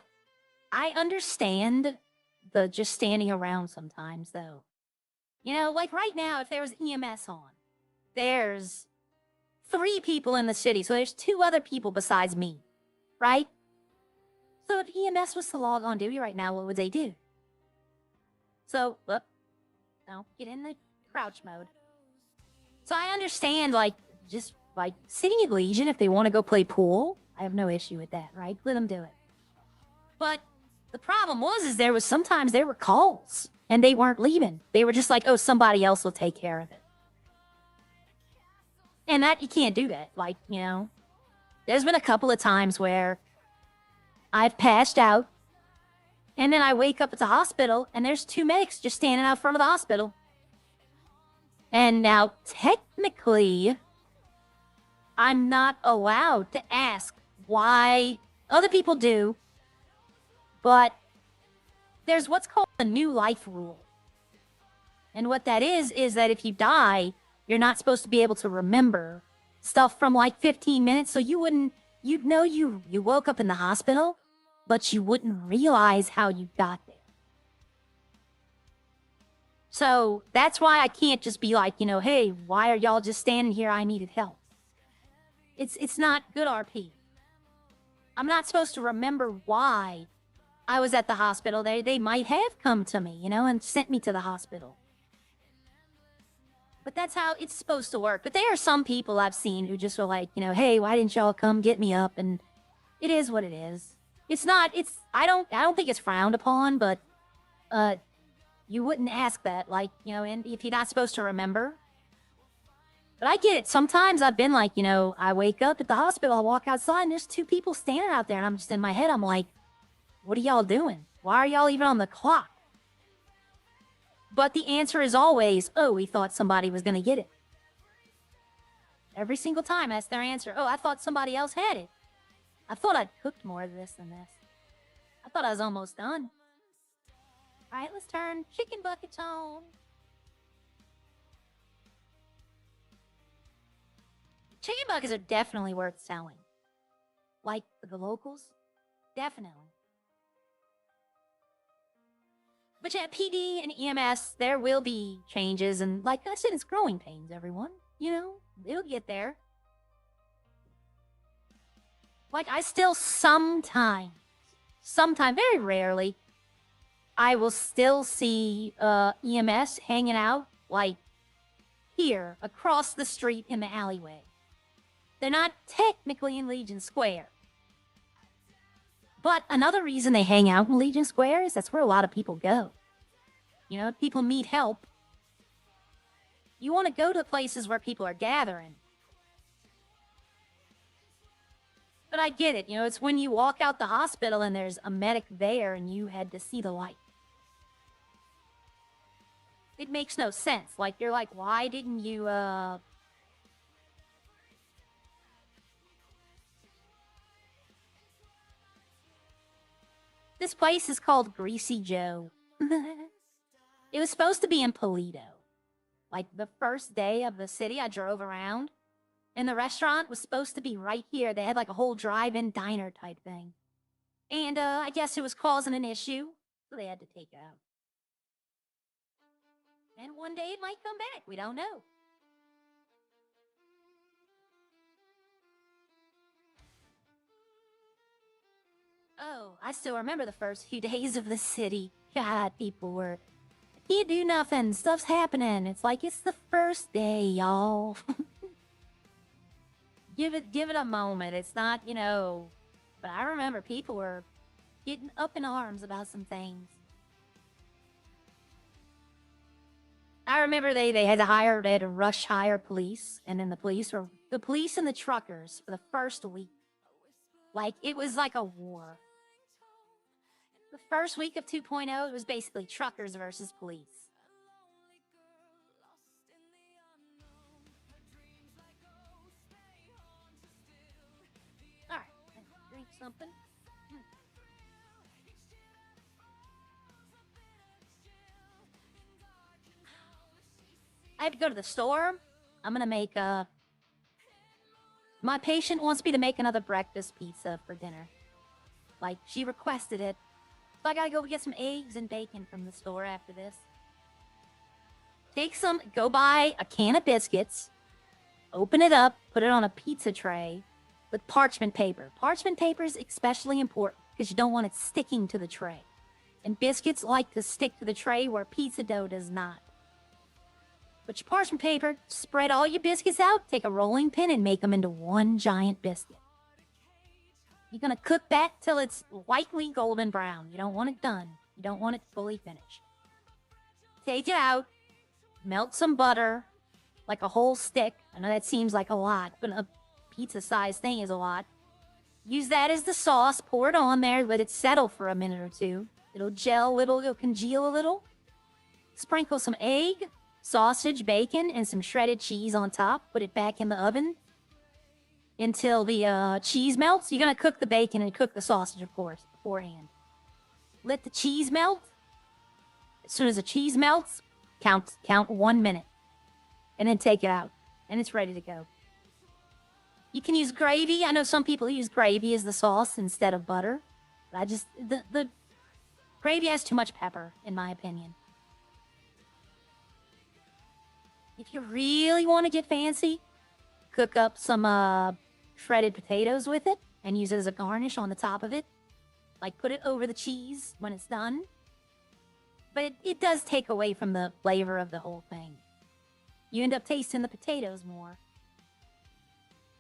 I understand the just standing around sometimes, though. You know, like right now, if there was EMS on, there's 3 people in the city, so there's 2 other people besides me, right? So if EMS was to log on duty right now, what would they do? So, look, no, get in the crouch mode. So I understand, like, just, like, City of Legion, if they want to go play pool, I have no issue with that, right? Let them do it. But the problem is there was sometimes there were calls, and they weren't leaving. They were just like, oh, somebody else will take care of it. And that, you can't do that. Like, you know, there's been a couple of times where I've passed out, and then I wake up at the hospital, and there's 2 medics just standing out front of the hospital. And now, technically, I'm not allowed to ask why. Other people do, but there's what's called the new life rule. And what that is that if you die, you're not supposed to be able to remember stuff from like 15 minutes. So you'd know you woke up in the hospital, but you wouldn't realize how you got there. So that's why I can't just be like, you know, hey, why are y'all just standing here? I needed help. It's not good RP. I'm not supposed to remember why I was at the hospital. They might have come to me, you know, and sent me to the hospital. But that's how it's supposed to work. But there are some people I've seen who just are like, you know, hey, why didn't y'all come get me up? And it is what it is. I don't think it's frowned upon, but you wouldn't ask that, like, you know, and if you're not supposed to remember. But I get it. Sometimes I've been like, you know, I wake up at the hospital, I walk outside, and there's 2 people standing out there, and I'm just in my head, I'm like, what are y'all doing? Why are y'all even on the clock? But the answer is always, oh, we thought somebody was going to get it. Every single time, that's their answer. Oh, I thought somebody else had it. I thought I'd cooked more of this than this. I thought I was almost done. All right, let's turn chicken buckets on. Chicken buckets are definitely worth selling. Like the locals? Definitely. But yeah, PD and EMS, there will be changes. And like I said, it's growing pains, everyone. You know, it'll get there. Like, I still sometimes, very rarely, I will still see EMS hanging out, like, here, across the street in the alleyway. They're not technically in Legion Square. But another reason they hang out in Legion Square is that's where a lot of people go. You know, people need help. You want to go to places where people are gathering. But I get it, you know, it's when you walk out the hospital and there's a medic there and you had to see the light. It makes no sense. Like, you're like, why didn't you, This place is called Greasy Joe. It was supposed to be in Polito. Like, the first day of the city, I drove around, and the restaurant was supposed to be right here. They had, like, a whole drive-in diner type thing. And, I guess it was causing an issue, so they had to take it out. And one day it might come back. We don't know. Oh, I still remember the first few days of the city. God, people were... Can't do nothing. Stuff's happening. It's like, it's the first day, y'all. Give it a moment. It's not, you know... But I remember people were getting up in arms about some things. I remember they had to rush hire police, and then the police and the truckers for the first week. Like, it was like a war. The first week of 2.0, it was basically truckers versus police. Alright, let's drink something. I have to go to the store. I'm gonna make my patient wants me to make another breakfast pizza for dinner. Like, she requested it. So I gotta go get some eggs and bacon from the store after this. Go buy a can of biscuits, open it up, put it on a pizza tray with parchment paper. Parchment paper is especially important because you don't want it sticking to the tray. And biscuits like to stick to the tray where pizza dough does not. Put your parchment paper, spread all your biscuits out, take a rolling pin and make them into one giant biscuit. You're gonna cook that till it's lightly golden brown. You don't want it done. You don't want it fully finished. Take it out, melt some butter, like a whole stick. I know that seems like a lot, but a pizza-sized thing is a lot. Use that as the sauce, pour it on there, let it settle for a minute or two. It'll gel a little, it'll congeal a little. Sprinkle some egg, sausage, bacon, and some shredded cheese on top. Put it back in the oven until the cheese melts. You're gonna cook the bacon and cook the sausage, of course, beforehand. Let the cheese melt. As soon as the cheese melts, count 1 minute. And then take it out. And it's ready to go. You can use gravy. I know some people use gravy as the sauce instead of butter. But the gravy has too much pepper, in my opinion. If you really want to get fancy, cook up some shredded potatoes with it and use it as a garnish on the top of it. Like, put it over the cheese when it's done. But it does take away from the flavor of the whole thing. You end up tasting the potatoes more.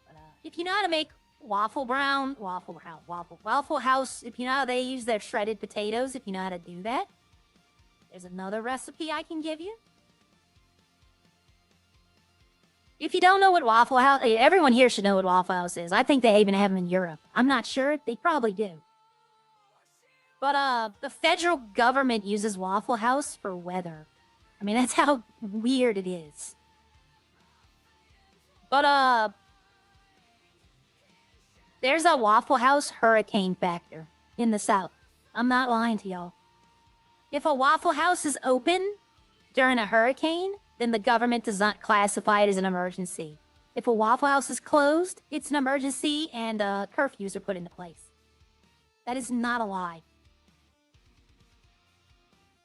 But, if you know how to make Waffle House, if you know how they use their shredded potatoes, if you know how to do that, there's another recipe I can give you. If you don't know what Waffle House, everyone here should know what Waffle House is. I think they even have them in Europe. I'm not sure. They probably do. But the federal government uses Waffle House for weather. I mean, that's how weird it is. But there's a Waffle House hurricane factor in the South. I'm not lying to y'all. If a Waffle House is open during a hurricane, then the government does not classify it as an emergency. If a Waffle House is closed, it's an emergency and curfews are put into place. That is not a lie.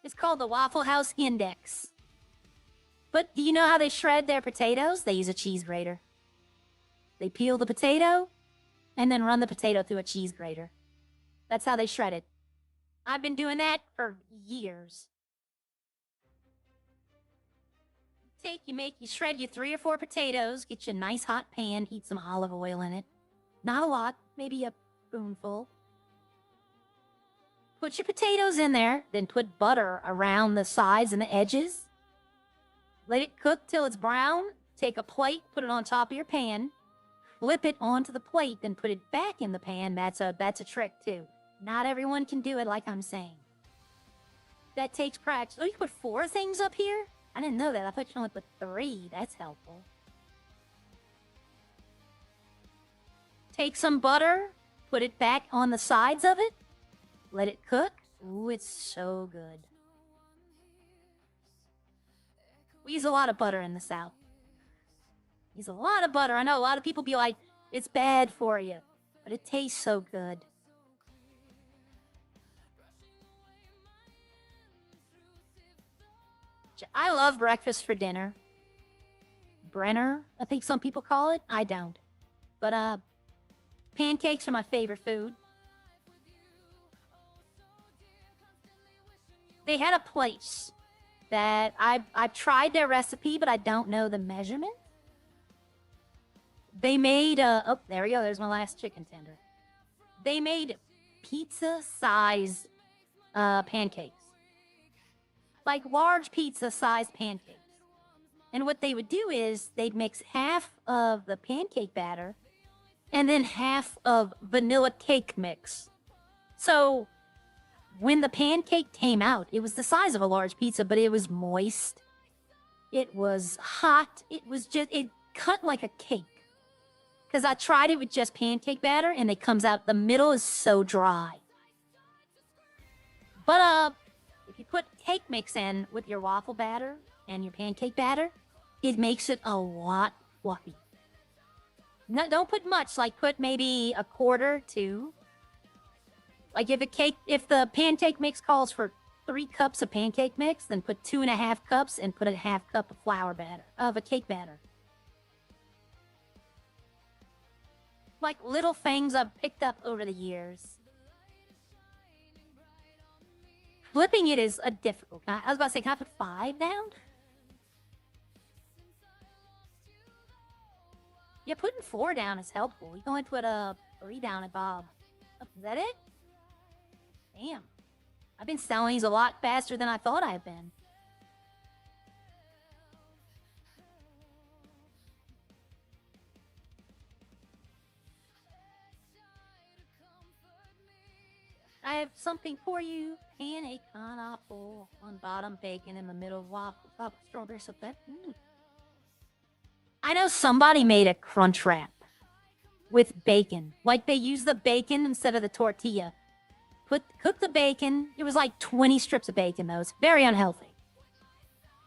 It's called the Waffle House Index. But do you know how they shred their potatoes? They use a cheese grater. They peel the potato and then run the potato through a cheese grater. That's how they shred it. I've been doing that for years. You shred your 3 or 4 potatoes, get you a nice hot pan, heat some olive oil in it. Not a lot, maybe a spoonful. Put your potatoes in there, then put butter around the sides and the edges. Let it cook till it's brown. Take a plate, put it on top of your pan. Flip it onto the plate, then put it back in the pan. That's a trick too. Not everyone can do it like I'm saying. That takes practice. Oh, you put 4 things up here? I didn't know that. I thought you only put 3. That's helpful. Take some butter, put it back on the sides of it. Let it cook. Ooh, it's so good. We use a lot of butter in the South. Use a lot of butter. I know a lot of people be like, it's bad for you. But it tastes so good. I love breakfast for dinner. Brenner, I think some people call it. I don't. But, pancakes are my favorite food. They had a place that I've tried their recipe, but I don't know the measurement. They made oh, there we go. There's my last chicken tender. They made pizza-sized pancakes. Like large pizza-sized pancakes. And what they would do is they'd mix half of the pancake batter and then half of vanilla cake mix. So when the pancake came out, it was the size of a large pizza, but it was moist. It was hot. It cut like a cake. Because I tried it with just pancake batter, and it comes out, the middle is so dry. But, if you put cake mix in with your waffle batter and your pancake batter, it makes it a lot fluffy. No, don't put much, like put maybe a quarter to Like if the pancake mix calls for 3 cups of pancake mix, then put 2.5 cups and put a half cup of flour batter, of a cake batter. Like little things I've picked up over the years. Flipping it is a difficult. I was about to say, can I put 5 down? Yeah, putting 4 down is helpful. You can only put 3 down at Bob. Is that it? Damn. I've been selling these a lot faster than I thought I've been. I have something for you. And a pineapple on bottom, bacon in the middle, waffle, top, strawberry, so that. I know somebody made a crunch wrap with bacon. Like they use the bacon instead of the tortilla. Cook the bacon. It was like 20 strips of bacon, though. It's very unhealthy.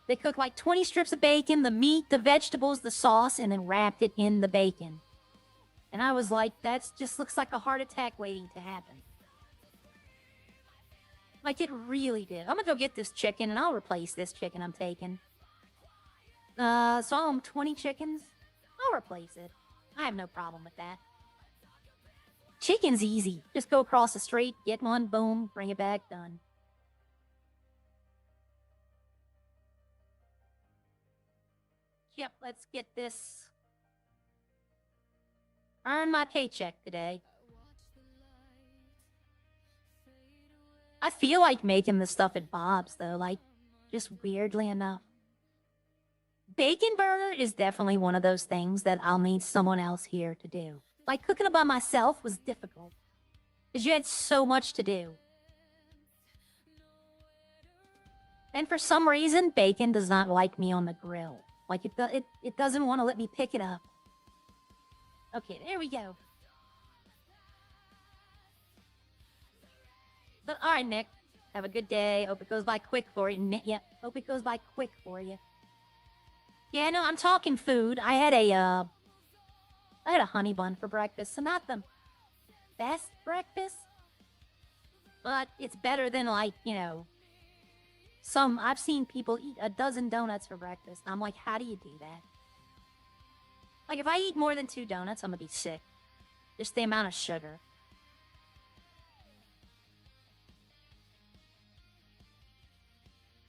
They cooked like 20 strips of bacon, the meat, the vegetables, the sauce, and then wrapped it in the bacon. And I was like, that just looks like a heart attack waiting to happen. Like, it really did. I'm gonna go get this chicken, and I'll replace this chicken I'm taking. So I'm 20 chickens. I'll replace it. I have no problem with that. Chicken's easy. Just go across the street, get one, boom, bring it back, done. Yep, let's get this. Earn my paycheck today. I feel like making the stuff at Bob's, though, like, just weirdly enough. Bacon burger is definitely one of those things that I'll need someone else here to do. Like, cooking it by myself was difficult. Because you had so much to do. And for some reason, bacon does not like me on the grill. Like, it doesn't want to let me pick it up. Okay, there we go. But, all right, Nick. Have a good day. Hope it goes by quick for you. Yeah, hope it goes by quick for you. Yeah, no, I'm talking food. I had a honey bun for breakfast, so not the best breakfast, but it's better than, like, you know, I've seen people eat a dozen donuts for breakfast. I'm like, how do you do that? Like, if I eat more than 2 donuts, I'm gonna be sick. Just the amount of sugar.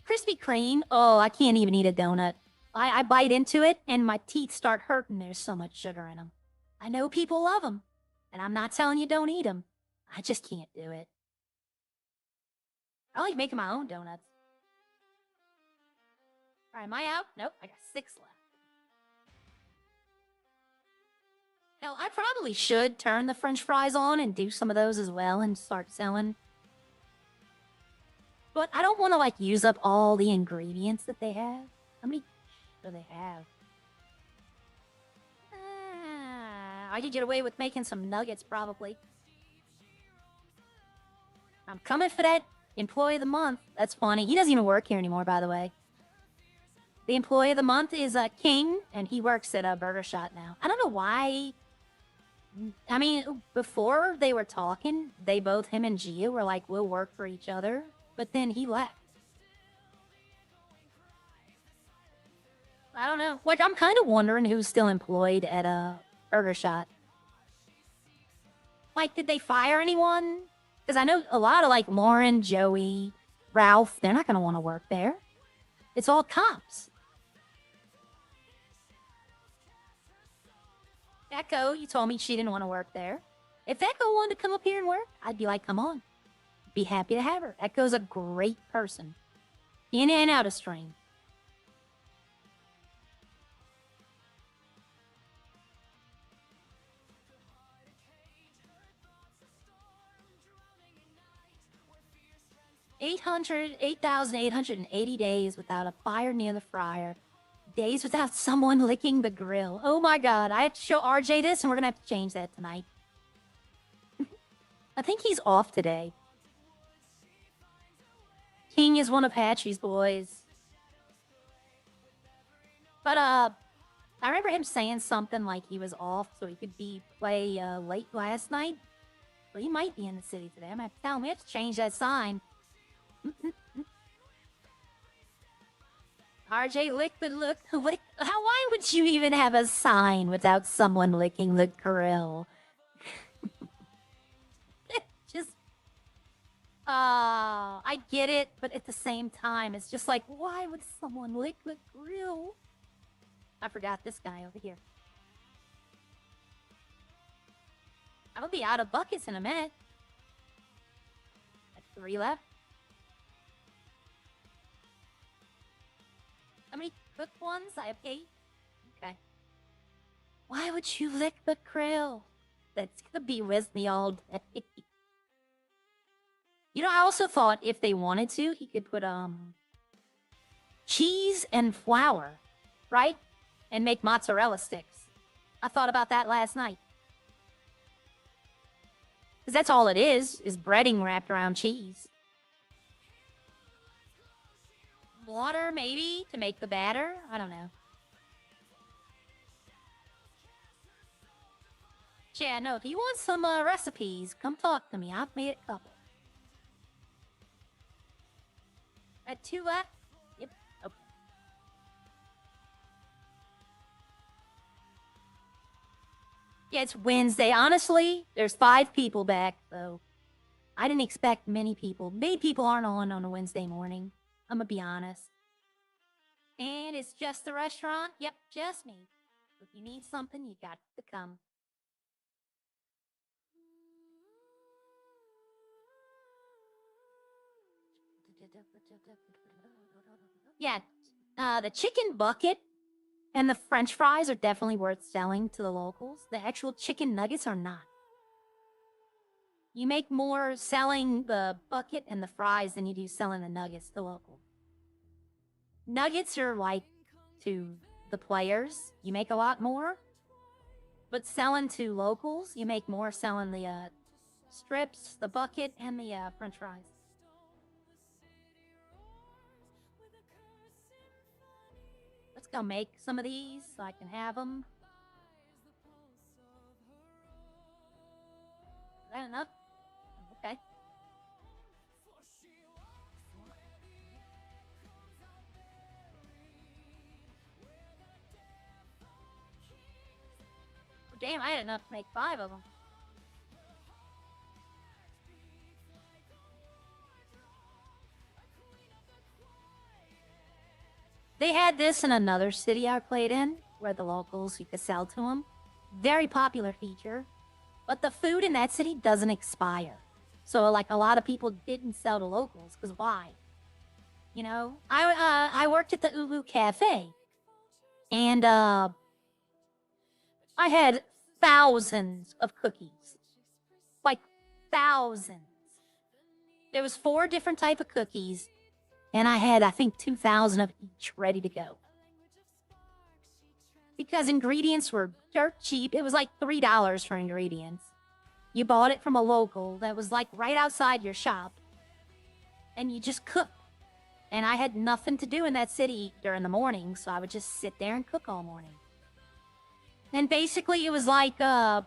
Krispy Kreme, oh, I can't even eat a donut. I bite into it, and my teeth start hurting. There's so much sugar in them. I know people love them, and I'm not telling you don't eat them. I just can't do it. I like making my own donuts. All right, am I out? Nope, I got 6 left. Hell, I probably should turn the French fries on and do some of those as well and start selling. But I don't want to, like, use up all the ingredients that they have. How many do they have? I could get away with making some nuggets, probably. I'm coming for that employee of the month. That's funny. He doesn't even work here anymore, by the way. The employee of the month is King, and he works at a burger shop now. I don't know why. I mean, before they were talking, him and Gia were like, we'll work for each other. But then he left. I don't know. Like, I'm kind of wondering who's still employed at a burger shop. Like, did they fire anyone? Because I know a lot of, like, Lauren, Joey, Ralph, they're not going to want to work there. It's all cops. Echo, you told me she didn't want to work there. If Echo wanted to come up here and work, I'd be like, come on. Be happy to have her. Echo's a great person. In and out of stream. $8,880 days without a fire near the fryer. Days without someone licking the grill. Oh my god, I have to show RJ this and we're gonna have to change that tonight. I think he's off today. King is one of Hatchie's boys. But, I remember him saying something like he was off so he could play late last night. Well, he might be in the city today. I'm gonna have to tell him we have to change that sign. RJ, lick the look. Lick. Why would you even have a sign without someone licking the grill? Just. I get it, but at the same time, it's just like, why would someone lick the grill? I forgot this guy over here. I'll be out of buckets in a minute. That's 3 left. How many cooked ones? I have 8. Okay. Why would you lick the grill? That's gonna be with me all day. You know, I also thought if they wanted to, he could put cheese and flour, right? And make mozzarella sticks. I thought about that last night. Because that's all it is breading wrapped around cheese. Water, maybe, to make the batter? I don't know. Yeah, no, if you want some recipes, come talk to me. I've made a couple. At 2 left? Yep. Okay. Yeah, it's Wednesday. Honestly, there's 5 people back, though. I didn't expect many people. Many people aren't on a Wednesday morning. I'm gonna be honest. And it's just the restaurant? Yep, just me. If you need something, you got to come. Yeah, the chicken bucket and the French fries are definitely worth selling to the locals. The actual chicken nuggets are not. You make more selling the bucket and the fries than you do selling the nuggets to local. Nuggets are like to the players. You make a lot more. But selling to locals, you make more selling the strips, the bucket, and the French fries. Let's go make some of these so I can have them. Is that enough? Okay. Oh, damn, I had enough to make 5 of them. They had this in another city I played in, where the locals, you could sell to them. Very popular feature. But the food in that city doesn't expire. So, like, a lot of people didn't sell to locals, because why? You know? I worked at the Ulu Cafe. And, I had thousands of cookies. Like, thousands. There was 4 different type of cookies. And I had, I think, 2,000 of each ready to go. Because ingredients were dirt cheap. It was like $3 for ingredients. You bought it from a local that was like right outside your shop. And you just cooked. And I had nothing to do in that city during the morning, so I would just sit there and cook all morning. And basically it was like, get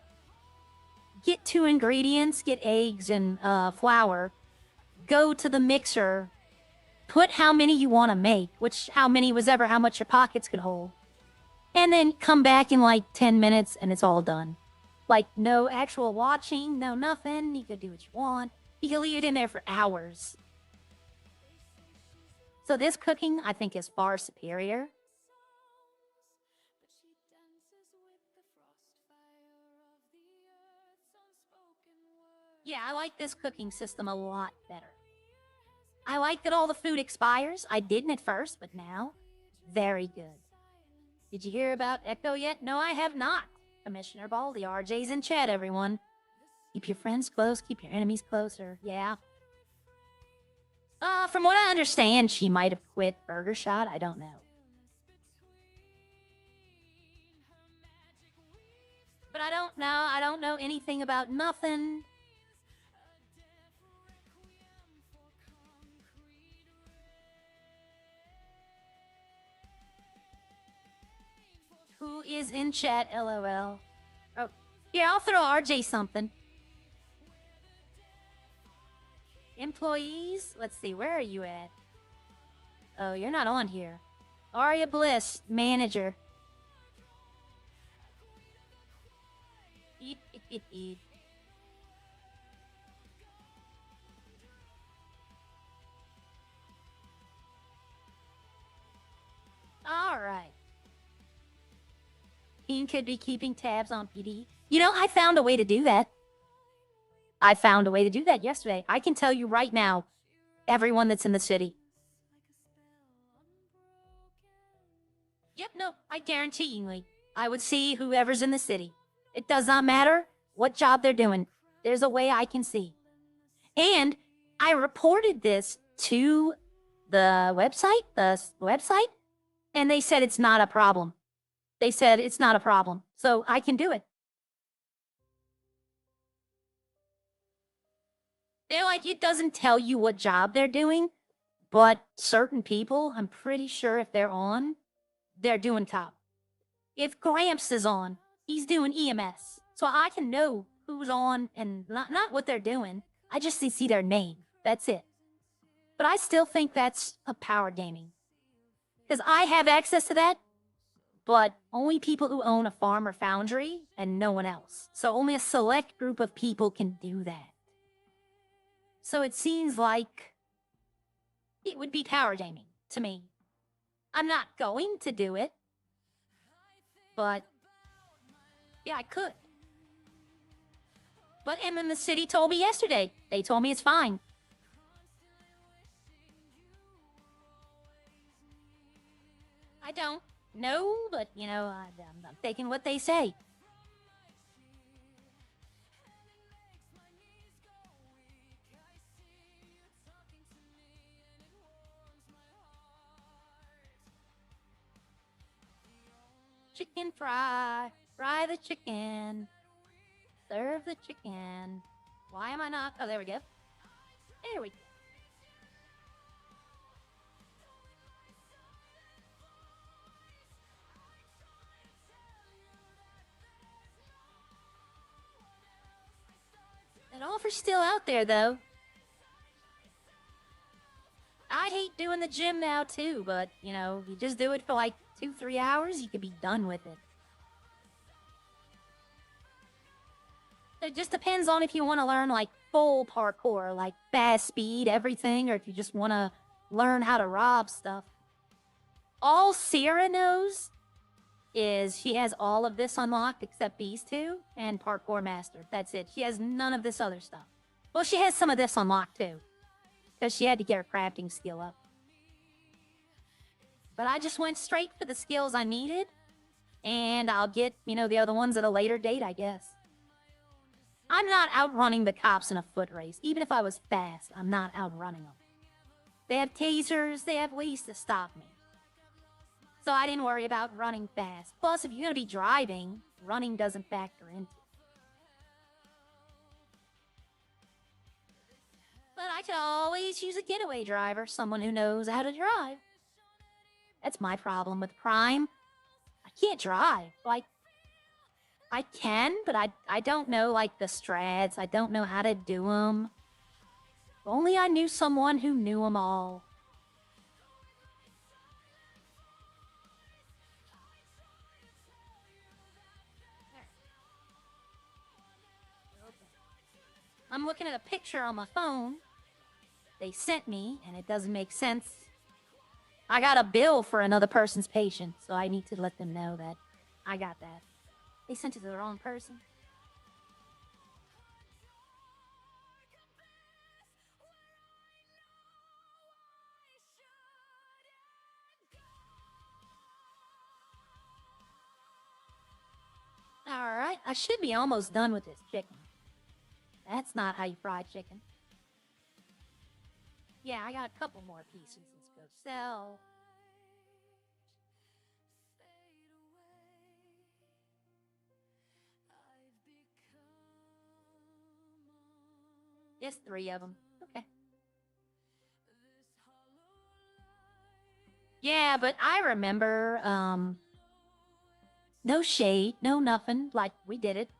2 ingredients, get eggs and flour, go to the mixer, put how many you want to make, which how many was ever how much your pockets could hold. And then come back in like 10 minutes and it's all done. Like no actual watching, no nothing. You could do what you want. You could leave it in there for hours. So this cooking, I think, is far superior. Yeah, I like this cooking system a lot better. I like that all the food expires. I didn't at first, but now, very good. Did you hear about Echo yet? No, I have not. Commissioner Baldy, RJ's in chat, everyone. Keep your friends close, keep your enemies closer. Yeah. From what I understand, she might have quit Burger Shot. I don't know. But I don't know. I don't know anything about nothing. Who is in chat, LOL? Oh, here, I'll throw RJ something. Employees? Let's see, where are you at? Oh, you're not on here. Aria Bliss, manager. Eat. Alright. Teen could be keeping tabs on PD. You know, I found a way to do that. I found a way to do that yesterday. I can tell you right now, everyone that's in the city. Yep, no, I guarantee you, I would see whoever's in the city. It does not matter what job they're doing. There's a way I can see. And I reported this to the website, and they said it's not a problem. They said it's not a problem, so I can do it. They're like, it doesn't tell you what job they're doing, but certain people, I'm pretty sure if they're on, they're doing top. If Gramps is on, he's doing EMS. So I can know who's on and not what they're doing. I just see their name. That's it. But I still think that's a power gaming. Because I have access to that, but only people who own a farm or foundry and no one else. So only a select group of people can do that. So it seems like it would be power gaming to me. I'm not going to do it, but yeah, I could. But M in the city told me yesterday. They told me it's fine. I don't know, but you know, I'm taking what they say. Chicken fry. Fry the chicken. Serve the chicken. Why am I not? Oh, there we go. There we go. That offer's still out there, though. I hate doing the gym now, too, but, you know, you just do it for like 2-3 hours, you could be done with it. It just depends on if you want to learn, like, full parkour, like fast speed, everything, or if you just want to learn how to rob stuff. All Sierra knows is she has all of this unlocked except these two and Parkour Master. That's it. She has none of this other stuff. Well, she has some of this unlocked, too, because she had to get her crafting skill up. But I just went straight for the skills I needed, and I'll get, you know, the other ones at a later date, I guess. I'm not outrunning the cops in a foot race. Even if I was fast, I'm not outrunning them. They have tasers, they have ways to stop me. So I didn't worry about running fast. Plus, if you're going to be driving, running doesn't factor into it. But I could always use a getaway driver, someone who knows how to drive. That's my problem with Prime. I can't drive. Like, I can, but I don't know, like, the strats. I don't know how to do them. If only I knew someone who knew them all. I'm looking at a picture on my phone they sent me, and it doesn't make sense. I got a bill for another person's patient, so I need to let them know that I got that. They sent it to the wrong person. Alright, I should be almost done with this chicken. That's not how you fry chicken. Yeah, I got a couple more pieces. Let's go sell. Just 3 of them. Okay. Yeah, but I remember, no shade, no nothing, like, we did it.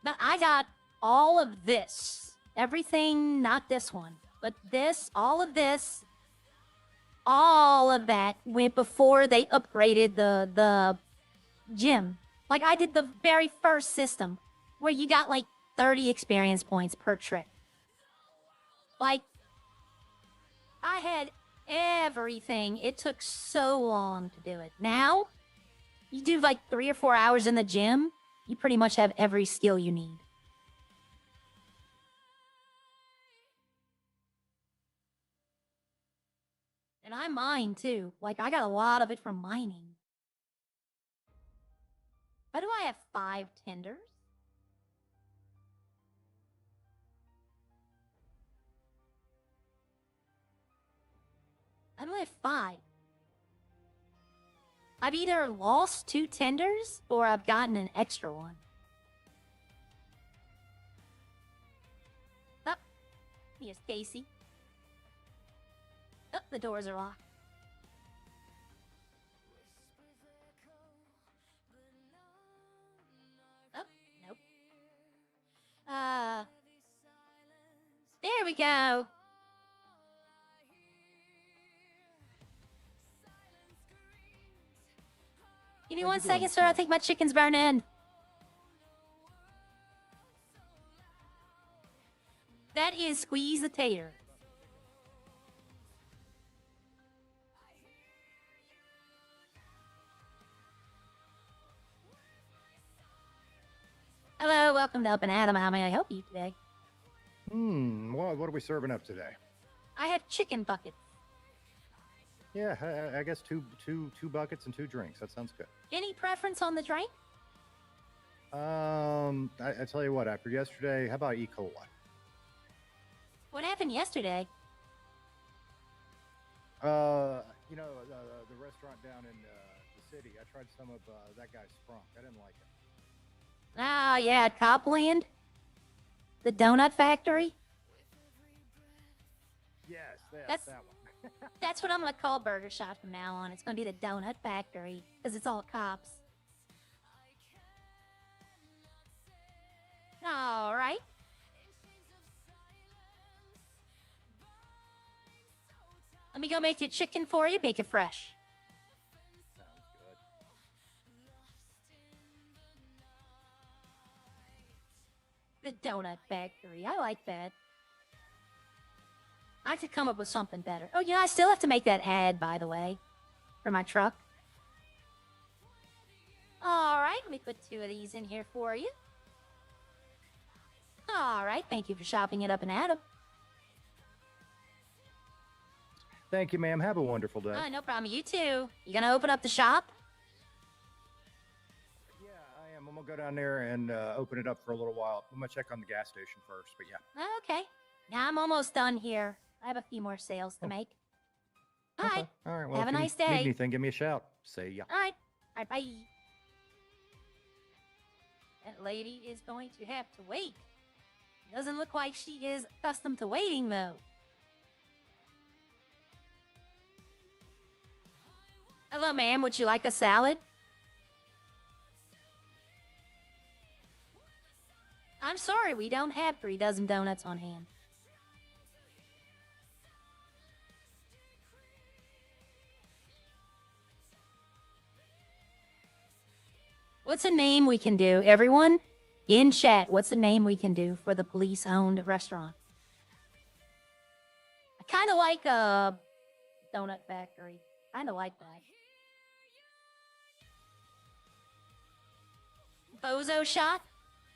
But I got all of this Everything, not this one, but this, all of that went before they upgraded the gym. Like I did the very first system where you got like 30 experience points per trick. Like I had everything. It took so long to do it. Now, you do like 3 or 4 hours in the gym, you pretty much have every skill you need. And I mine too. Like I got a lot of it from mining. Why do I have 5 tenders? I only have 5. I've either lost 2 tenders or I've gotten an extra one. Oh, here's Casey. Oh, the doors are locked. Oh, nope. There we go. Give me 1 second, sir. I think my chicken's burning. That is squeeze the tater. Hello, welcome to Up and Adam. How may I help you today? Well, what are we serving up today? I have chicken buckets. Yeah, I guess two buckets and 2 drinks. That sounds good. Any preference on the drink? I tell you what, after yesterday, how about E. coli? What happened yesterday? You know, the restaurant down in the city, I tried some of that guy's sprunk. I didn't like it. Ah, yeah, Copland? The donut factory? Yes, That's- that one. That's what I'm gonna call Burger Shot from now on. It's gonna be the donut factory, because it's all cops. Alright. Let me go make your chicken for you, bake it fresh. Sounds good. The donut factory. I like that. I could come up with something better. Oh, yeah, I still have to make that ad, by the way, for my truck. Alright, let me put 2 of these in here for you. Alright, thank you for shopping it Up and Adam. Thank you, ma'am. Have a wonderful day. No problem. You too. You gonna open up the shop? Yeah, I am. I'm gonna go down there and open it up for a little while. I'm gonna check on the gas station first, but yeah. Okay. Now I'm almost done here. I have a few more sales to make. Alright. Okay. All right. Well, Have a if you nice need day. anything, give me a shout. See ya. Alright. Alright, bye. That lady is going to have to wait. Doesn't look like she is accustomed to waiting, though. Hello, ma'am. Would you like a salad? I'm sorry, we don't have 3 dozen donuts on hand. What's a name we can do? Everyone in chat, what's a name we can do for the police-owned restaurant? I kind of like a donut factory. Kind of like that. Bozo shot?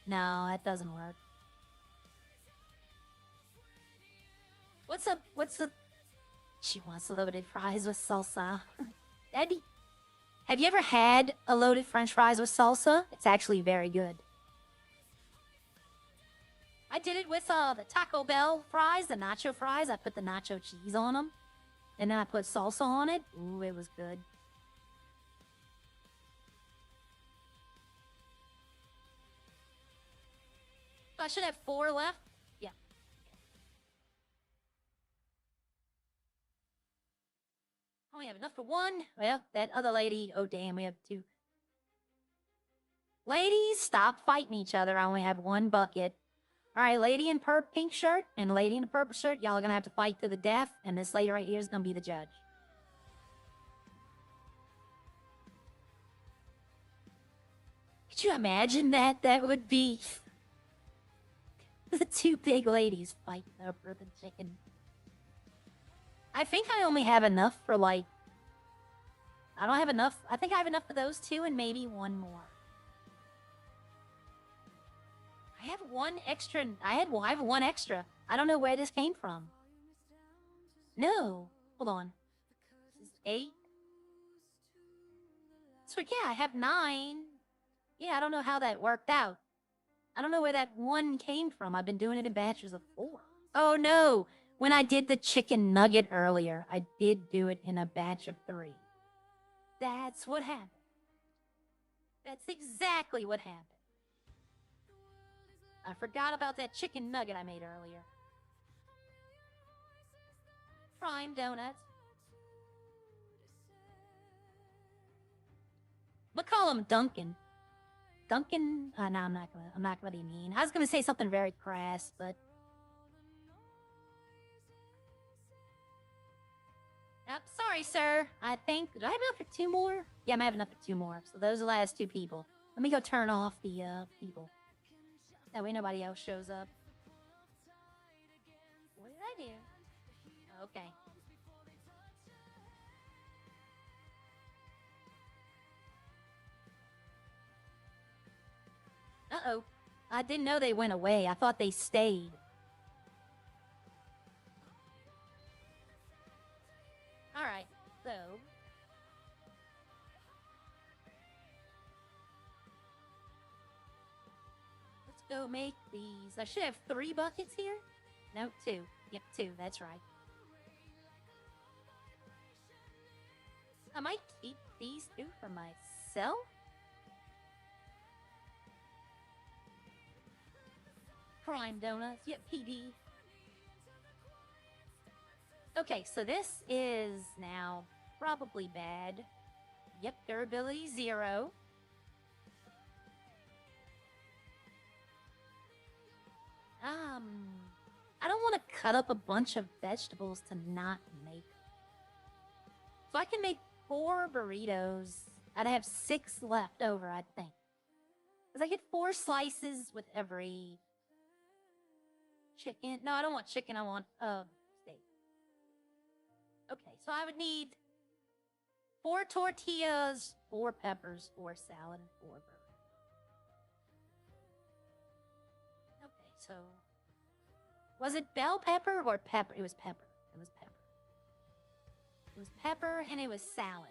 No, that doesn't work. What's a... She wants loaded fries with salsa. Daddy, have you ever had a loaded french fries with salsa? It's actually very good. I did it with the Taco Bell fries, the nacho fries. I put the nacho cheese on them. And then I put salsa on it. Ooh, it was good. I should have 4 left. Yeah. Oh, we have enough for 1. Well, that other lady. Oh, damn, we have 2. Ladies, stop fighting each other. I only have 1 bucket. All right, lady in pink shirt and lady in the purple shirt, y'all are gonna have to fight to the death, and this lady right here is gonna be the judge. Could you imagine that? That would be the two big ladies fighting over the chicken. I think I only have enough for like... I don't have enough. I think I have enough for those two and maybe one more. I have one extra. I have one extra. I don't know where this came from. No. Hold on. This is 8. So yeah, I have 9. Yeah, I don't know how that worked out. I don't know where that 1 came from. I've been doing it in batches of 4. Oh no! When I did the chicken nugget earlier, I did do it in a batch of 3. That's what happened. That's exactly what happened. I forgot about that chicken nugget I made earlier. Prime donuts. We'll call him Duncan. Duncan? No, I'm not gonna be mean. I was gonna say something very crass, but... sorry, sir. I think... Do I have enough for 2 more? Yeah, I have enough for 2 more. So those are the last 2 people. Let me go turn off the, people. That way nobody else shows up. What did I do? Okay. Uh-oh. I didn't know they went away. I thought they stayed. Alright, so... let's go make these. I should have 3 buckets here? No, 2. Yep, 2, that's right. I might keep these 2 for myself? Prime donuts. Yep, PD. Okay, so this is now probably bad. Yep, durability 0. I don't want to cut up a bunch of vegetables to not make. So I can make 4 burritos. I'd have 6 left over, I think. Because I get 4 slices with every... chicken. No, I don't want chicken. I want steak. Okay, so I would need 4 tortillas, 4 peppers, 4 salad, and 4 burgers. Okay, so was it bell pepper or pepper? It was pepper. It was pepper. It was pepper and it was salad.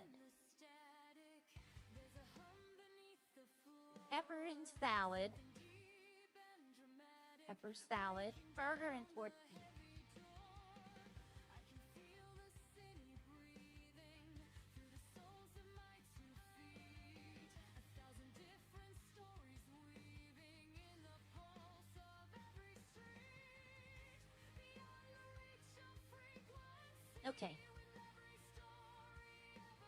Pepper and salad. Pepper salad, burger, and tortilla. Okay.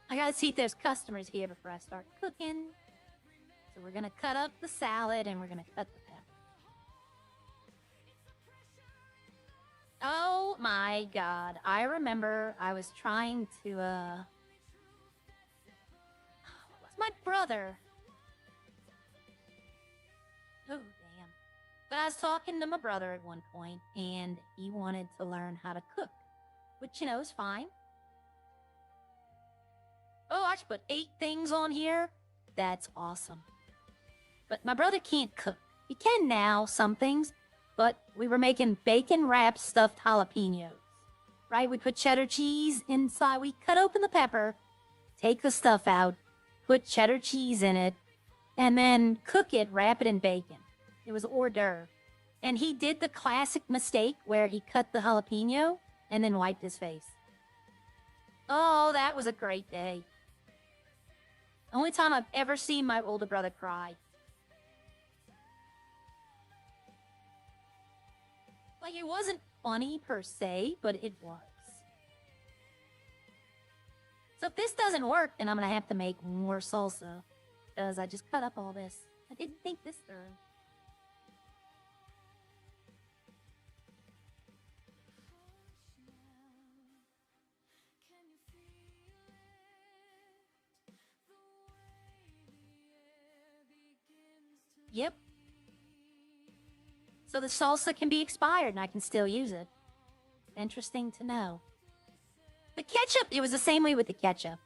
I gotta see if there's customers here before I start cooking. So we're gonna cut up the salad and we're gonna cut the pepper. Oh my god. I remember I was trying to, what was my brother? Oh, damn. But I was talking to my brother at one point, and he wanted to learn how to cook. Which, you know, is fine. Oh, I should put 8 things on here? That's awesome. But my brother can't cook. He can now, some things. But we were making bacon-wrapped stuffed jalapenos. Right? We put cheddar cheese inside. We cut open the pepper, take the stuff out, put cheddar cheese in it, and then cook it, wrap it in bacon. It was hors d'oeuvre. And he did the classic mistake where he cut the jalapeno and then wiped his face. Oh, that was a great day. Only time I've ever seen my older brother cry. Like, it wasn't funny per se, but it was. So if this doesn't work, then I'm gonna have to make more salsa. Because I just cut up all this. I didn't think this through. Yep. So the salsa can be expired and I can still use it. Interesting to know. The ketchup, it was the same way with the ketchup.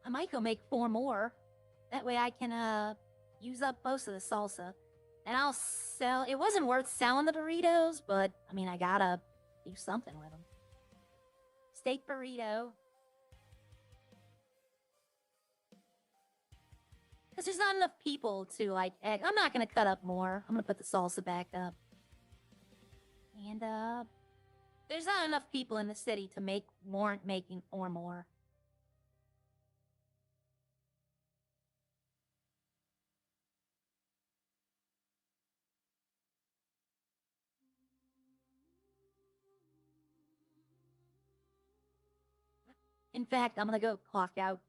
I might go make 4 more. That way I can use up most of the salsa. And I'll sell. It wasn't worth selling the burritos, but I mean, I gotta do something with them. Steak burrito. Because there's not enough people to like egg. I'm not gonna cut up more. I'm gonna put the salsa back up. And there's not enough people in the city to warrant making 4 more. In fact, I'm gonna go clock out.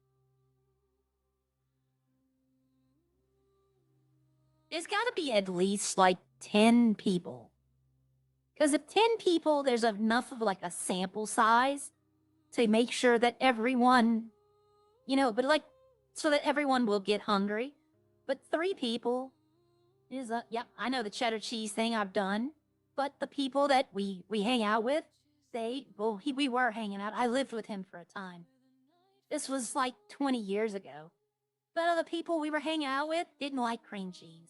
There's gotta be at least like 10 people. Because if 10 people, there's enough of like a sample size to make sure that everyone, but like, so that everyone will get hungry. But 3 people is yep, I know the cheddar cheese thing I've done. But the people that we hang out with, we were hanging out. I lived with him for a time. This was like 20 years ago. But other people we were hanging out with didn't like cream cheese.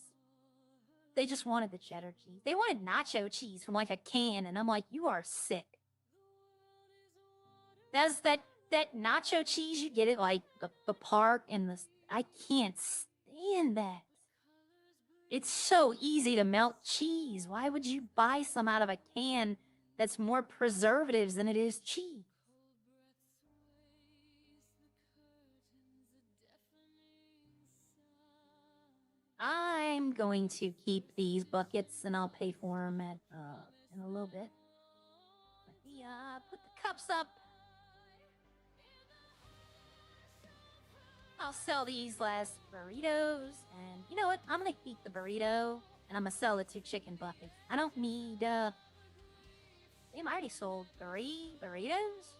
They just wanted the cheddar cheese. They wanted nacho cheese from like a can, and I'm like, you are sick. That's that nacho cheese you get at like the park and I can't stand that. It's so easy to melt cheese. Why would you buy some out of a can that's more preservatives than it is cheese? I'm going to keep these buckets and I'll pay for them in a little bit. Let me put the cups up. I'll sell these last burritos, and you know what? I'm gonna keep the burrito, and I'm gonna sell the 2 chicken buckets. I don't need, damn, I already sold 3 burritos?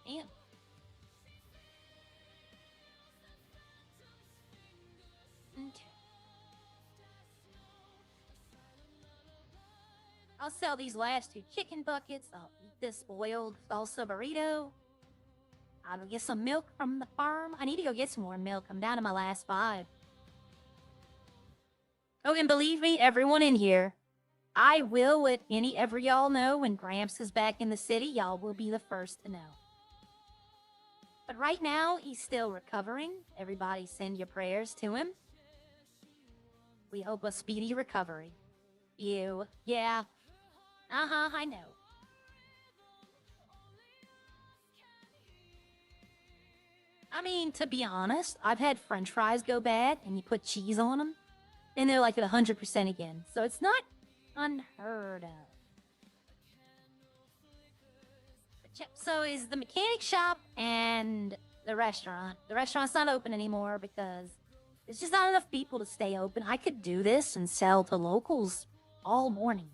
Damn. Okay. I'll sell these last 2 chicken buckets. I'll eat this boiled salsa burrito. I'll get some milk from the farm. I need to go get some more milk. I'm down to my last 5. Oh, and believe me, everyone in here, I will let ever y'all know when Gramps is back in the city. Y'all will be the first to know. But right now, he's still recovering. Everybody send your prayers to him. We hope a speedy recovery. Yeah. I know. I mean, to be honest, I've had french fries go bad and you put cheese on them, and they're like at 100% again. So it's not unheard of. So is the mechanic shop and the restaurant. The restaurant's not open anymore because there's just not enough people to stay open. I could do this and sell to locals all morning.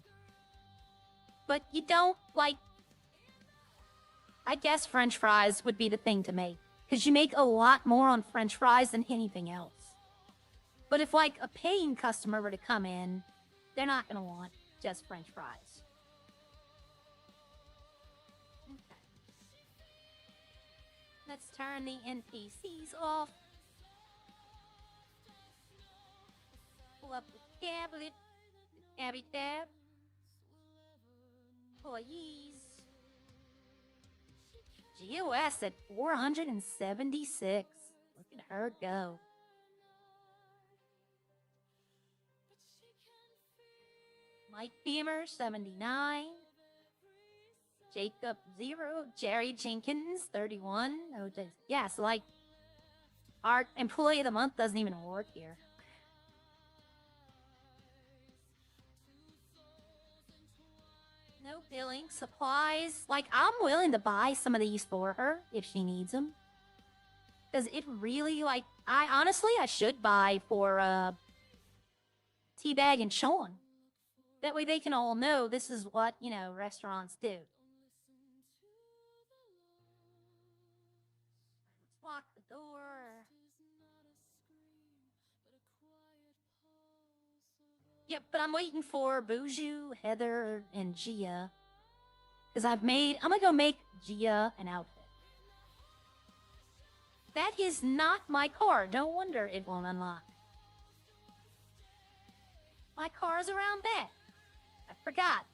But you don't, like... I guess french fries would be the thing to make. Because you make a lot more on french fries than anything else. But if, like, a paying customer were to come in, they're not going to want just french fries. Okay. Let's turn the NPCs off. Pull up the tablet. Tabby tab. Employees. GOS at 476. Look at her go. Mike Beamer, 79. Jacob, 0. Jerry Jenkins, 31. Oh, yeah, so like, our employee of the month doesn't even work here. No billing, supplies. Like, I'm willing to buy some of these for her if she needs them. Because it really, like, I should buy for, Teabag and Sean. That way they can all know this is what, restaurants do. Yep, but I'm waiting for Buju, Heather, and Gia. Because I'm gonna go make Gia an outfit. That is not my car. No wonder it won't unlock. My car's around back. I forgot.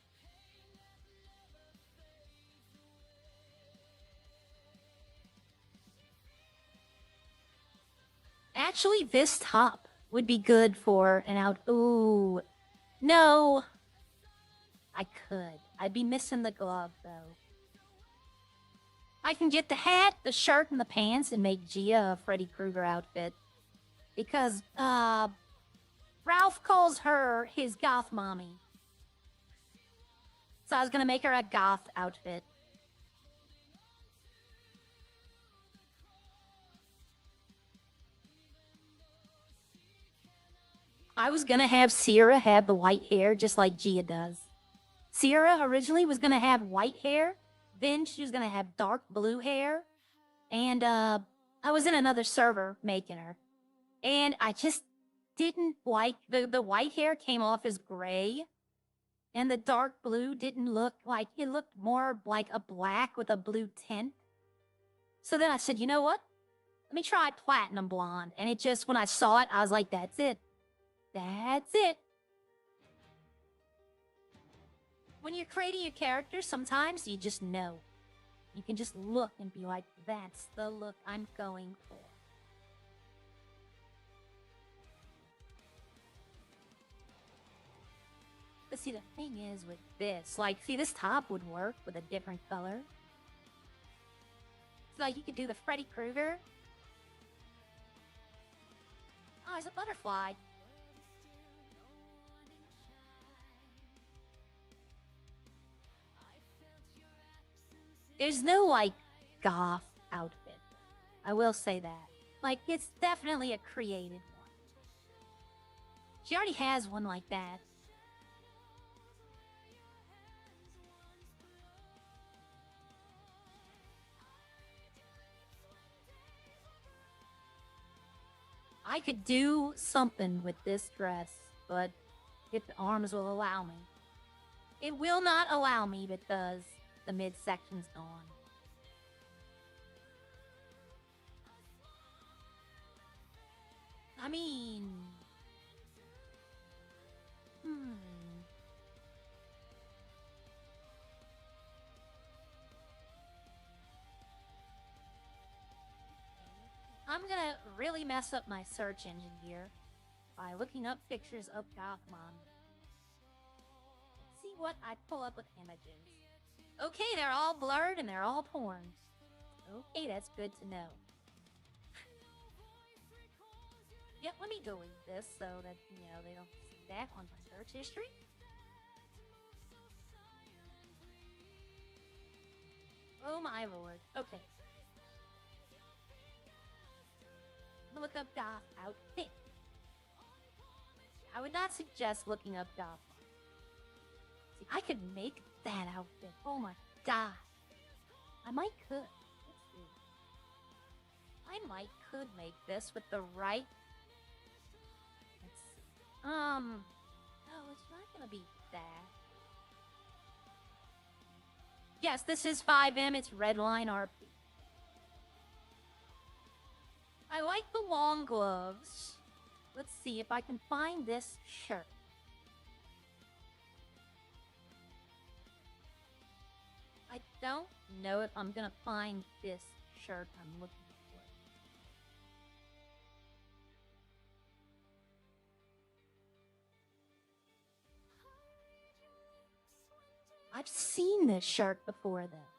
Actually, this top would be good for an out. Ooh. No. I could. I'd be missing the glove, though. I can get the hat, the shirt, and the pants and make Gia a Freddy Krueger outfit. Because, Ralph calls her his goth mommy. So I was gonna make her a goth outfit. I was gonna have Sierra have the white hair just like Gia does. Sierra originally was gonna have white hair, then she was gonna have dark blue hair, and I was in another server making her, and I just didn't like the white hair came off as gray, and the dark blue didn't look like it looked more like a black with a blue tint. So then I said, you know what? Let me try platinum blonde, and it just when I saw it, I was like, that's it. That's it. When you're creating your character, sometimes you just know. You can just look and be like, that's the look I'm going for. But see, the thing is with this, like, see, this top would work with a different color. So, like, you could do the Freddy Krueger. Oh, it's a butterfly. There's no, like, goth outfit. I will say that. Like, it's definitely a creative one. She already has one like that. I could do something with this dress, but if the arms will allow me. It will not allow me because the midsection's gone. I mean... I'm gonna really mess up my search engine here by looking up pictures of Gothmon. Let's see what I pull up with images. Okay, they're all blurred and they're all porn. Okay, that's good to know. Yep, let me delete this so that, you know, they don't see that on my search history. Oh my lord. Okay. Look up goth outfit. I would not suggest looking up goth. See, I could make that outfit. Oh my god. I might could. Let's see. I might could make this with the right. Let's see. No, it's not gonna be that. Yes, this is 5M. It's Redline RP. I like the long gloves. Let's see if I can find this shirt. I don't know if I'm gonna find this shirt I'm looking for. I've seen this shirt before though.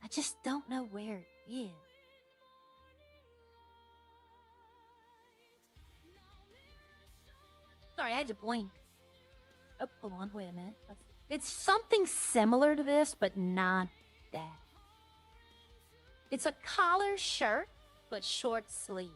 I just don't know where it is. Sorry, I had to blink. Oh, hold on, wait a minute. It's something similar to this, but not that. It's a collar shirt, but short sleeve.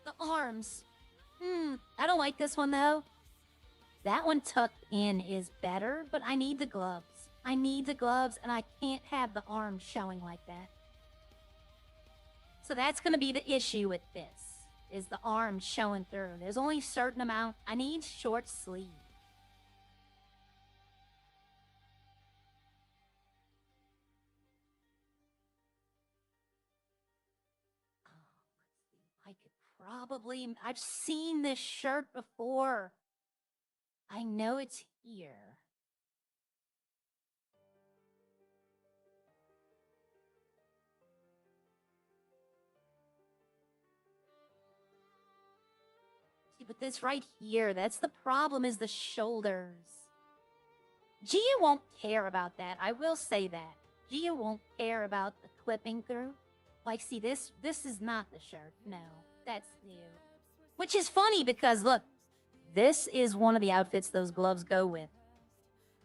The arms. I don't like this one though. That one tucked in is better, but I need the gloves. I need the gloves, and I can't have the arms showing like that. So that's going to be the issue with this, is the arms showing through. There's only a certain amount. I need short sleeve. I could probably... I've seen this shirt before. I know it's here. See, but this right here, that's the problem, is the shoulders. Gia won't care about that. I will say that. Gia won't care about the clipping through. Like, see, this is not the shirt. No, that's new. Which is funny because, look, this is one of the outfits those gloves go with.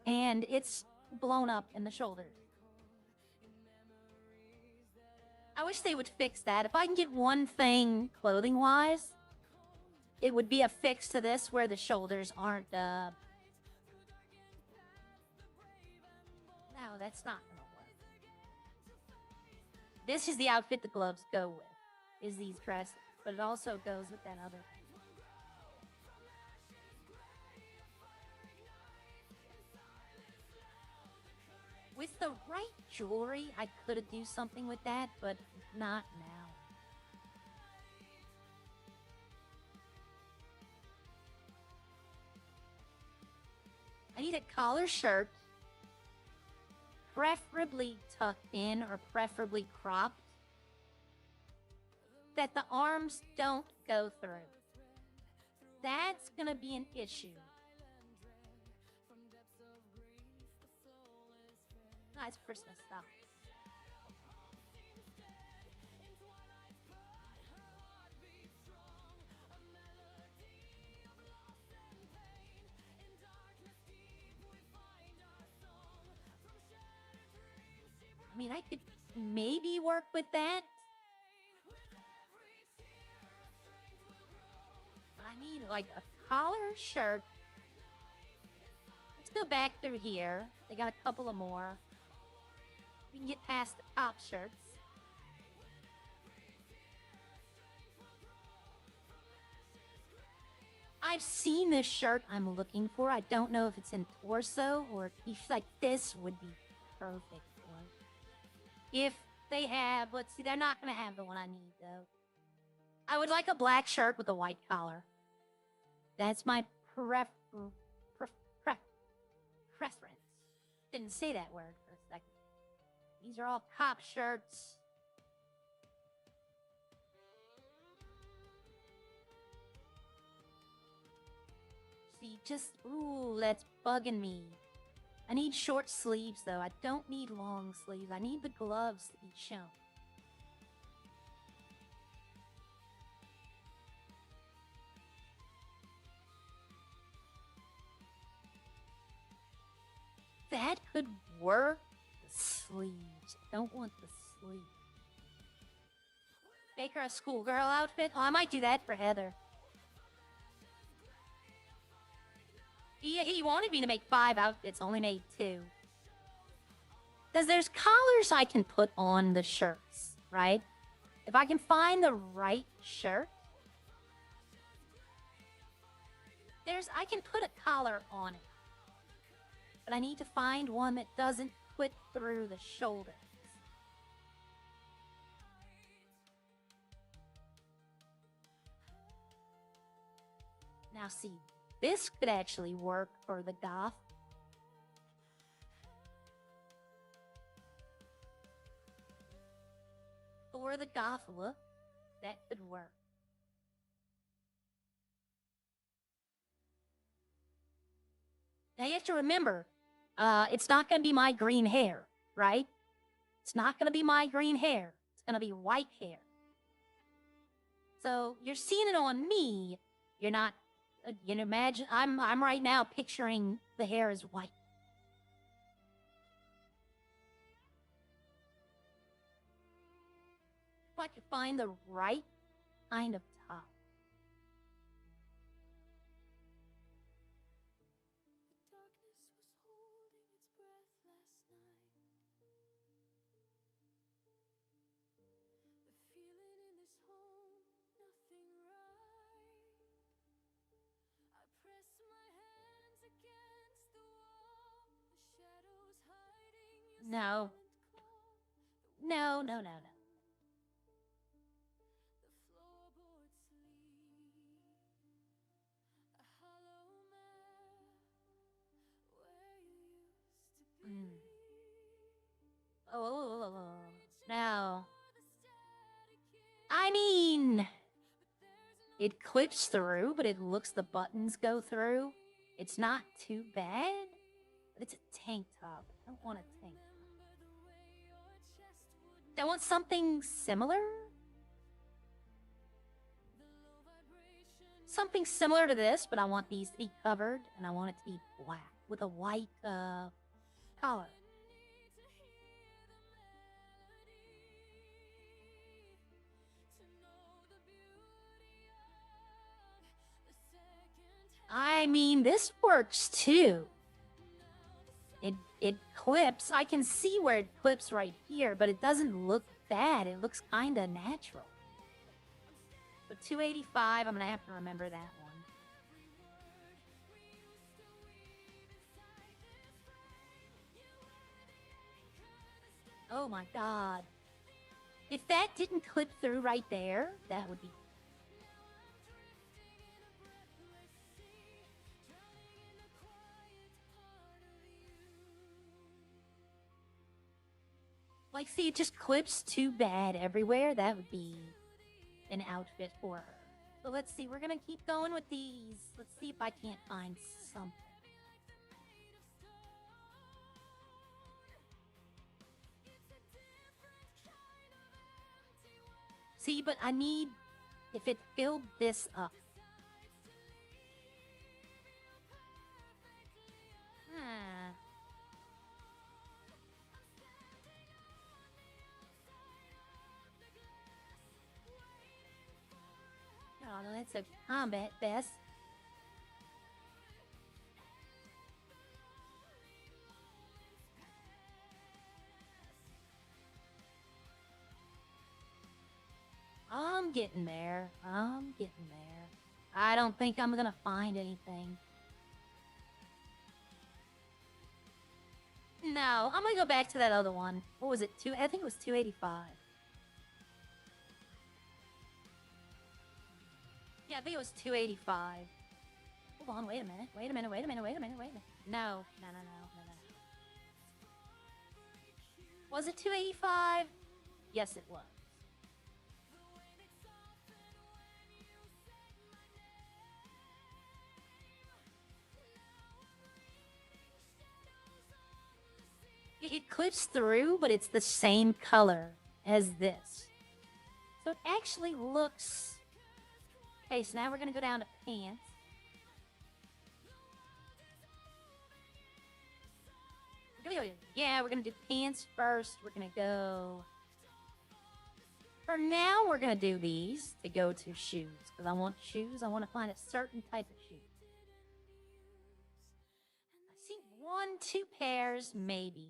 And it's blown up in the shoulders. I wish they would fix that. If I can get one thing clothing-wise, it would be a fix to this where the shoulders aren't, No, that's not gonna work. This is the outfit the gloves go with, is these dresses. But it also goes with that other. With the right jewelry, I could do something with that, but not now. I need a collar shirt, preferably tucked in or preferably cropped, that the arms don't go through. That's gonna be an issue. Nice Christmas stuff. I mean, I could maybe work with that. I need like a collar shirt. Let's go back through here. They got a couple of more. We can get past the top shirts. I've seen this shirt I'm looking for. I don't know if it's in torso or if like this would be perfect for it. If they have, let's see, they're not going to have the one I need though. I would like a black shirt with a white collar. That's my preference. Didn't say that word for a second. These are all cop shirts. See, just, ooh, that's bugging me. I need short sleeves, though. I don't need long sleeves. I need the gloves to be shown. That could work. The sleeves. I don't want the sleeves. Make her a schoolgirl outfit? Oh, I might do that for Heather. He wanted me to make 5 outfits, only made 2. Because there's collars I can put on the shirts, right? If I can find the right shirt, I can put a collar on it. But I need to find one that doesn't put through the shoulders. Now see, this could actually work for the goth. For the goth look, that could work. Now you have to remember, it's not going to be my green hair, right? It's not going to be my green hair. It's going to be white hair. So you're seeing it on me. You're not, you know, imagine, I'm right now picturing the hair as white. If I could find the right kind of top. No. No, no, no, no. Oh, no. I mean, it clips through, but it looks the buttons go through. It's not too bad, but it's a tank top. I don't want a tank top. I want something similar. Something similar to this, but I want these to be covered, and I want it to be black with a white collar. I mean, this works too. It clips. I can see where it clips right here, but it doesn't look bad. It looks kind of natural. But 285, I'm gonna have to remember that one. Oh my god. If that didn't clip through right there, that would be... Like, see, it just clips too bad everywhere. That would be an outfit for her. So let's see, we're gonna keep going with these. Let's see if I can't find something. See, but I need, if it filled this up. Oh, no, that's a combat vest. I'm getting there. I'm getting there. I don't think I'm gonna find anything. No, I'm gonna go back to that other one. What was it? I think it was 285. Yeah, I think it was 285. Hold on, wait a minute. Wait a minute, wait a minute, wait a minute, wait a minute. No, no, no, no, no, no. Was it 285? Yes, it was. It clips through, but it's the same color as this. So it actually looks... Okay, so now we're gonna go down to pants. Yeah, we're gonna do pants first. We're gonna go... For now, we're gonna do these to go to shoes. Because I want shoes. I want to find a certain type of shoe. I see 1, 2 pairs, maybe.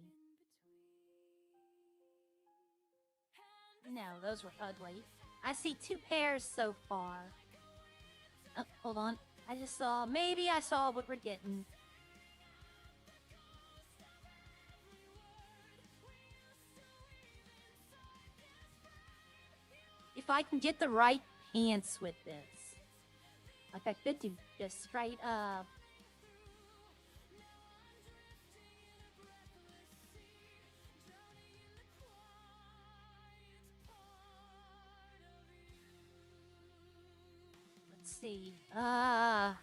No, those were ugly. I see 2 pairs so far. Oh, hold on. I just saw... Maybe I saw what we're getting. If I can get the right pants with this. Like I could do just straight up. Let's see. I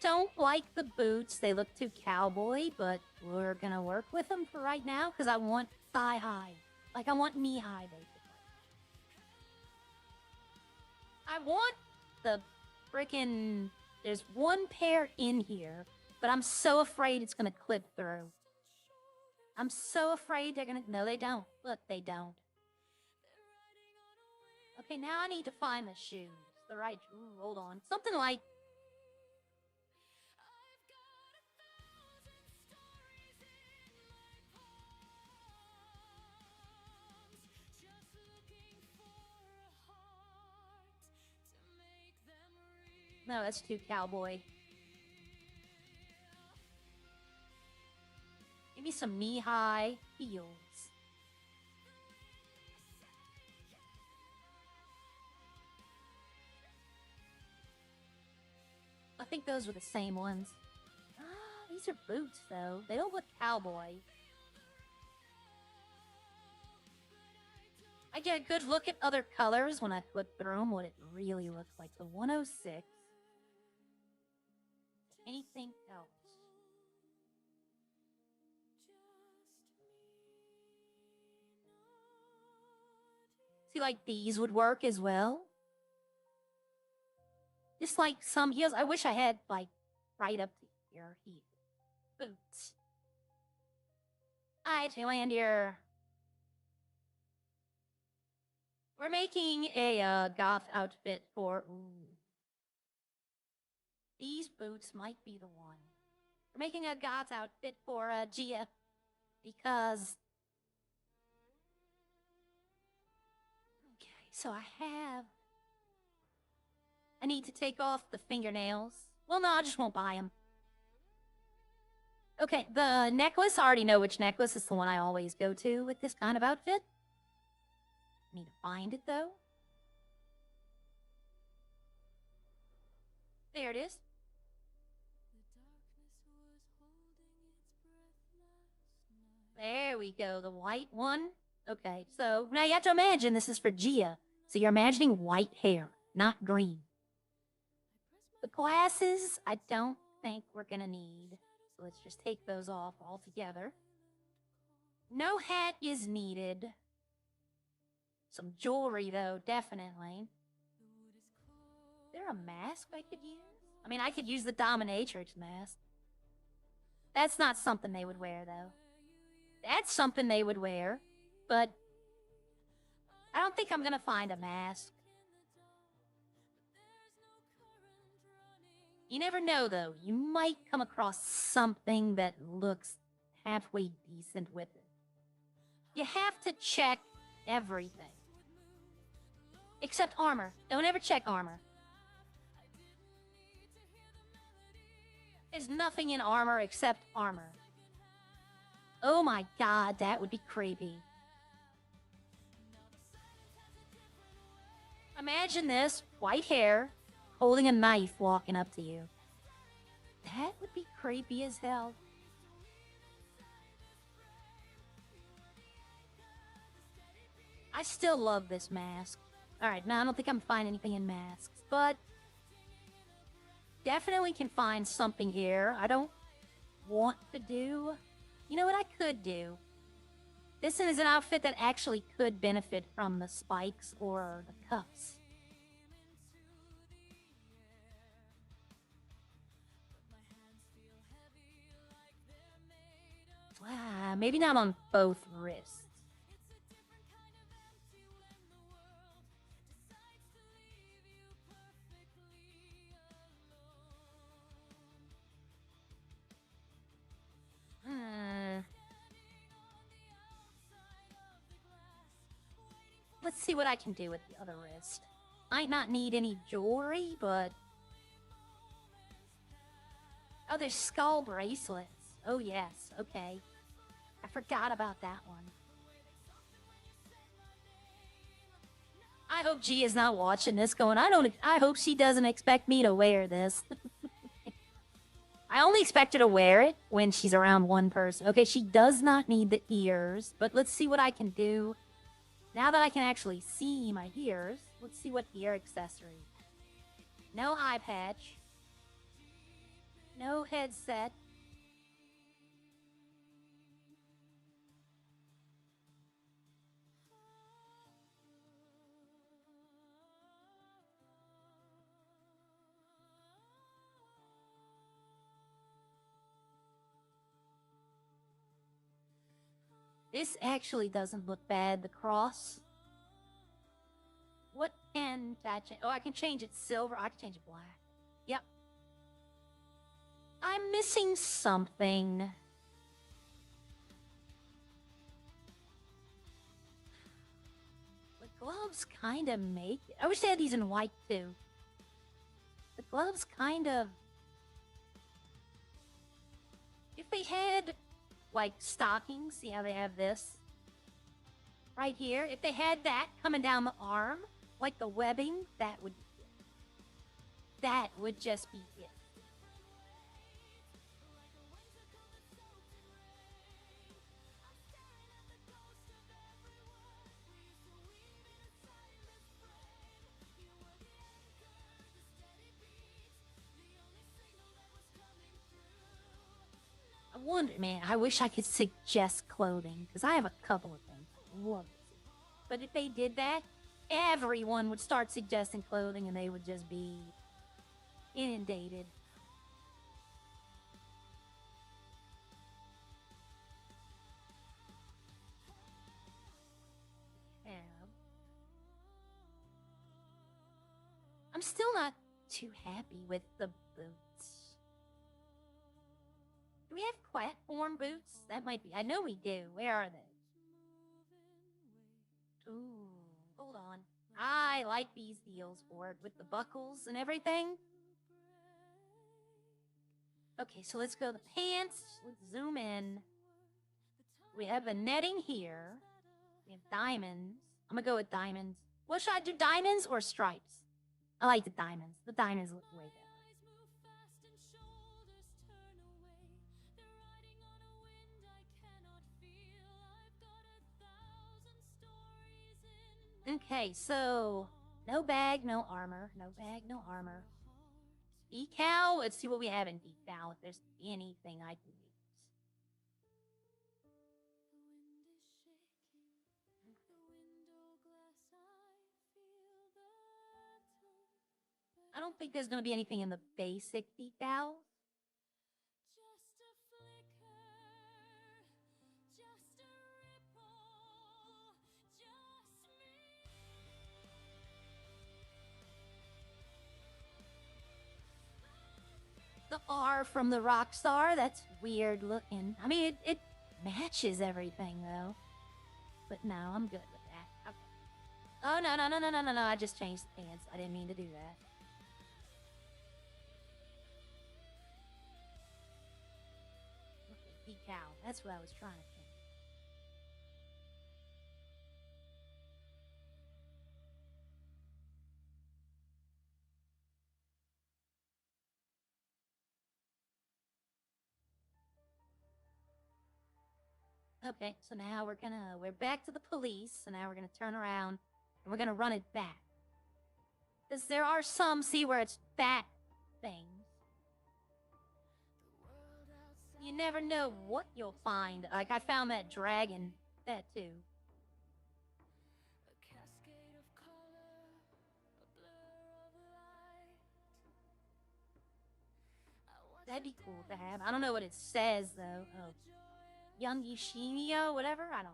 don't like the boots. They look too cowboy, but we're gonna work with them for right now because I want thigh high. Like, I want knee high, basically. I want the frickin'... There's 1 pair in here, but I'm so afraid it's gonna clip through. I'm so afraid they're gonna... No, they don't. Look, they don't. Okay, now I need to find the shoes. The right... Ooh, hold on. Something like... No, that's too cowboy. Give me some knee-high heels. I think those were the same ones. Ah, these are boots, though. They don't look cowboy. I get a good look at other colors when I flip through them, what it really looks like. The 106. Anything else? See, like these would work as well. Just like some heels. I wish I had, like, right up to here. Boots. Alright, we land here. We're making a goth outfit for... Ooh. These boots might be the one. We're making a goth outfit for Gia. Because... Okay, so I need to take off the fingernails. Well, no, I just won't buy them. Okay, the necklace, I already know which necklace is the one I always go to with this kind of outfit. Need to find it, though. There it is. There we go, the white one. Okay, so now you have to imagine this is for Gia. So you're imagining white hair, not green. The glasses, I don't think we're gonna need. So let's just take those off altogether. No hat is needed. Some jewelry, though, definitely. Is there a mask I could use? I mean, I could use the dominatrix mask. That's not something they would wear, though. That's something they would wear, but I don't think I'm gonna find a mask. You never know, though. You might come across something that looks halfway decent with it. You have to check everything. Except armor. Don't ever check armor. There's nothing in armor except armor. Oh my god, that would be creepy. Imagine this, white hair, holding a knife walking up to you. That would be creepy as hell. I still love this mask. Alright, now I don't think I'm finding anything in masks, but definitely can find something here. I don't want to do... You know what I could do? This is an outfit that actually could benefit from the spikes or the cuffs. Maybe not on both wrists. Let's see what I can do with the other wrist. Might not need any jewelry, but... Oh, there's skull bracelets. Oh, yes. Okay. I forgot about that one. I hope G is not watching this going, I hope she doesn't expect me to wear this. I only expect her to wear it when she's around one person. Okay, she does not need the ears, but let's see what I can do. Now that I can actually see my ears, let's see what ear accessory. No eye patch. No headset. This actually doesn't look bad, the cross. What can I change? Oh, I can change it silver. I can change it black. Yep. I'm missing something. The gloves kind of make it. I wish they had these in white, too. The gloves kind of... If they had, like, stockings, see how they have this? Right here. If they had that coming down the arm, like the webbing, that would be it. That would just be it. I wonder, man, I wish I could suggest clothing, because I have a couple of things I love to see. But if they did that, everyone would start suggesting clothing and they would just be inundated. Yeah. I'm still not too happy with the boots. Do we have platform boots? That might be. I know we do. Where are they? Ooh, hold on. I like these deals for it with the buckles and everything. Okay, so let's go to the pants. Let's zoom in. We have a netting here. We have diamonds. I'm gonna go with diamonds. What should I do, diamonds or stripes? I like the diamonds. The diamonds look way better. Okay, so no bag, no armor. No bag, no armor. Decal. Let's see what we have in decal. If there's anything I can use. I don't think there's going to be anything in the basic decals. The R from the Rockstar, that's weird looking. I mean, it matches everything, though. But no, I'm good with that. Okay. Oh, no. I just changed the pants. I didn't mean to do that. Okay, decal. That's what I was trying to think. Okay, so now we're back to the police, so now we're gonna turn around and we're gonna run it back. Because there are some, see where it's fat things. You never know what you'll find. Like, I found that dragon, that too. That'd be cool to have. I don't know what it says, though. Oh. Young Yishimio, whatever? I don't know.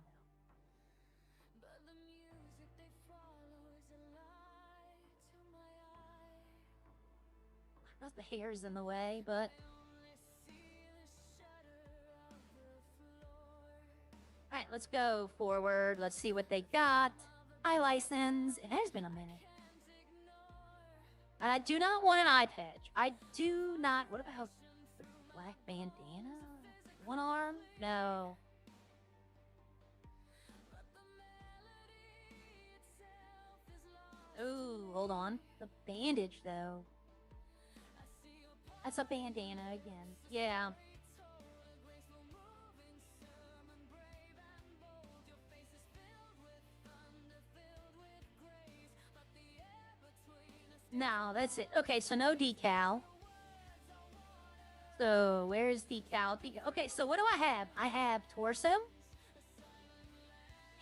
Not the hair's in the way, but... Alright, let's go forward. Let's see what they got. iLicense. It has been a minute. I do not want an eye patch. I do not... What about the black bandana? One arm? No. Ooh, hold on. The bandage, though. That's a bandana again. Yeah. No, that's it. Okay, so no decal. So, where's decal? Okay, so what do I have? I have torso,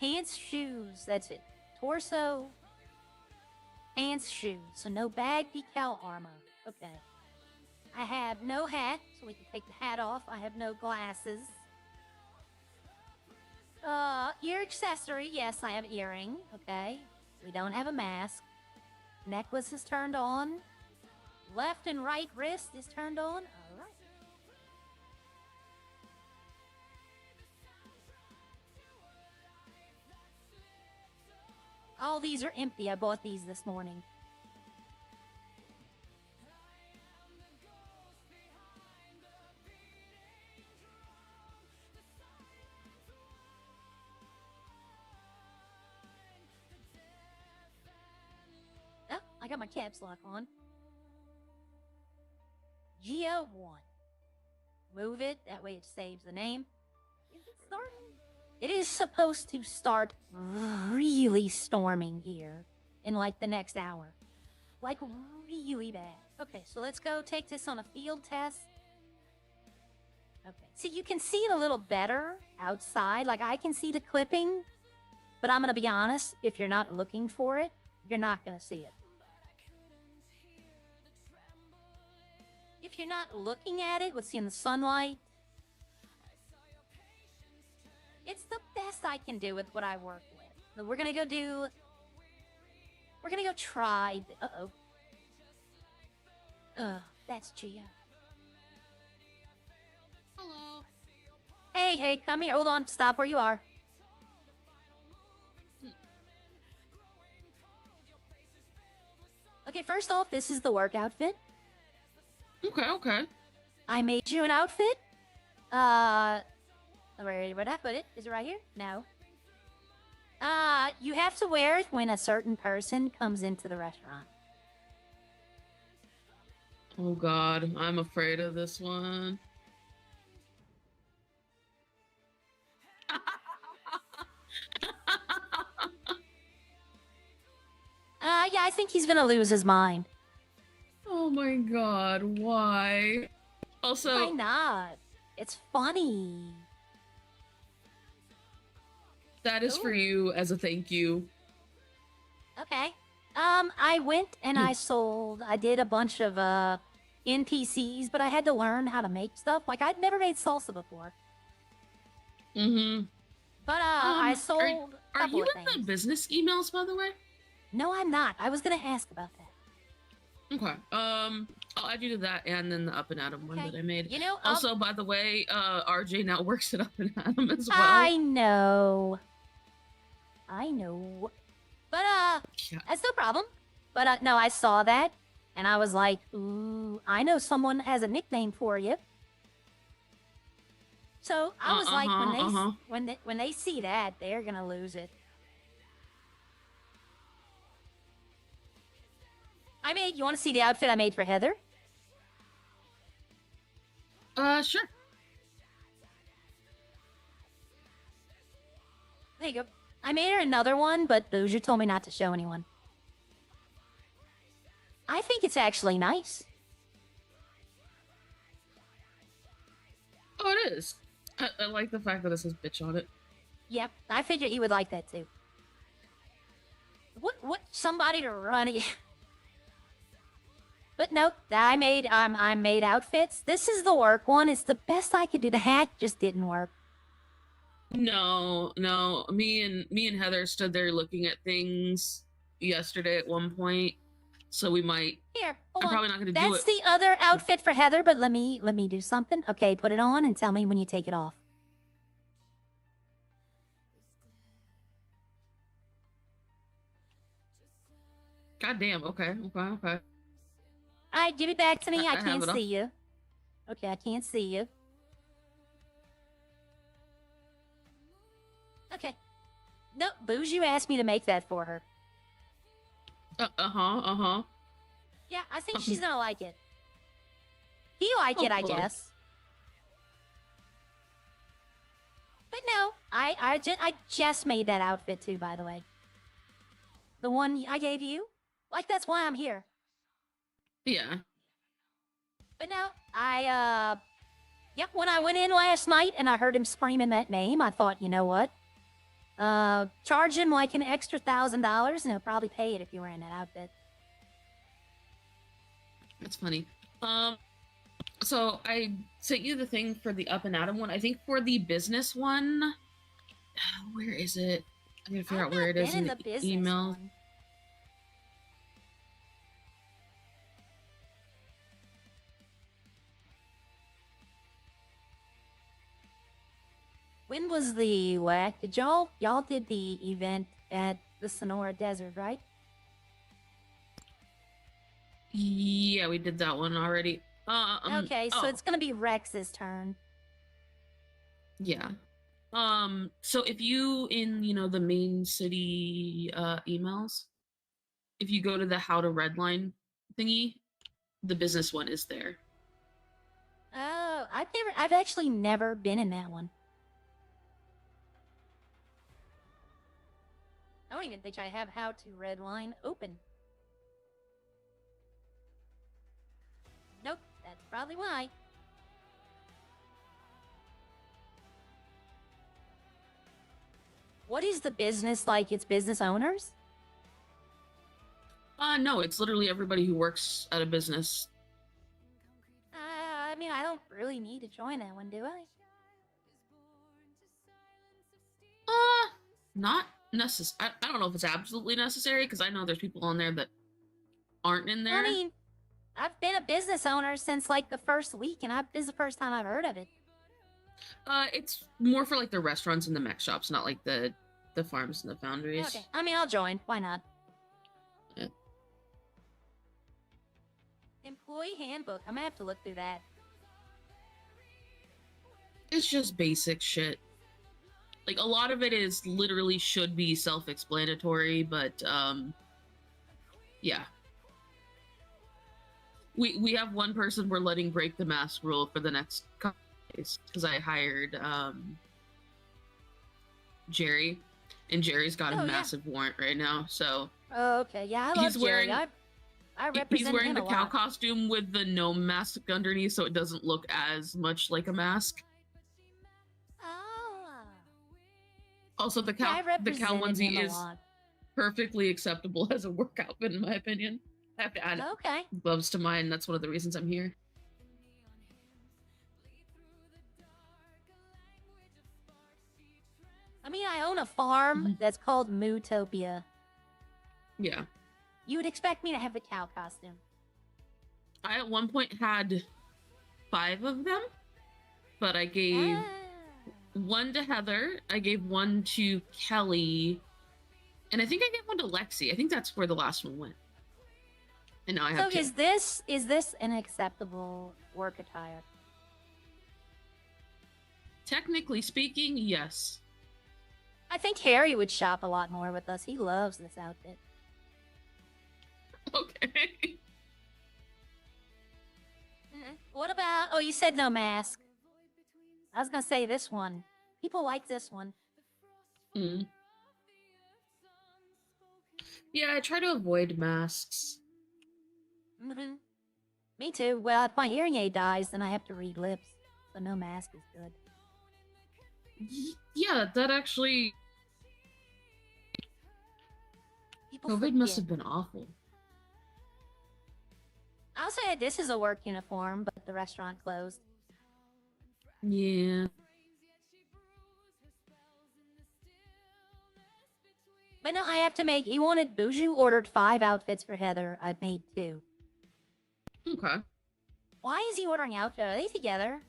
pants, shoes. That's it. Torso, pants, shoes. So no bag, decal, armor. Okay. I have no hat, so we can take the hat off. I have no glasses. Ear accessory. Yes, I have earring. Okay. We don't have a mask. Necklace is turned on. Left and right wrist is turned on. All right. All these are empty. I bought these this morning. I got my caps lock on. Geo1. Move it, that way it saves the name. Is it starting? It is supposed to start really storming here in like the next hour. Like really bad. Okay, so let's go take this on a field test. Okay, so you can see it a little better outside. Like I can see the clipping, but I'm gonna be honest, if you're not looking for it, you're not gonna see it. If you're not looking at it, let's see in the sunlight. It's the best I can do with what I work with. So we're gonna go try. That's Gia. Hello. Hey, come here. Hold on. Stop where you are. Okay, first off, this is the work outfit. Okay. I made you an outfit. Where'd I put it? Is it right here? No. You have to wear it when a certain person comes into the restaurant. Oh God, I'm afraid of this one. Yeah, I think he's gonna lose his mind. Oh my God, why? Also, Why not? It's funny. that is for you as a thank you. Okay. I went and I did a bunch of NPCs, but I had to learn how to make stuff. Like I'd never made salsa before. Mm-hmm. But I sold a Are couple you of in things. the business emails, by the way? No, I'm not. I was gonna ask about that. Okay. I'll add you to that and then the Up and Atom one Okay. that I made. You know, also, by the way, RJ now works at Up and Atom as well. I know. But Yeah. that's no problem. But no, I saw that and I was like, ooh, I know someone has a nickname for you. So I was like, when they see that, they're gonna lose it. You want to see the outfit I made for Heather? Sure. There you go. I made her another one, but Boozer told me not to show anyone. I think it's actually nice. Oh, it is. I like the fact that it says bitch on it. Yep, I figured you would like that too. What? Somebody to run it. But nope, I made outfits. This is the work one. It's the best I could do. The hat just didn't work. No. Me and Heather stood there looking at things yesterday at one point, so we might. Here, I'm probably not going to do it. That's the other outfit for Heather, but let me do something. Okay, put it on and tell me when you take it off. God damn. Okay. All right, give it back to me. I can't see you. Okay, I can't see you. Okay. No, Booze, you asked me to make that for her. Yeah, I think she's gonna like it. You like it, I guess. But no, I just made that outfit too, by the way. The one I gave you. Like, that's why I'm here. Yeah. But no, when I went in last night and I heard him screaming that name, I thought, you know what? Charge him like an extra $1,000 and he'll probably pay it if you were in that outfit. That's funny. So I sent you the thing for the Up and Atom one. I think for the business one, where is it? I gotta figure out where it is in the email. One. When was the whack? Did y'all did the event at the Sonora Desert, right? Yeah, we did that one already. Okay, so it's gonna be Rex's turn. Yeah. So if you in the main city emails, if you go to the how to redline thingy, the business one is there. Oh, I've actually never been in that one. I don't even think I have how to redline open. Nope, that's probably why. What is the business like? It's business owners? No, it's literally everybody who works at a business. I mean, I don't really need to join that one, do I? Not necessary. I don't know if it's absolutely necessary, because I know there's people on there that aren't in there. I mean, I've been a business owner since like the first week, and this is the first time I've heard of it. It's more for like the restaurants and the mech shops, not like the farms and the foundries. Okay, I mean, I'll join. Why not? Yeah. Employee handbook. I'm gonna have to look through that. It's just basic shit. Like, a lot of it is literally should be self-explanatory, but, yeah. We have one person we're letting break the mask rule for the next couple days, because I hired, Jerry, and Jerry's got a massive warrant right now, so... Oh, okay, yeah, I love Jerry. I represent He's wearing him the a cow lot. costume with the gnome mask underneath, so it doesn't look as much like a mask. Also, the cow onesie is perfectly acceptable as a work outfit, in my opinion. I have to add gloves to mine. That's one of the reasons I'm here. I mean, I own a farm that's called Mootopia. Yeah. You would expect me to have the cow costume. I at one point had 5 of them, but I gave one to Heather, I gave one to Kelly, and I think I gave one to Lexi. I think that's where the last one went. And now I have 2. Is this an acceptable work attire? Technically speaking, yes. I think Harry would shop a lot more with us. He loves this outfit. Okay. What about... Oh, you said no mask. I was gonna say this one. People like this one. Yeah, I try to avoid masks. Me too. Well, if my hearing aid dies, then I have to read lips. So no mask is good. Yeah, that actually... COVID must have been awful. I'll say this is a work uniform, but the restaurant closed. Yeah. But no, I have to make... He wanted... Buju ordered 5 outfits for Heather. I made 2. Okay. Why is he ordering outfits? Are they together?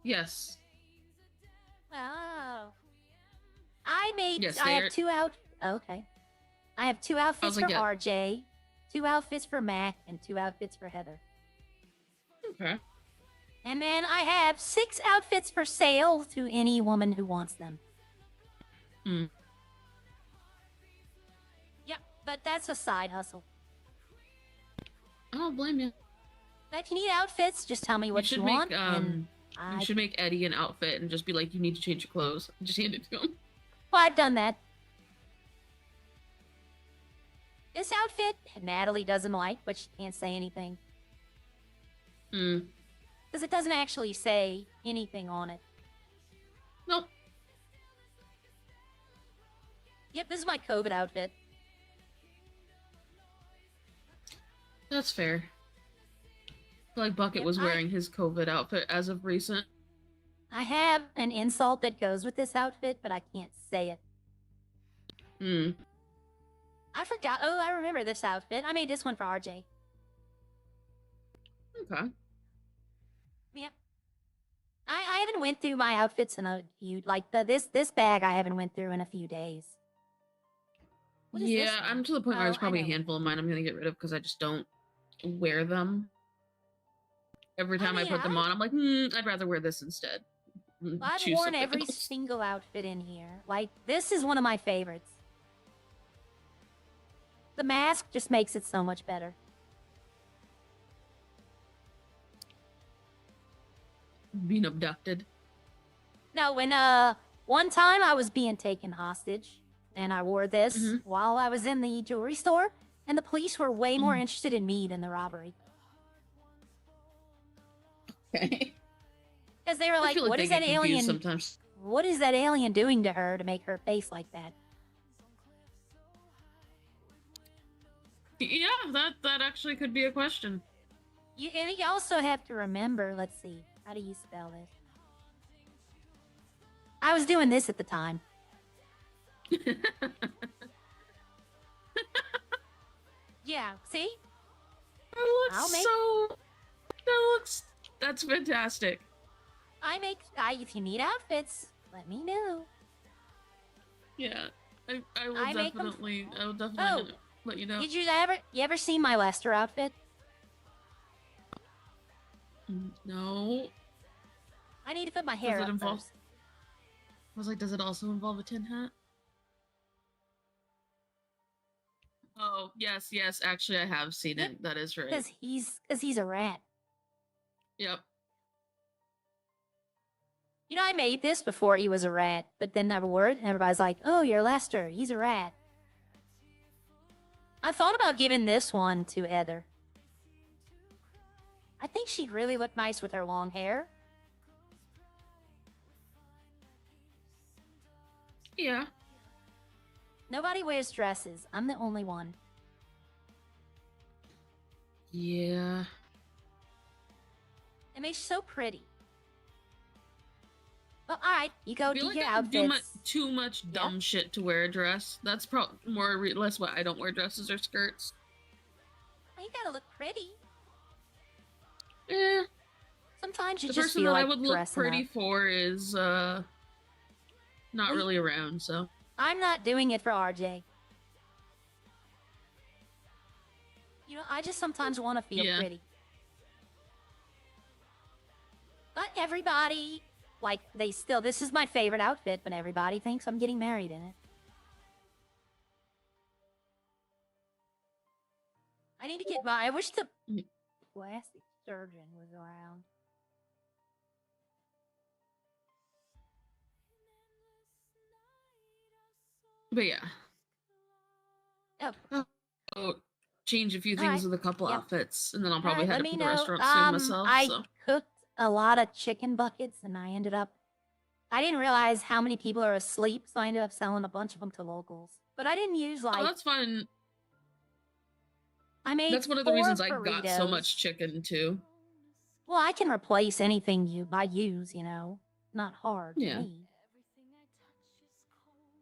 Yes. Oh. I made... Yes, I have 2 out... Okay. I have 2 outfits for RJ, 2 outfits for Mac, and 2 outfits for Heather. Okay. And then I have 6 outfits for sale to any woman who wants them. Yep, but that's a side hustle. I don't blame you. But if you need outfits, just tell me what you want. You should make Eddie an outfit and just be like, you need to change your clothes. Just hand it to him. Well, I've done that. This outfit, Natalie doesn't like, but she can't say anything. Because it doesn't actually say anything on it. Nope. Yep, this is my COVID outfit. That's fair. I feel like Bucket was wearing his COVID outfit as of recent. I have an insult that goes with this outfit, but I can't say it. I forgot. Oh, I remember this outfit. I made this one for RJ. Okay. Yeah. I haven't went through my outfits in a few... Like, this bag I haven't went through in a few days. Yeah, I'm to the point where there's probably a handful of mine I'm going to get rid of because I just don't wear them. Every time I put them on, I'm like, I'd rather wear this instead. Well, I've worn every single outfit in here. Like, this is one of my favorites. The mask just makes it so much better. Being abducted. No, when one time I was being taken hostage, and I wore this while I was in the jewelry store, and the police were way more interested in me than the robbery. Okay. Because they were like, "What is that alien? Sometimes. What is that alien doing to her to make her face like that?" Yeah, that actually could be a question. And you also have to remember. Let's see, how do you spell this? I was doing this at the time. Yeah, see? That's fantastic. If you need outfits, let me know. Yeah, I will definitely let you know. Did you ever see my Lester outfit? No. I need to put my hair up first. I was like, does it also involve a tin hat? Oh, yes, actually I have seen it. That is right. Because he's a rat. Yep. You know, I made this before he was a rat, but then I wore it, and everybody's like, "Oh, you're Lester. He's a rat." I thought about giving this one to Heather. I think she'd really look nice with her long hair. Yeah. Nobody wears dresses. I'm the only one. Yeah. It makes you so pretty. Well, alright, you go do your outfits. Do too much dumb shit to wear a dress. That's probably more or less why I don't wear dresses or skirts. You gotta look pretty. Eh. Sometimes you the just person feel that like I would look pretty up. For is not really around, so I'm not doing it for RJ. You know, I just sometimes want to feel pretty. But everybody, like, this is my favorite outfit, but everybody thinks I'm getting married in it. I need to get I wish the plastic surgeon was around. But yeah. Oh, change a few things with a couple outfits, and then I'll probably head up to the restaurant soon myself. I cooked a lot of chicken buckets, and I didn't realize how many people are asleep, so I ended up selling a bunch of them to locals. But I didn't use Oh, that's fine. That's one of the reasons I got so much chicken too. Well, I can replace anything I use, you know. Not hard for me.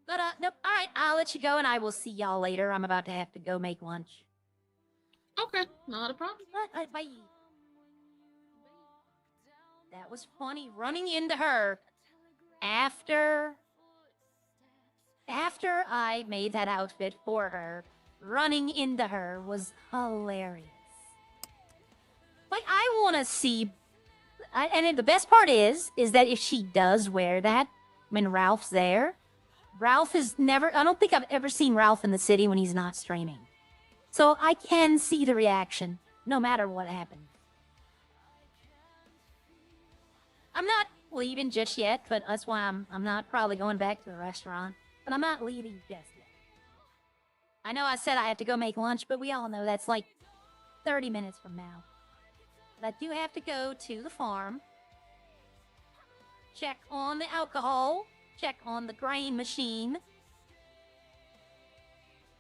But, nope. All right, I'll let you go, and I will see y'all later. I'm about to have to go make lunch. Okay, not a problem. All right, bye. That was funny. Running into her after I made that outfit for her, running into her was hilarious. Like, I want to see... and the best part is that if she does wear that when Ralph's there... Ralph is never... I don't think I've ever seen Ralph in the city when he's not streaming. So I can see the reaction, no matter what happens. I'm not leaving just yet, but that's why I'm not probably going back to the restaurant. But I'm not leaving just yet. I know I said I have to go make lunch, but we all know that's like 30 minutes from now. But I do have to go to the farm. Check on the alcohol. Check on the grain machine.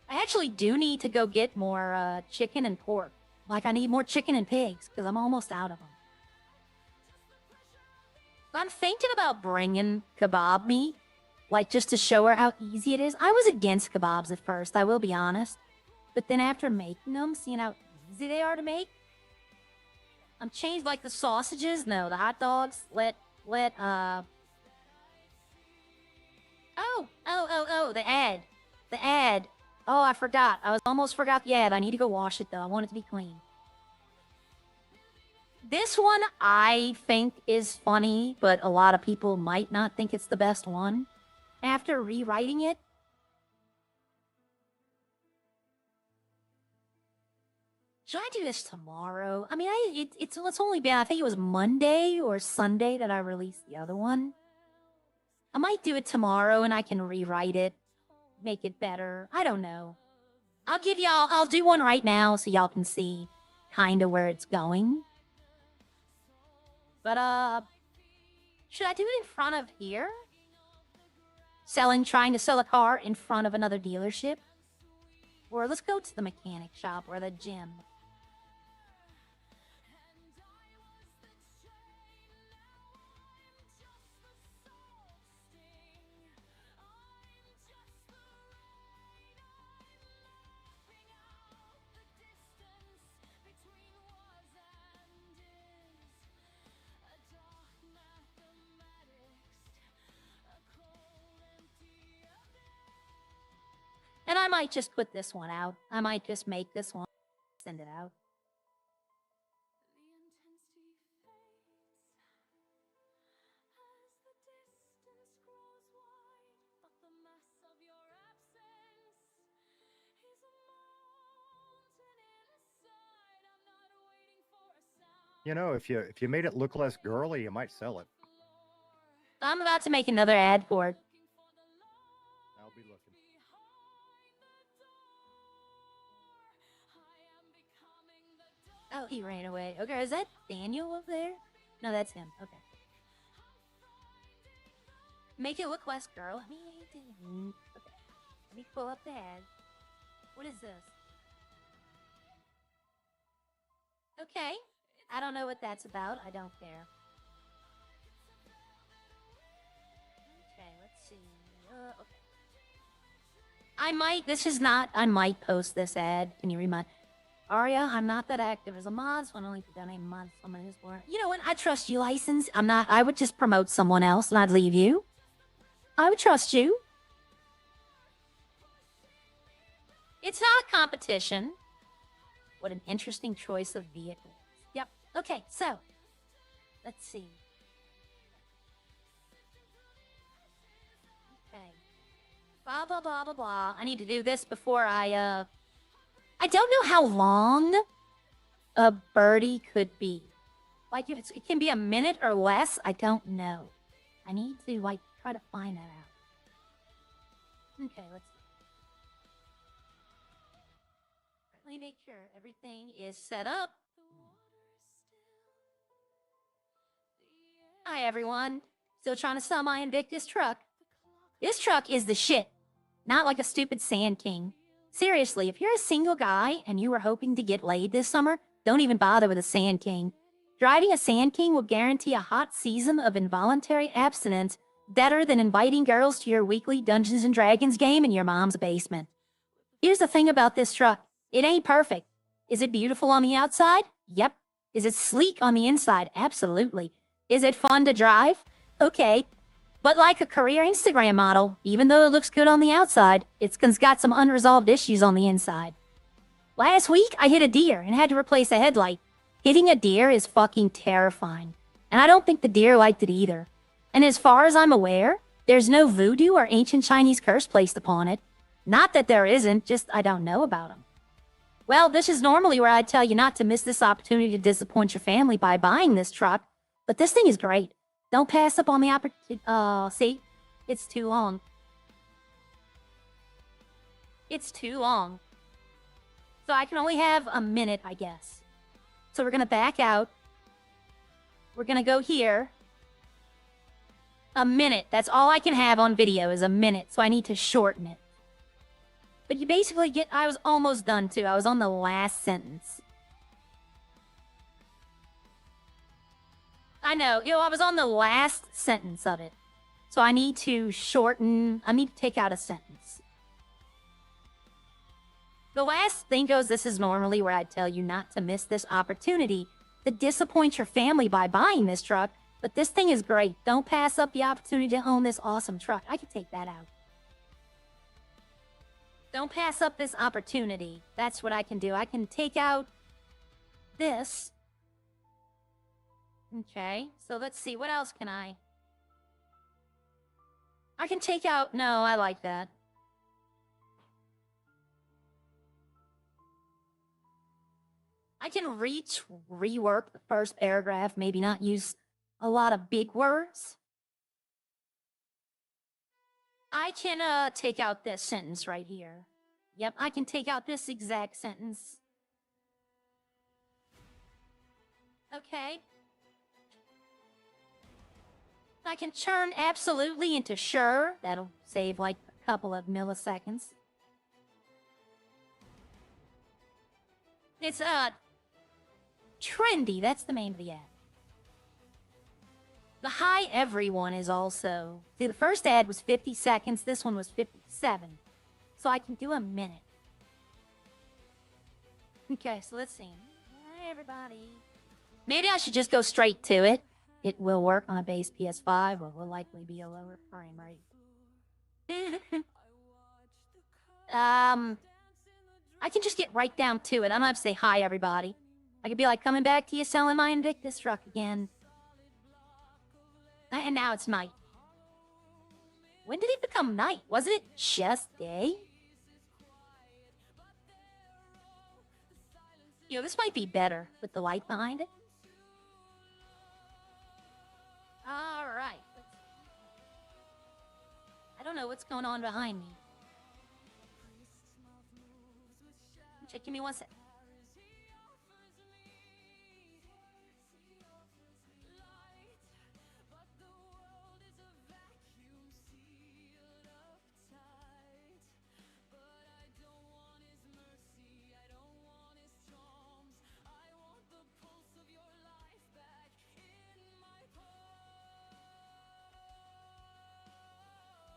I actually do need to go get more chicken and pork. Like, I need more chicken and pigs, because I'm almost out of them. I'm thinking about bringing kebab meat, like, just to show her how easy it is. I was against kebabs at first, I will be honest. But then after making them, seeing how easy they are to make, I'm changed, like, the sausages. No, the hot dogs. The ad. The ad. Oh, I forgot. Almost forgot the ad. I need to go wash it, though. I want it to be clean. This one, I think, is funny, but a lot of people might not think it's the best one. After rewriting it, Should I do this tomorrow? I mean, it's only been, I think it was Monday or Sunday that I released the other one. I might do it tomorrow and I can rewrite it, make it better. I don't know. I'll do one right now so y'all can see kind of where it's going. But, should I do it in front of here? Trying to sell a car in front of another dealership? Or let's go to the mechanic shop or the gym. And I might just put this one out. I might just make this one, send it out. You know, if you made it look less girly, you might sell it. I'm about to make another ad for it. I'll be looking. Oh, he ran away. Okay, is that Daniel over there? No, that's him. Okay. Make it look less girl. Okay. Let me pull up the ad. What is this? Okay. I don't know what that's about. I don't care. Okay, let's see. Okay. I might post this ad. Can you read my... Aria, I'm not that active as a mod, so I only put down a month. Someone is born. You know what? I trust you, License. I would just promote someone else and I'd leave you. I would trust you. It's not a competition. What an interesting choice of vehicle. Yep. Okay, so let's see. Okay. Blah, blah, blah, blah, blah. I need to do this before I don't know how long a birdie could be. Like, if it can be a minute or less, I don't know. I need to, like, try to find that out. Okay, let's see. Let me make sure everything is set up. Hi, everyone. Still trying to sell my Invictus truck. This truck is the shit. Not like a stupid Sand King. Seriously, if you're a single guy and you were hoping to get laid this summer, don't even bother with a Sand King. Driving a Sand King will guarantee a hot season of involuntary abstinence better than inviting girls to your weekly Dungeons & Dragons game in your mom's basement. Here's the thing about this truck. It ain't perfect. Is it beautiful on the outside? Yep. Is it sleek on the inside? Absolutely. Is it fun to drive? Okay. But like a career Instagram model, even though it looks good on the outside, it's got some unresolved issues on the inside. Last week, I hit a deer and had to replace a headlight. Hitting a deer is fucking terrifying. And I don't think the deer liked it either. And as far as I'm aware, there's no voodoo or ancient Chinese curse placed upon it. Not that there isn't, just I don't know about them. Well, this is normally where I'd tell you not to miss this opportunity to disappoint your family by buying this truck. But this thing is great. Don't pass up on the opportunity. See? It's too long. It's too long. So I can only have a minute, I guess. So we're going to back out. We're going to go here. A minute. That's all I can have on video is a minute. So I need to shorten it. But you basically get... I was almost done, too. I was on the last sentence. I know. I was on the last sentence of it. So I need to shorten... I need to take out a sentence. The last thing goes, this is normally where I tell you not to miss this opportunity to disappoint your family by buying this truck. But this thing is great. Don't pass up the opportunity to own this awesome truck. I can take that out. Don't pass up this opportunity. That's what I can do. I can take out this. Okay, so let's see. What else can I can take out... No, I like that. I can rework the first paragraph, maybe not use a lot of big words. I can take out this sentence right here. Yep, I can take out this exact sentence. Okay. I can turn absolutely into sure. That'll save like a couple of milliseconds. It's trendy. That's the name of the ad. The hi everyone is also... See, the first ad was 50 seconds. This one was 57. So I can do a minute. Okay, so let's see. Hi, everybody. Maybe I should just go straight to it. It will work on a base PS5, but will likely be a lower frame rate. I can just get right down to it. I don't have to say hi, everybody. I could be like, coming back to you selling my Invictus truck again. And now it's night. When did it become night? Wasn't it just day? You know, this might be better with the light behind it. All right. I don't know what's going on behind me. Check, give me 1 sec.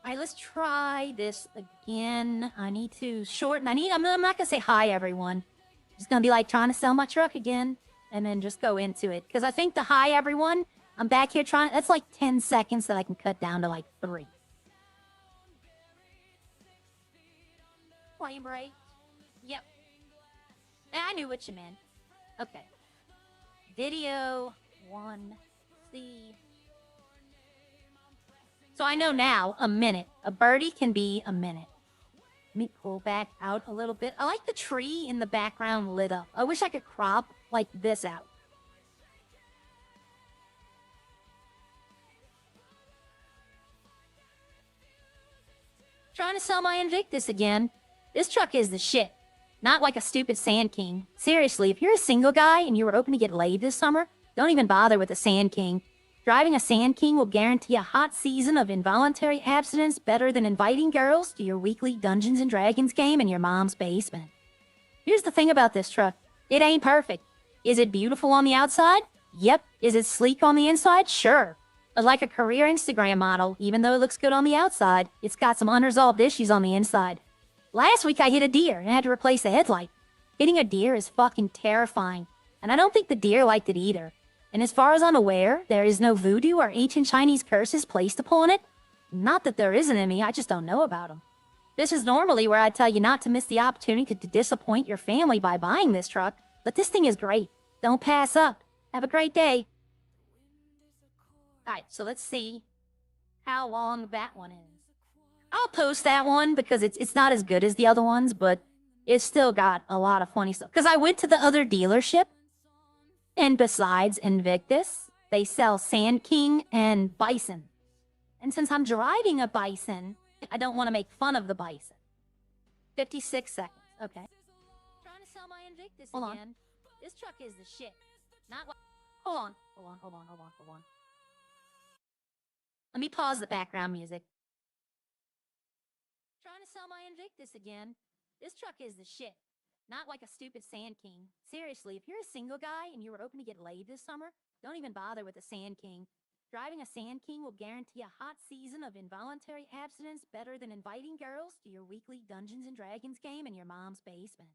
All right, let's try this again. I need to shorten. I'm not gonna say hi, everyone. I'm just gonna be like trying to sell my truck again, and then just go into it. Because I think the hi, everyone, I'm back here trying. That's like 10 seconds that I can cut down to like 3. Flame rate. Yep. I knew what you meant. Okay. Video 1C. So I know now, a minute. A birdie can be a minute. Let me pull back out a little bit. I like the tree in the background lit up. I wish I could crop like this out. Trying to sell my Invictus again. This truck is the shit. Not like a stupid Sand King. Seriously, if you're a single guy and you were hoping to get laid this summer, don't even bother with a Sand King. Driving a Sand King will guarantee a hot season of involuntary abstinence better than inviting girls to your weekly Dungeons & Dragons game in your mom's basement. Here's the thing about this truck. It ain't perfect. Is it beautiful on the outside? Yep. Is it sleek on the inside? Sure. But like a career Instagram model, even though it looks good on the outside, it's got some unresolved issues on the inside. Last week I hit a deer and had to replace the headlight. Hitting a deer is fucking terrifying, and I don't think the deer liked it either. And as far as I'm aware, there is no voodoo or ancient Chinese curses placed upon it. Not that there isn't any, I just don't know about them. This is normally where I tell you not to miss the opportunity to disappoint your family by buying this truck, but this thing is great. Don't pass up. Have a great day. Alright, so let's see how long that one is. I'll post that one because it's not as good as the other ones, but it's still got a lot of funny stuff. Because I went to the other dealership, and besides Invictus, they sell Sand King and Bison. And since I'm driving a Bison, I don't want to make fun of the Bison. 56 seconds. Okay. Trying to sell my Invictus again. On. This truck is the shit. Not what... Hold on. Let me pause the background music. Trying to sell my Invictus again. This truck is the shit. Not like a stupid Sand King. Seriously, if you're a single guy and you were hoping to get laid this summer, don't even bother with a Sand King. Driving a Sand King will guarantee a hot season of involuntary abstinence better than inviting girls to your weekly Dungeons & Dragons game in your mom's basement.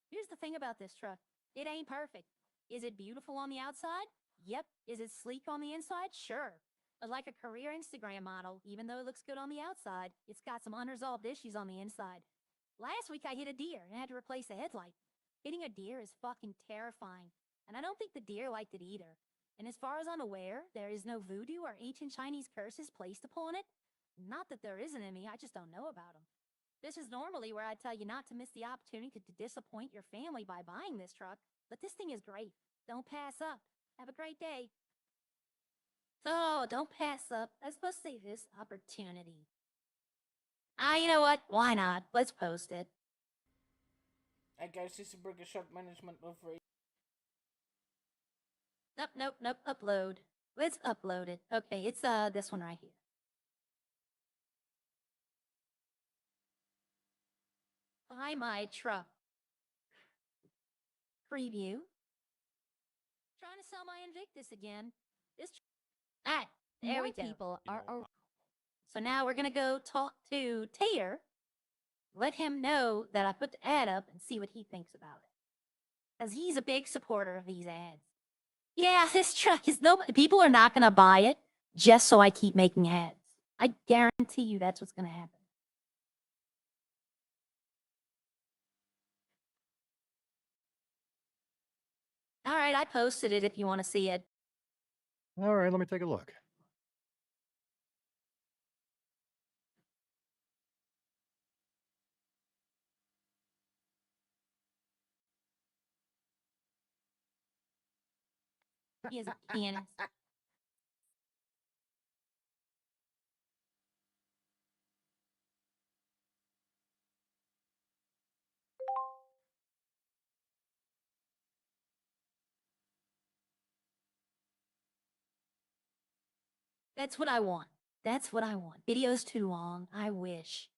Here's the thing about this truck. It ain't perfect. Is it beautiful on the outside? Yep. Is it sleek on the inside? Sure. But like a career Instagram model, even though it looks good on the outside, it's got some unresolved issues on the inside. Last week I hit a deer and had to replace the headlight. Hitting a deer is fucking terrifying, and I don't think the deer liked it either. And as far as I'm aware, there is no voodoo or ancient Chinese curses placed upon it. Not that there isn't any, I just don't know about them. This is normally where I tell you not to miss the opportunity to disappoint your family by buying this truck, But this thing is great. Don't pass up. Have a great day. So, don't pass up. I was supposed to say this opportunity. You know what? Why not? Let's post it. I guess this is Burger Shot Management over. Nope. Upload. Let's upload it. Okay, it's this one right here. Buy my truck. Preview. Trying to sell my Invictus again. There we go. People are. So now we're gonna go talk to Tater. Let him know that I put the ad up and see what he thinks about it. Because he's a big supporter of these ads. Yeah, this truck is people are not gonna buy it just so I keep making ads. I guarantee you that's what's gonna happen. All right, I posted it if you want to see it. All right, let me take a look. He is a pianist. That's what I want. That's what I want. Video's too long. I wish.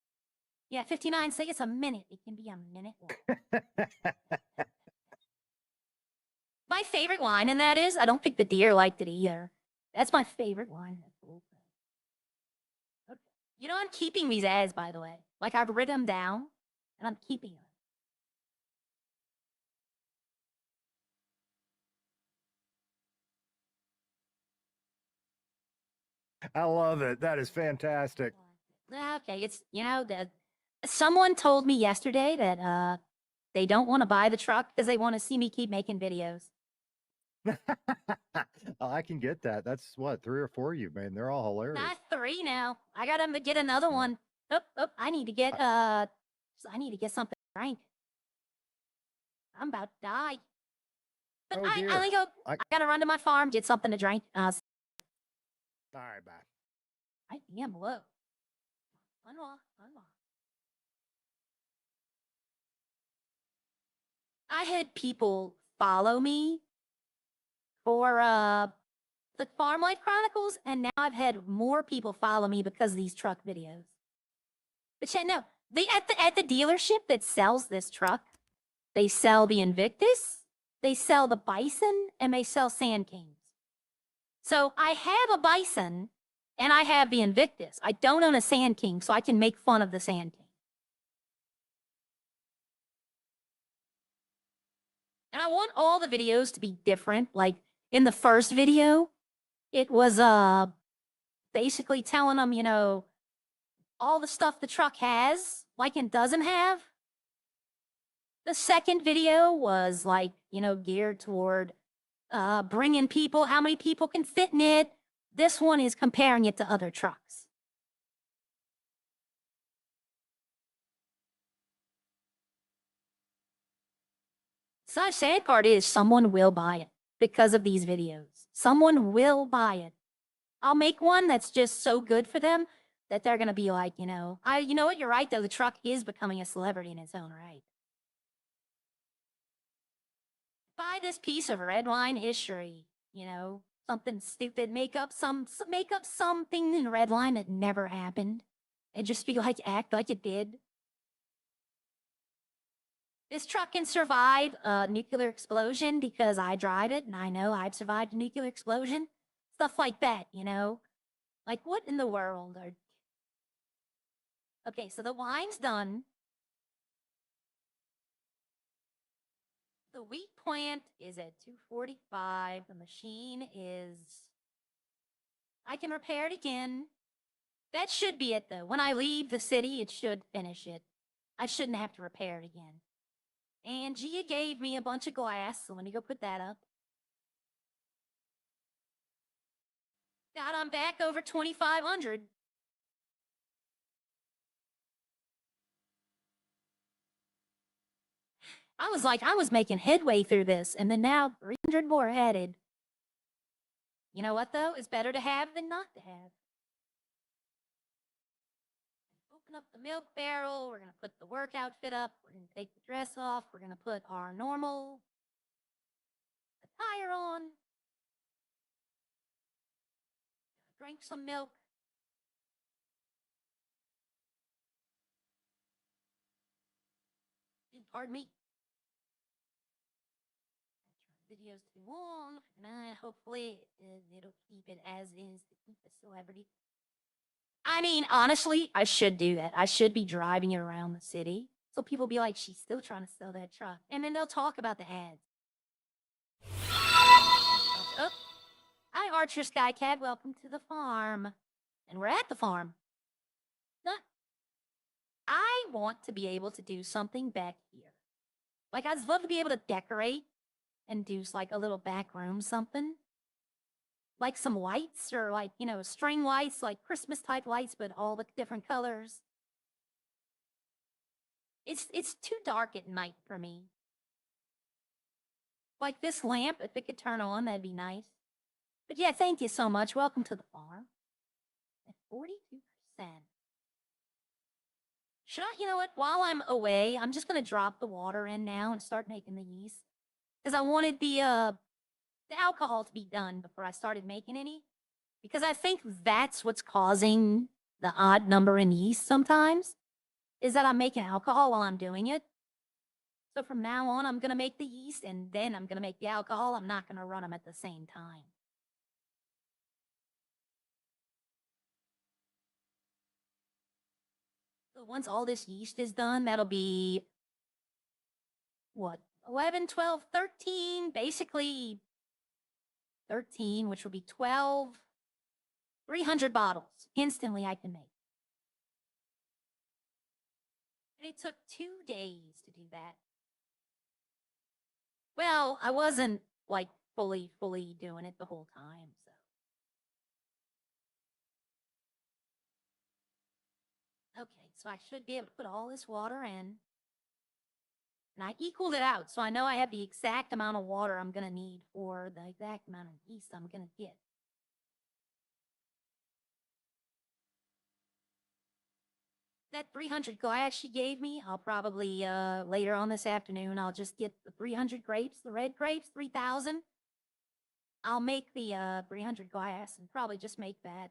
Yeah, 59, say it's a minute. It can be a minute long. My favorite line in that is, I don't think the deer liked it either. That's my favorite line. Okay. You know, I'm keeping these ads, by the way. Like, I've written them down, and I'm keeping them. I love it. That is fantastic. Okay, it's, you know, someone told me yesterday that they don't want to buy the truck because they want to see me keep making videos. I can get that. That's what, 3 or 4 you made. They're all hilarious. Not 3 now. I gotta get another one. Oh, I need to get something to drink. I'm about to die. But Oh, dear. I gotta run to my farm, get something to drink. All right, bye. I am low. One more. I had people follow me for the Farm Life Chronicles, and now I've had more people follow me because of these truck videos. But yeah, no, they at the dealership that sells this truck, they sell the Invictus, they sell the Bison, and they sell Sand Kings. So I have a Bison, and I have the Invictus. I don't own a Sand King, so I can make fun of the Sand King. And I want all the videos to be different. Like in the first video, it was basically telling them, you know, all the stuff the truck has, like and doesn't have. The second video was like, you know, geared toward bringing people, how many people can fit in it. This one is comparing it to other trucks. So the sad part is someone will buy it because of these videos. Someone will buy it. I'll make one that's just so good for them that they're going to be like, you know what? You're right, though. The truck is becoming a celebrity in its own right. Buy this piece of Redline history, you know, something stupid, make up something in Redline that never happened and just be like, act like it did. This truck can survive a nuclear explosion because I drive it and I know I've survived a nuclear explosion. Stuff like that, you know? Like, what in the world are... Okay, so the wine's done. The wheat plant is at 245. The machine is... I can repair it again. That should be it, though. When I leave the city, it should finish it. I shouldn't have to repair it again. And Gia gave me a bunch of glass, so let me go put that up. God, I'm back over 2,500. I was like, I was making headway through this, and then now 300 more added. You know what, though? It's better to have than not to have. Open up the milk barrel. We're going to put the work outfit up. We're going to take the dress off. We're going to put our normal attire on. Drink some milk. Pardon me. Videos too long, and hopefully it'll keep it as is to keep the celebrity. I mean, honestly, I should do that. I should be driving it around the city. So people be like, she's still trying to sell that truck. And then they'll talk about the ads. Oh. Hi, Archer Skycat. Welcome to the farm. And we're at the farm. I want to be able to do something back here. Like, I'd love to be able to decorate and do like a little back room something. Like some lights or like, you know, string lights, like Christmas type lights, but all the different colors. It's too dark at night for me. Like this lamp, if it could turn on, that'd be nice. But yeah, thank you so much. Welcome to the farm. At 42%. Should I, you know what, while I'm away, I'm just going to drop the water in now and start making the yeast. Because I wanted the alcohol to be done before I started making any. Because I think that's what's causing the odd number in yeast sometimes, is that I'm making alcohol while I'm doing it. So from now on, I'm going to make the yeast and then I'm going to make the alcohol. I'm not going to run them at the same time. So once all this yeast is done, that'll be, what, 11, 12, 13, basically 13, which will be 12, 300 bottles instantly I can make. And it took 2 days to do that. Well, I wasn't like fully doing it the whole time, so. Okay, so I should be able to put all this water in. And I equaled it out, so I know I have the exact amount of water I'm going to need for the exact amount of yeast I'm going to get. That 300 glass she gave me, I'll probably, later on this afternoon, I'll just get the 300 grapes, the red grapes, 3,000. I'll make the 300 glass and probably just make that.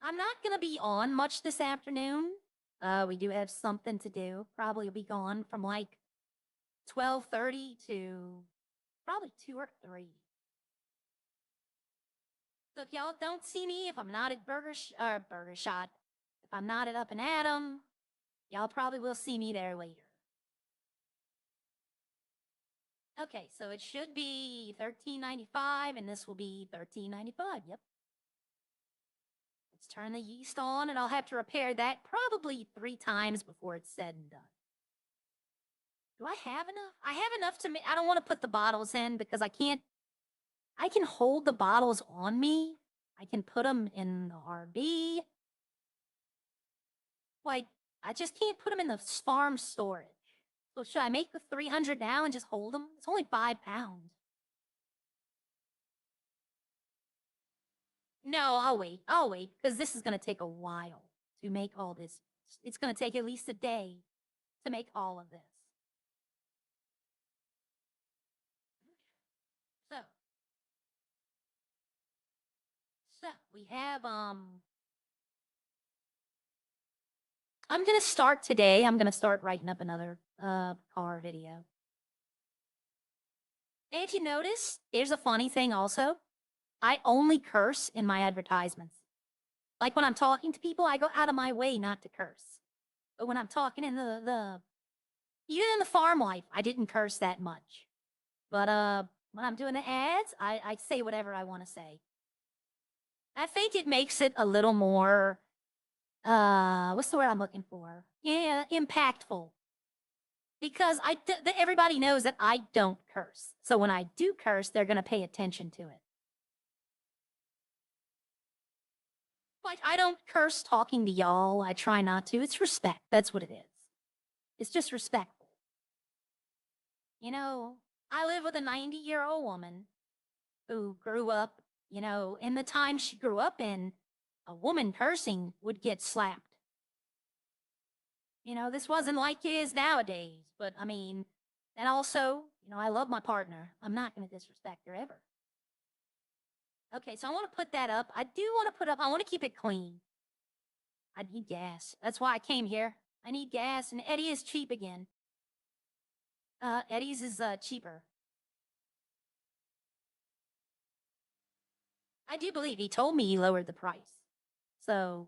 I'm not going to be on much this afternoon. We do have something to do. Probably be gone from like 12:30 to probably 2 or 3. So if y'all don't see me, if I'm not at Burger Shot, if I'm not at Up and Atom, y'all probably will see me there later. Okay, so it should be $13.95, and this will be $13.95. Yep. Let's turn the yeast on, and I'll have to repair that probably 3 times before it's said and done. Do I have enough? I have enough to make. I don't want to put the bottles in because I can't. I can hold the bottles on me. I can put them in the RV. Like, I just can't put them in the farm storage. So should I make the 300 now and just hold them? It's only 5 pounds. No, I'll wait. I'll wait because this is going to take a while to make all this. It's going to take at least a day to make all of this. So we have, I'm going to start today. I'm going to start writing up another car video. And if you notice, here's a funny thing also. I only curse in my advertisements. Like when I'm talking to people, I go out of my way not to curse. But when I'm talking in even in the farm life, I didn't curse that much. But when I'm doing the ads, I say whatever I want to say. I think it makes it a little more, what's the word I'm looking for? Yeah, impactful. Because everybody knows that I don't curse. So when I do curse, they're going to pay attention to it. Like, I don't curse talking to y'all. I try not to. It's respect. That's what it is. It's just respectful. You know, I live with a 90-year-old woman who grew up, you know, in the time she grew up in, a woman cursing would get slapped. You know, this wasn't like it is nowadays, but I mean, and also, you know, I love my partner. I'm not going to disrespect her ever. Okay, so I want to put that up. I do want to put up, I want to keep it clean. I need gas. That's why I came here. I need gas, and Eddie is cheap again. Eddie's is cheaper. I do believe he told me he lowered the price. So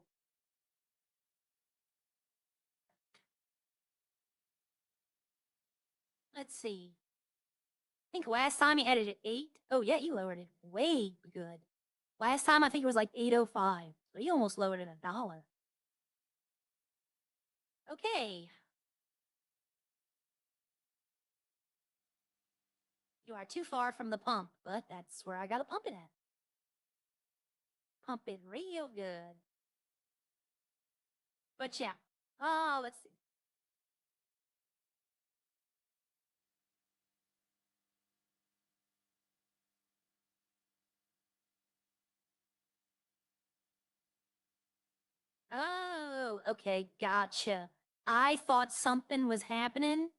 let's see. I think last time he edited 8. Oh yeah, he lowered it way good. Last time I think it was like 805. So he almost lowered it $1. Okay. You are too far from the pump, but that's where I gotta pump it at. Pump it real good. But yeah. Oh, let's see. Oh, okay, gotcha. I thought something was happening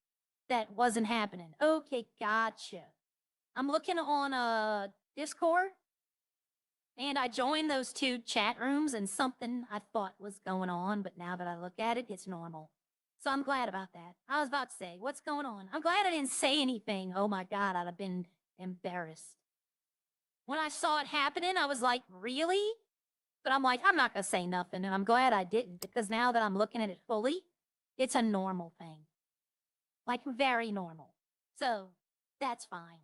that wasn't happening. Okay, gotcha. I'm looking on Discord, and I joined those 2 chat rooms, and something I thought was going on, but now that I look at it, it's normal. So I'm glad about that. I was about to say, what's going on? I'm glad I didn't say anything. Oh my God, I'd have been embarrassed. When I saw it happening, I was like, really? But I'm like, I'm not going to say nothing. And I'm glad I didn't, because now that I'm looking at it fully, it's a normal thing. Like, very normal. So that's fine.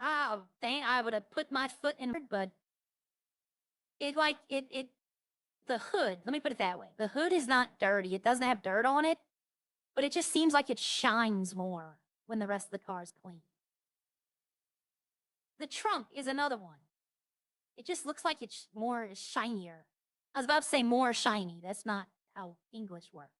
Oh, dang, I would have put my foot in, but the hood, let me put it that way. The hood is not dirty. It doesn't have dirt on it, but it just seems like it shines more when the rest of the car is clean. The trunk is another one. It just looks like it's more shinier. I was about to say more shiny. That's not how English works.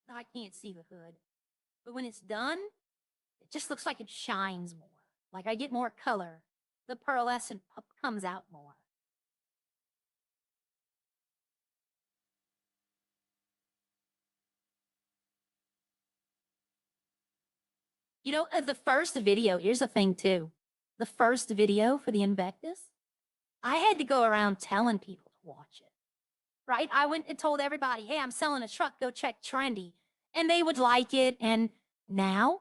I can't see the hood. But when it's done, it just looks like it shines more. Like I get more color. The pearlescent comes out more. You know, the first video, here's the thing too. The first video for the Invectus, I had to go around telling people to watch it. Right? I went and told everybody, hey, I'm selling a truck, go check Trendy. And they would like it. And now,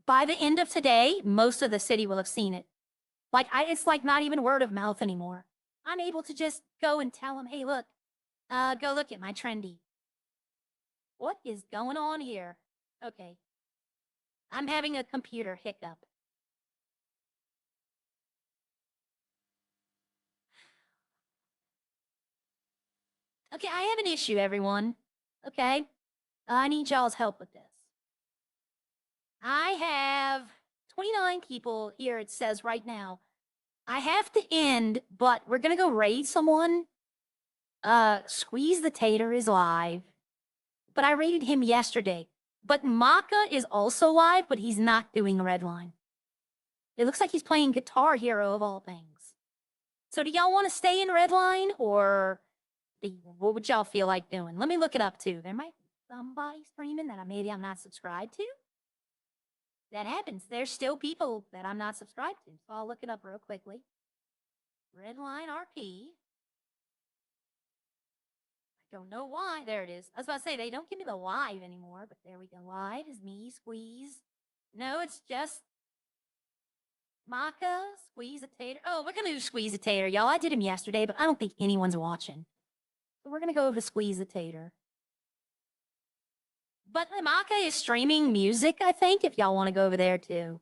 by the end of today, most of the city will have seen it. Like, it's like not even word of mouth anymore. I'm able to just go and tell them, hey, look, go look at my Trendy. What is going on here? Okay. I'm having a computer hiccup. Okay, I have an issue, everyone. Okay? I need y'all's help with this. I have 29 people here, it says right now. I have to end, but we're gonna go raid someone. Squeeze the Tater is live. But I raided him yesterday. But Maka is also live, but he's not doing Redline. It looks like he's playing Guitar Hero of all things. So do y'all want to stay in Redline, or what would y'all feel like doing? Let me look it up too. There might be somebody streaming that maybe I'm not subscribed to. That happens. There's still people that I'm not subscribed to. So I'll look it up real quickly. Redline RP. I don't know why. There it is. I was about to say, they don't give me the live anymore, but there we go. Live is me, Squeeze. No, it's just Maka, Squeeze a Tater. Oh, we're going to do Squeeze a Tater, y'all. I did him yesterday, but I don't think anyone's watching. So we're going to go over to Squeeze the Tater. But Maka is streaming music, I think, if y'all want to go over there too.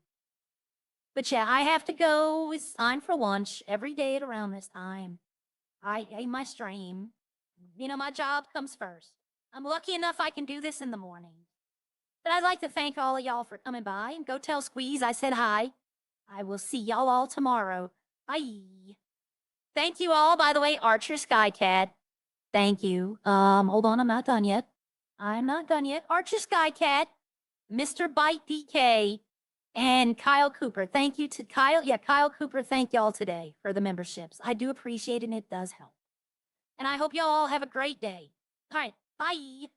But yeah, I have to go. It's time for lunch every day at around this time. I hate my stream. You know, my job comes first. I'm lucky enough I can do this in the morning. But I'd like to thank all of y'all for coming by, and go tell Squeeze I said hi. I will see y'all all tomorrow. Bye. Thank you all, by the way, Archer Skycat. Thank you. Hold on, I'm not done yet. I'm not done yet. Archer Skycat, Mr. Bite DK, and Kyle Cooper. Thank you to Kyle. Yeah, Kyle Cooper, thank y'all today for the memberships. I do appreciate it, and it does help. And I hope y'all all have a great day. All right, bye.